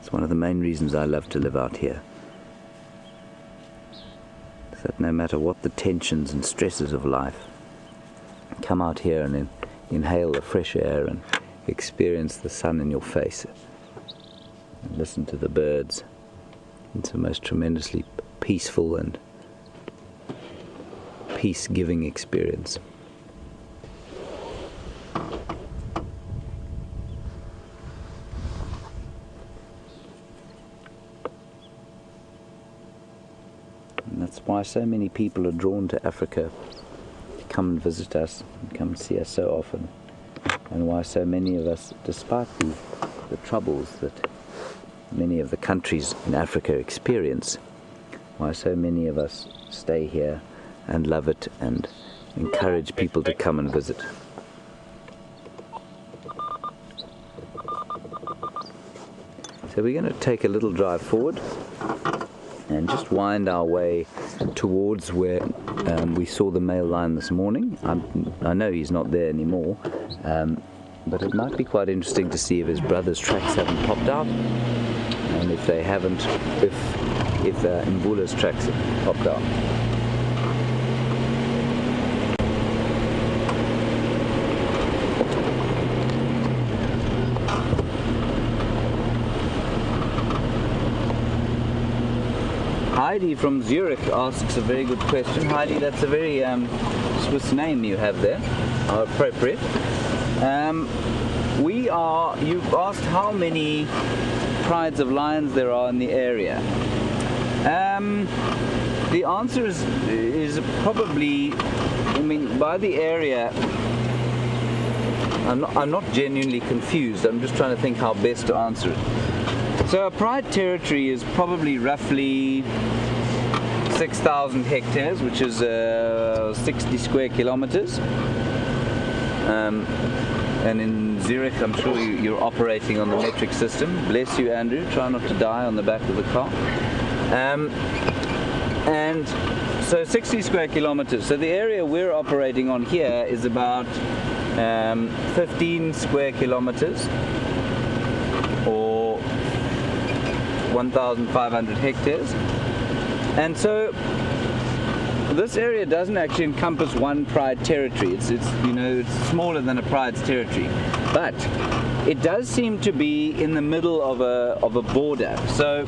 It's one of the main reasons I love to live out here. Is that no matter what the tensions and stresses of life, come out here and inhale the fresh air and experience the sun in your face and listen to the birds. It's a most tremendously peaceful and peace-giving experience. And that's why so many people are drawn to Africa to come and visit us and come and see us so often, and why so many of us, despite the troubles that many of the countries in Africa experience, why so many of us stay here and love it and encourage people to come and visit. So we're going to take a little drive forward and just wind our way towards where we saw the male lion this morning. I know he's not there anymore, but it might be quite interesting to see if his brother's tracks haven't popped out, and if they haven't, if Mvula's tracks have popped out. Heidi from Zurich asks a very good question. Heidi, that's a very Swiss name you have there, appropriate. You've asked how many prides of lions there are in the area. The answer is probably, I mean, by the area, I'm not genuinely confused. I'm just trying to think how best to answer it. So a pride territory is probably roughly 6,000 hectares, which is 60 square kilometers. And in Zurich, I'm sure you're operating on the metric system. Bless you, Andrew. Try not to die on the back of the car. And so 60 square kilometers. So the area we're operating on here is about 15 square kilometers, or 1,500 hectares. And so this area doesn't actually encompass one pride territory. It's smaller than a pride's territory, but it does seem to be in the middle of a border. So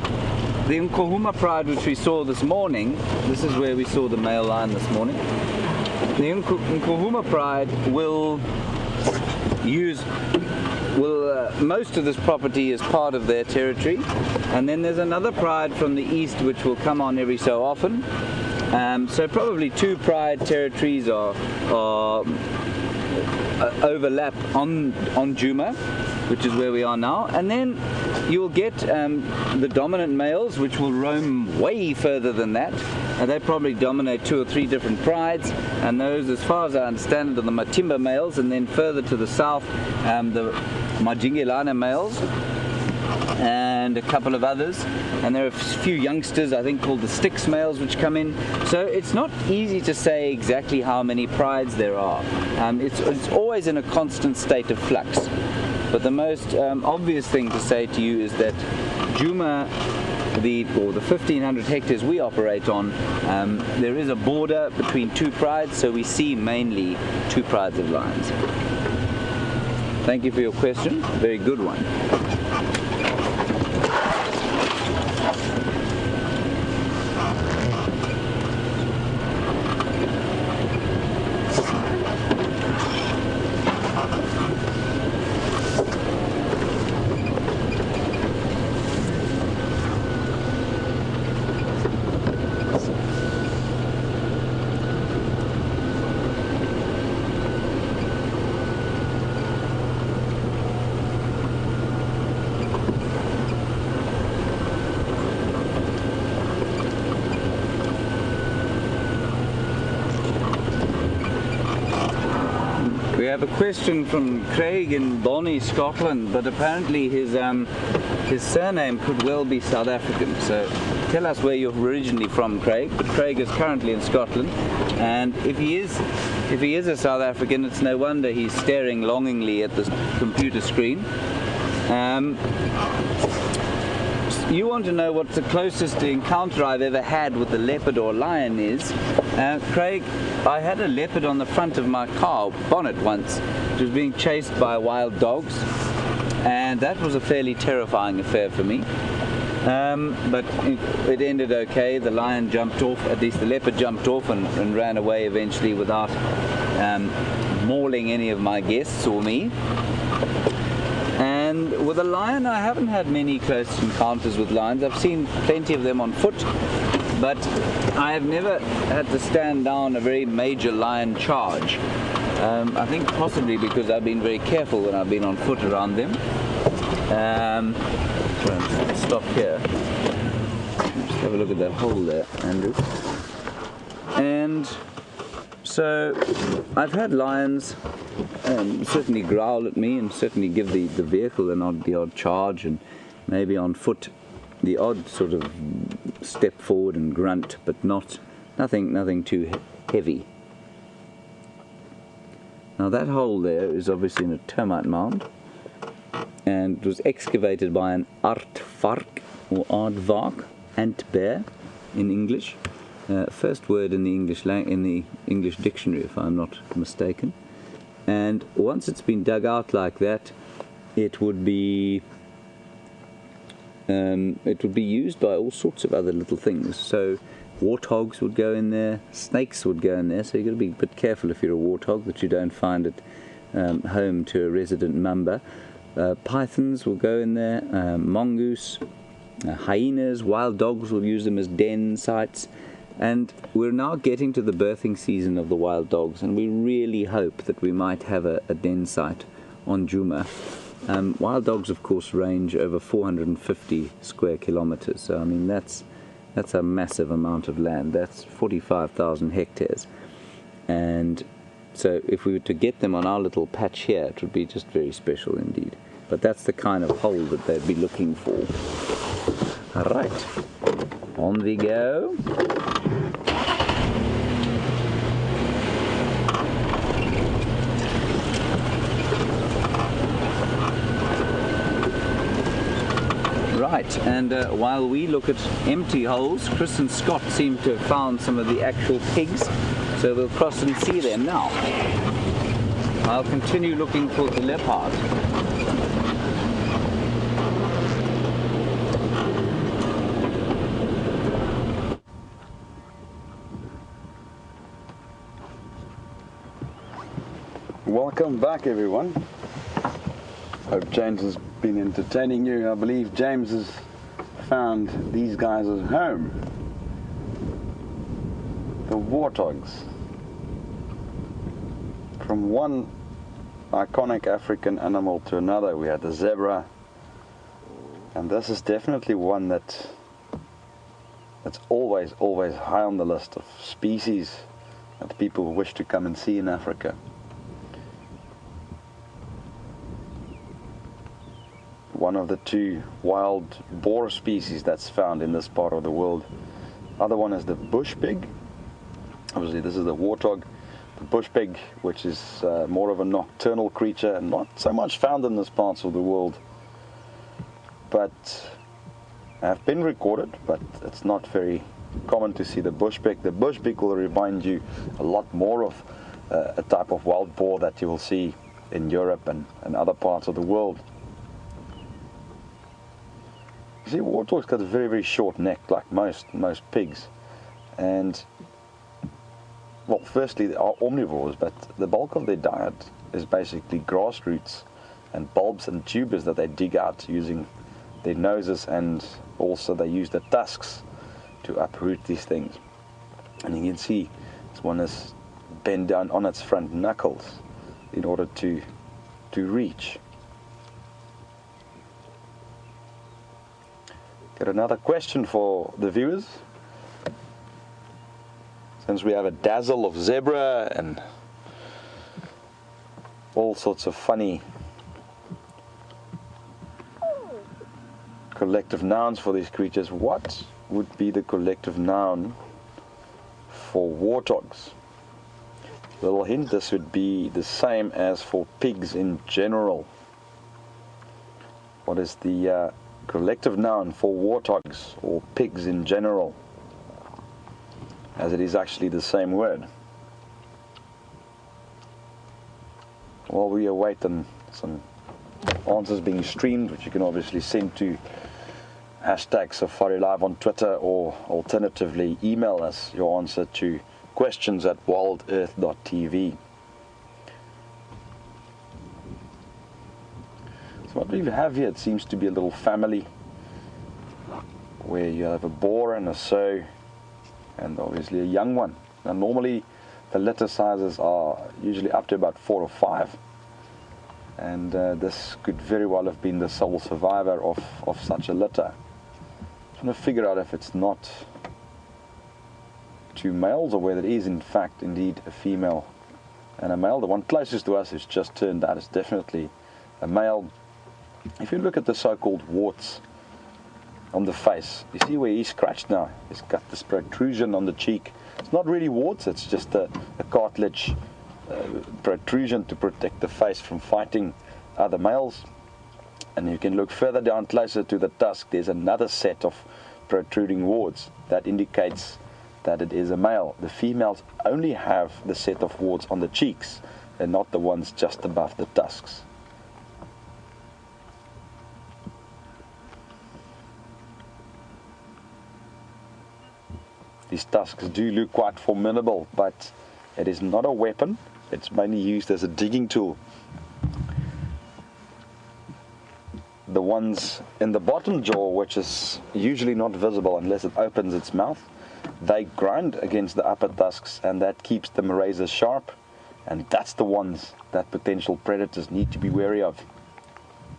the Nkuhuma Pride, which we saw this morning, this is where we saw the male lion this morning. The Nkuhuma Pride will most of this property is part of their territory, and then there's another pride from the east which will come on every so often. So probably two pride territories are overlap on Djuma, which is where we are now, and then you'll get the dominant males, which will roam way further than that, and they probably dominate 2 or 3 different prides, and those, as far as I understand it, are the Matimba males, and then further to the south the Majingelana males and a couple of others, and there are a few youngsters, I think, called the Styx males, which come in. So it's not easy to say exactly how many prides there are. It's always in a constant state of flux. But the most obvious thing to say to you is that Djuma, the 1,500 hectares we operate on, there is a border between 2 prides, so we see mainly 2 prides of lions. Thank you for your question, a very good one. have a question from Craig in Bonnie, Scotland, but apparently his surname could well be South African. So tell us where you're originally from, Craig. But Craig is currently in Scotland, and if he is a South African, it's no wonder he's staring longingly at the computer screen. You want to know what the closest encounter I've ever had with a leopard or lion is. Craig, I had a leopard on the front of my car bonnet once. It was being chased by wild dogs, and that was a fairly terrifying affair for me. But it ended okay. The lion jumped off, at least the leopard jumped off and ran away eventually without mauling any of my guests or me. And with a lion, I haven't had many close encounters with lions. I've seen plenty of them on foot, but I have never had to stand down a very major lion charge. I think possibly because I've been very careful when I've been on foot around them. Let's stop here. Just have a look at that hole there, Andrew. And so I've had lions certainly growl at me and certainly give the vehicle the odd charge, and maybe on foot the odd sort of step forward and grunt, but nothing too heavy. Now that hole there is obviously in a termite mound, and it was excavated by an aardvark or aardvark, ant bear in English. First word in the English dictionary, if I'm not mistaken. And once it's been dug out like that, it would be used by all sorts of other little things. So warthogs would go in there, snakes would go in there. So you've got to be a bit careful if you're a warthog that you don't find it home to a resident member. Pythons will go in there, mongoose, hyenas, wild dogs will use them as den sites. And we're now getting to the birthing season of the wild dogs, and we really hope that we might have a den site on Djuma. Wild dogs, of course, range over 450 square kilometers. So, I mean, that's a massive amount of land. That's 45,000 hectares. And so if we were to get them on our little patch here, it would be just very special indeed. But that's the kind of hole that they'd be looking for. All right, on we go. Right, and while we look at empty holes, Chris and Scott seem to have found some of the actual pigs, so we'll cross and see them now. I'll continue looking for the leopard. Welcome back, everyone. Hope James has been entertaining you. I believe James has found these guys at home. The warthogs. From one iconic African animal to another, we had the zebra, and this is definitely one that's always high on the list of species that people wish to come and see in Africa. One of the two wild boar species that's found in this part of the world. Other one is the bush pig. Obviously this is the warthog. The bush pig, which is more of a nocturnal creature and not so much found in these parts of the world, but have been recorded, but it's not very common to see the bush pig. The bush pig will remind you a lot more of a type of wild boar that you will see in Europe and other parts of the world. You see, warthogs got a very short neck, like most pigs, and well, firstly they are omnivores, but the bulk of their diet is basically grass roots and bulbs and tubers that they dig out using their noses, and also they use the tusks to uproot these things. And you can see this one is bent down on its front knuckles in order to reach. Got another question for the viewers. Since we have a dazzle of zebra and all sorts of funny collective nouns for these creatures. What would be the collective noun for warthogs? Little hint, this would be the same as for pigs in general. What is the collective noun for warthogs or pigs in general? As it is actually the same word. While we await some answers being streamed, which you can obviously send to #SafariLive on Twitter, or alternatively email us your answer to questions@wildearth.tv. So what we have here, it seems to be a little family where you have a boar and a sow and obviously a young one. Now normally the litter sizes are usually up to about 4 or 5, and this could very well have been the sole survivor of such a litter. I'm trying to figure out if it's not 2 males or whether it is in fact indeed a female and a male. The one closest to us who's just turned out is definitely a male. If you look at the so-called warts on the face, you see where he's scratched now. He's got this protrusion on the cheek. It's not really warts, it's just a cartilage protrusion to protect the face from fighting other males. And you can look further down closer to the tusk, there's another set of protruding warts that indicates that it is a male. The females only have the set of warts on the cheeks and not the ones just above the tusks. These tusks do look quite formidable, but it is not a weapon. It's mainly used as a digging tool. The ones in the bottom jaw, which is usually not visible unless it opens its mouth, they grind against the upper tusks, and that keeps them razor sharp, and that's the ones that potential predators need to be wary of.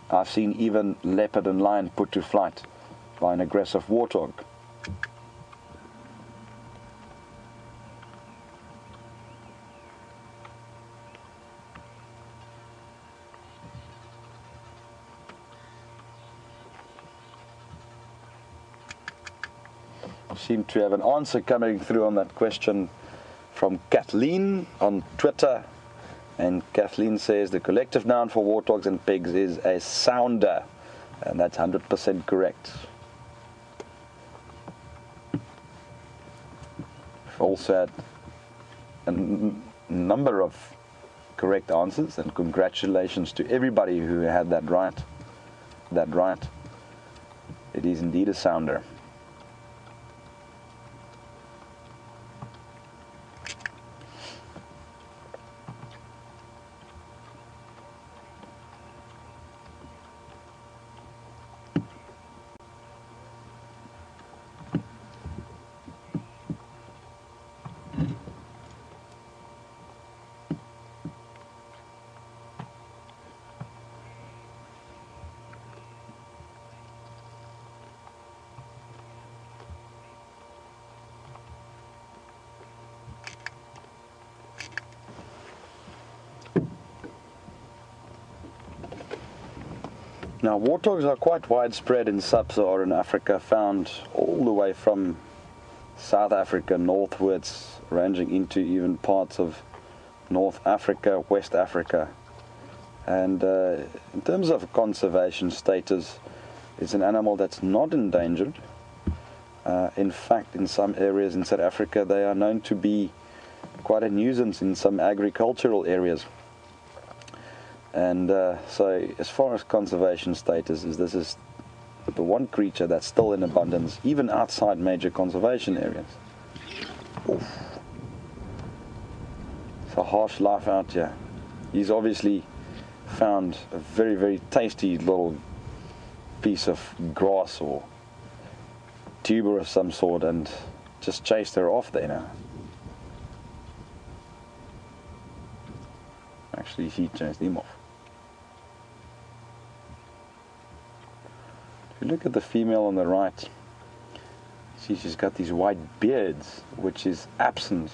I've seen even leopard and lion put to flight by an aggressive warthog. Seem to have an answer coming through on that question from Kathleen on Twitter, and Kathleen says the collective noun for warthogs and pigs is a sounder, and that's 100% correct. We've also had a number of correct answers, and congratulations to everybody who had that right. It is indeed a sounder. Now, warthogs are quite widespread in sub-Saharan Africa, found all the way from South Africa northwards, ranging into even parts of North Africa, West Africa. And in terms of conservation status, it's an animal that's not endangered. In fact, in some areas in South Africa, they are known to be quite a nuisance in some agricultural areas. And so as far as conservation status is, this is the one creature that's still in abundance, even outside major conservation areas. Oof. It's a harsh life out here. He's obviously found a very, very tasty little piece of grass or tuber of some sort and just chased her off there now. Actually, she chased him off. If you look at the female on the right, see she's got these white beards, which is absent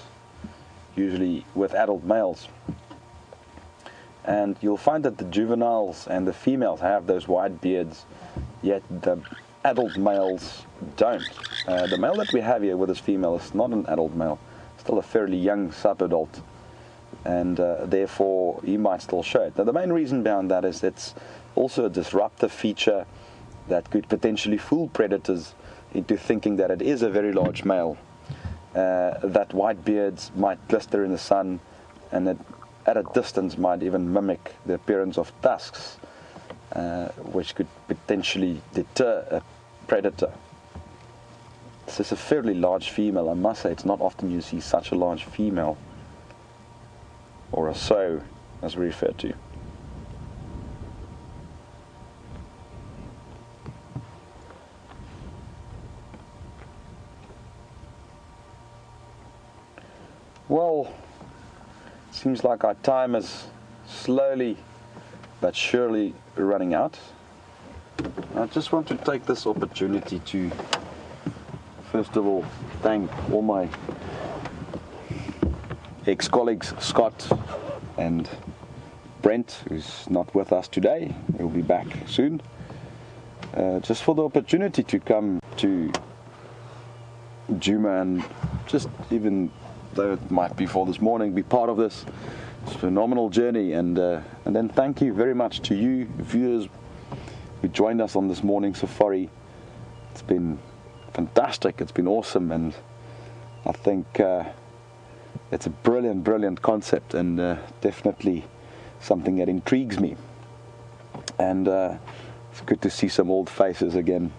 usually with adult males. and you'll find that the juveniles and the females have those white beards, yet the adult males don't. The male that we have here with this female is not an adult male, still a fairly young sub-adult, and therefore he might still show it. Now the main reason behind that is it's also a disruptive feature that could potentially fool predators into thinking that it is a very large male. That white beards might glister in the sun, and that at a distance might even mimic the appearance of tusks, which could potentially deter a predator. This is a fairly large female. I must say, it's not often you see such a large female, or a sow as we refer to. Well, seems like our time is slowly but surely running out. I just want to take this opportunity to first of all thank all my ex-colleagues Scott and Brent, who's not with us today. He'll be back soon. Just for the opportunity to come to Nkuhuma and just, even though it might be for this morning, be part of this phenomenal journey, and then thank you very much to you viewers who joined us on this morning safari. It's been fantastic, it's been awesome, and I think it's a brilliant concept, and definitely something that intrigues me, and it's good to see some old faces again,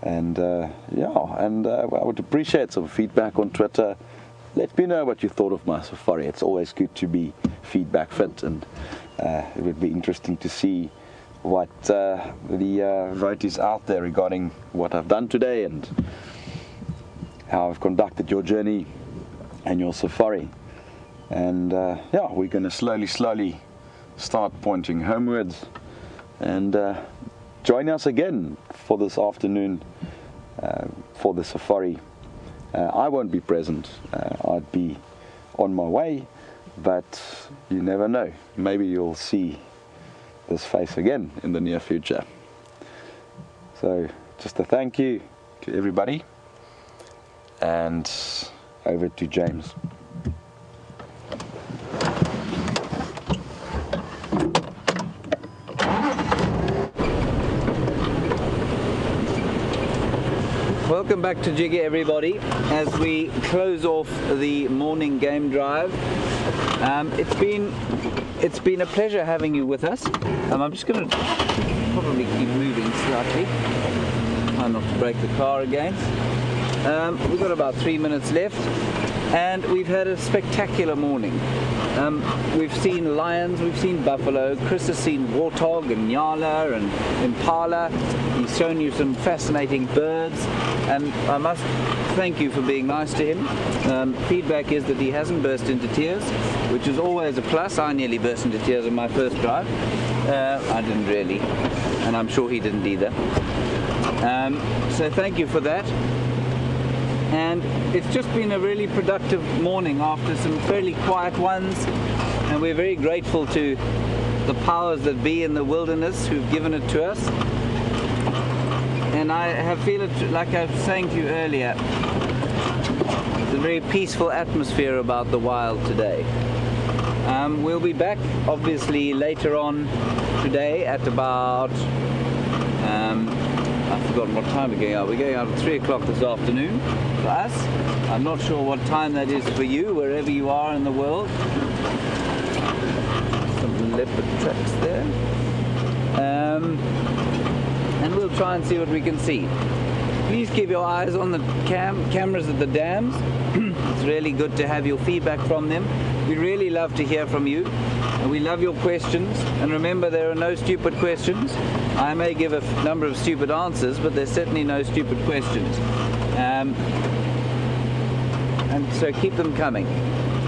and yeah, and I would appreciate some feedback on Twitter. Let me know what you thought of my safari. It's always good to be feedback fit, and it would be interesting to see what the vote is out there regarding what I've done today and how I've conducted your journey and your safari. And yeah, we're going to slowly start pointing homewards, and join us again for this afternoon for the safari. I won't be present, I'd be on my way, but you never know, maybe you'll see this face again in the near future. So just a thank you to everybody, and over to James. Welcome back to Jiggy, everybody, as we close off the morning game drive. It's been a pleasure having you with us. I'm just going to probably keep moving slightly, try not to break the car again. We've got about 3 minutes left, and we've had a spectacular morning. We've seen lions, we've seen buffalo, Chris has seen warthog and nyala and impala. He's shown you some fascinating birds, and I must thank you for being nice to him. Feedback is that he hasn't burst into tears, which is always a plus. I nearly burst into tears on my first drive. I didn't really, and I'm sure he didn't either. So thank you for that. And it's just been a really productive morning after some fairly quiet ones, and we're very grateful to the powers that be in the wilderness who've given it to us. And I feel it, like I was saying to you earlier, it's a very peaceful atmosphere about the wild today. We'll be back obviously later on today at about I've forgotten what time we're going out. We're going out at 3 o'clock this afternoon for us. I'm not sure what time that is for you, wherever you are in the world. Some leopard tracks there. And we'll try and see what we can see. Please keep your eyes on the cameras at the dams. It's really good to have your feedback from them. We really love to hear from you. And we love your questions, and remember, there are no stupid questions. I may give a number of stupid answers, but there's certainly no stupid questions. And so keep them coming.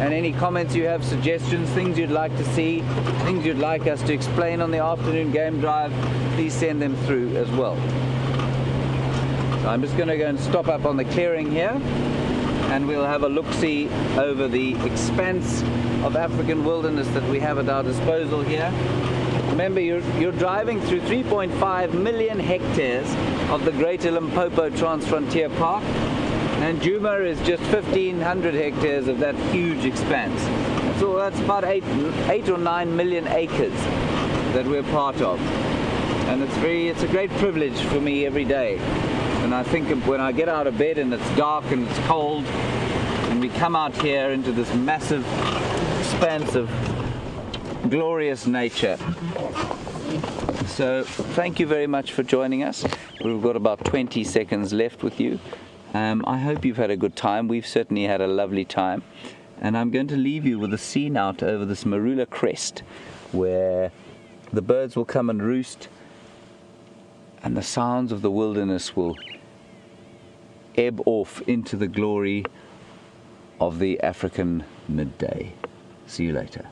And any comments you have, suggestions, things you'd like to see, things you'd like us to explain on the afternoon game drive, please send them through as well. So I'm just going to go and stop up on the clearing here, and we'll have a look-see over the expanse of African wilderness that we have at our disposal here. Remember, you're driving through 3.5 million hectares of the Greater Limpopo Transfrontier Park, and Nkuhuma is just 1,500 hectares of that huge expanse. So that's about 8 or 9 million acres that we're part of. And it's a great privilege for me every day. And I think when I get out of bed and it's dark and it's cold, and we come out here into this massive expanse of glorious nature. So thank you very much for joining us. We've got about 20 seconds left with you. I hope you've had a good time. We've certainly had a lovely time. And I'm going to leave you with a scene out over this Marula crest where the birds will come and roost and the sounds of the wilderness will ebb off into the glory of the African midday. See you later.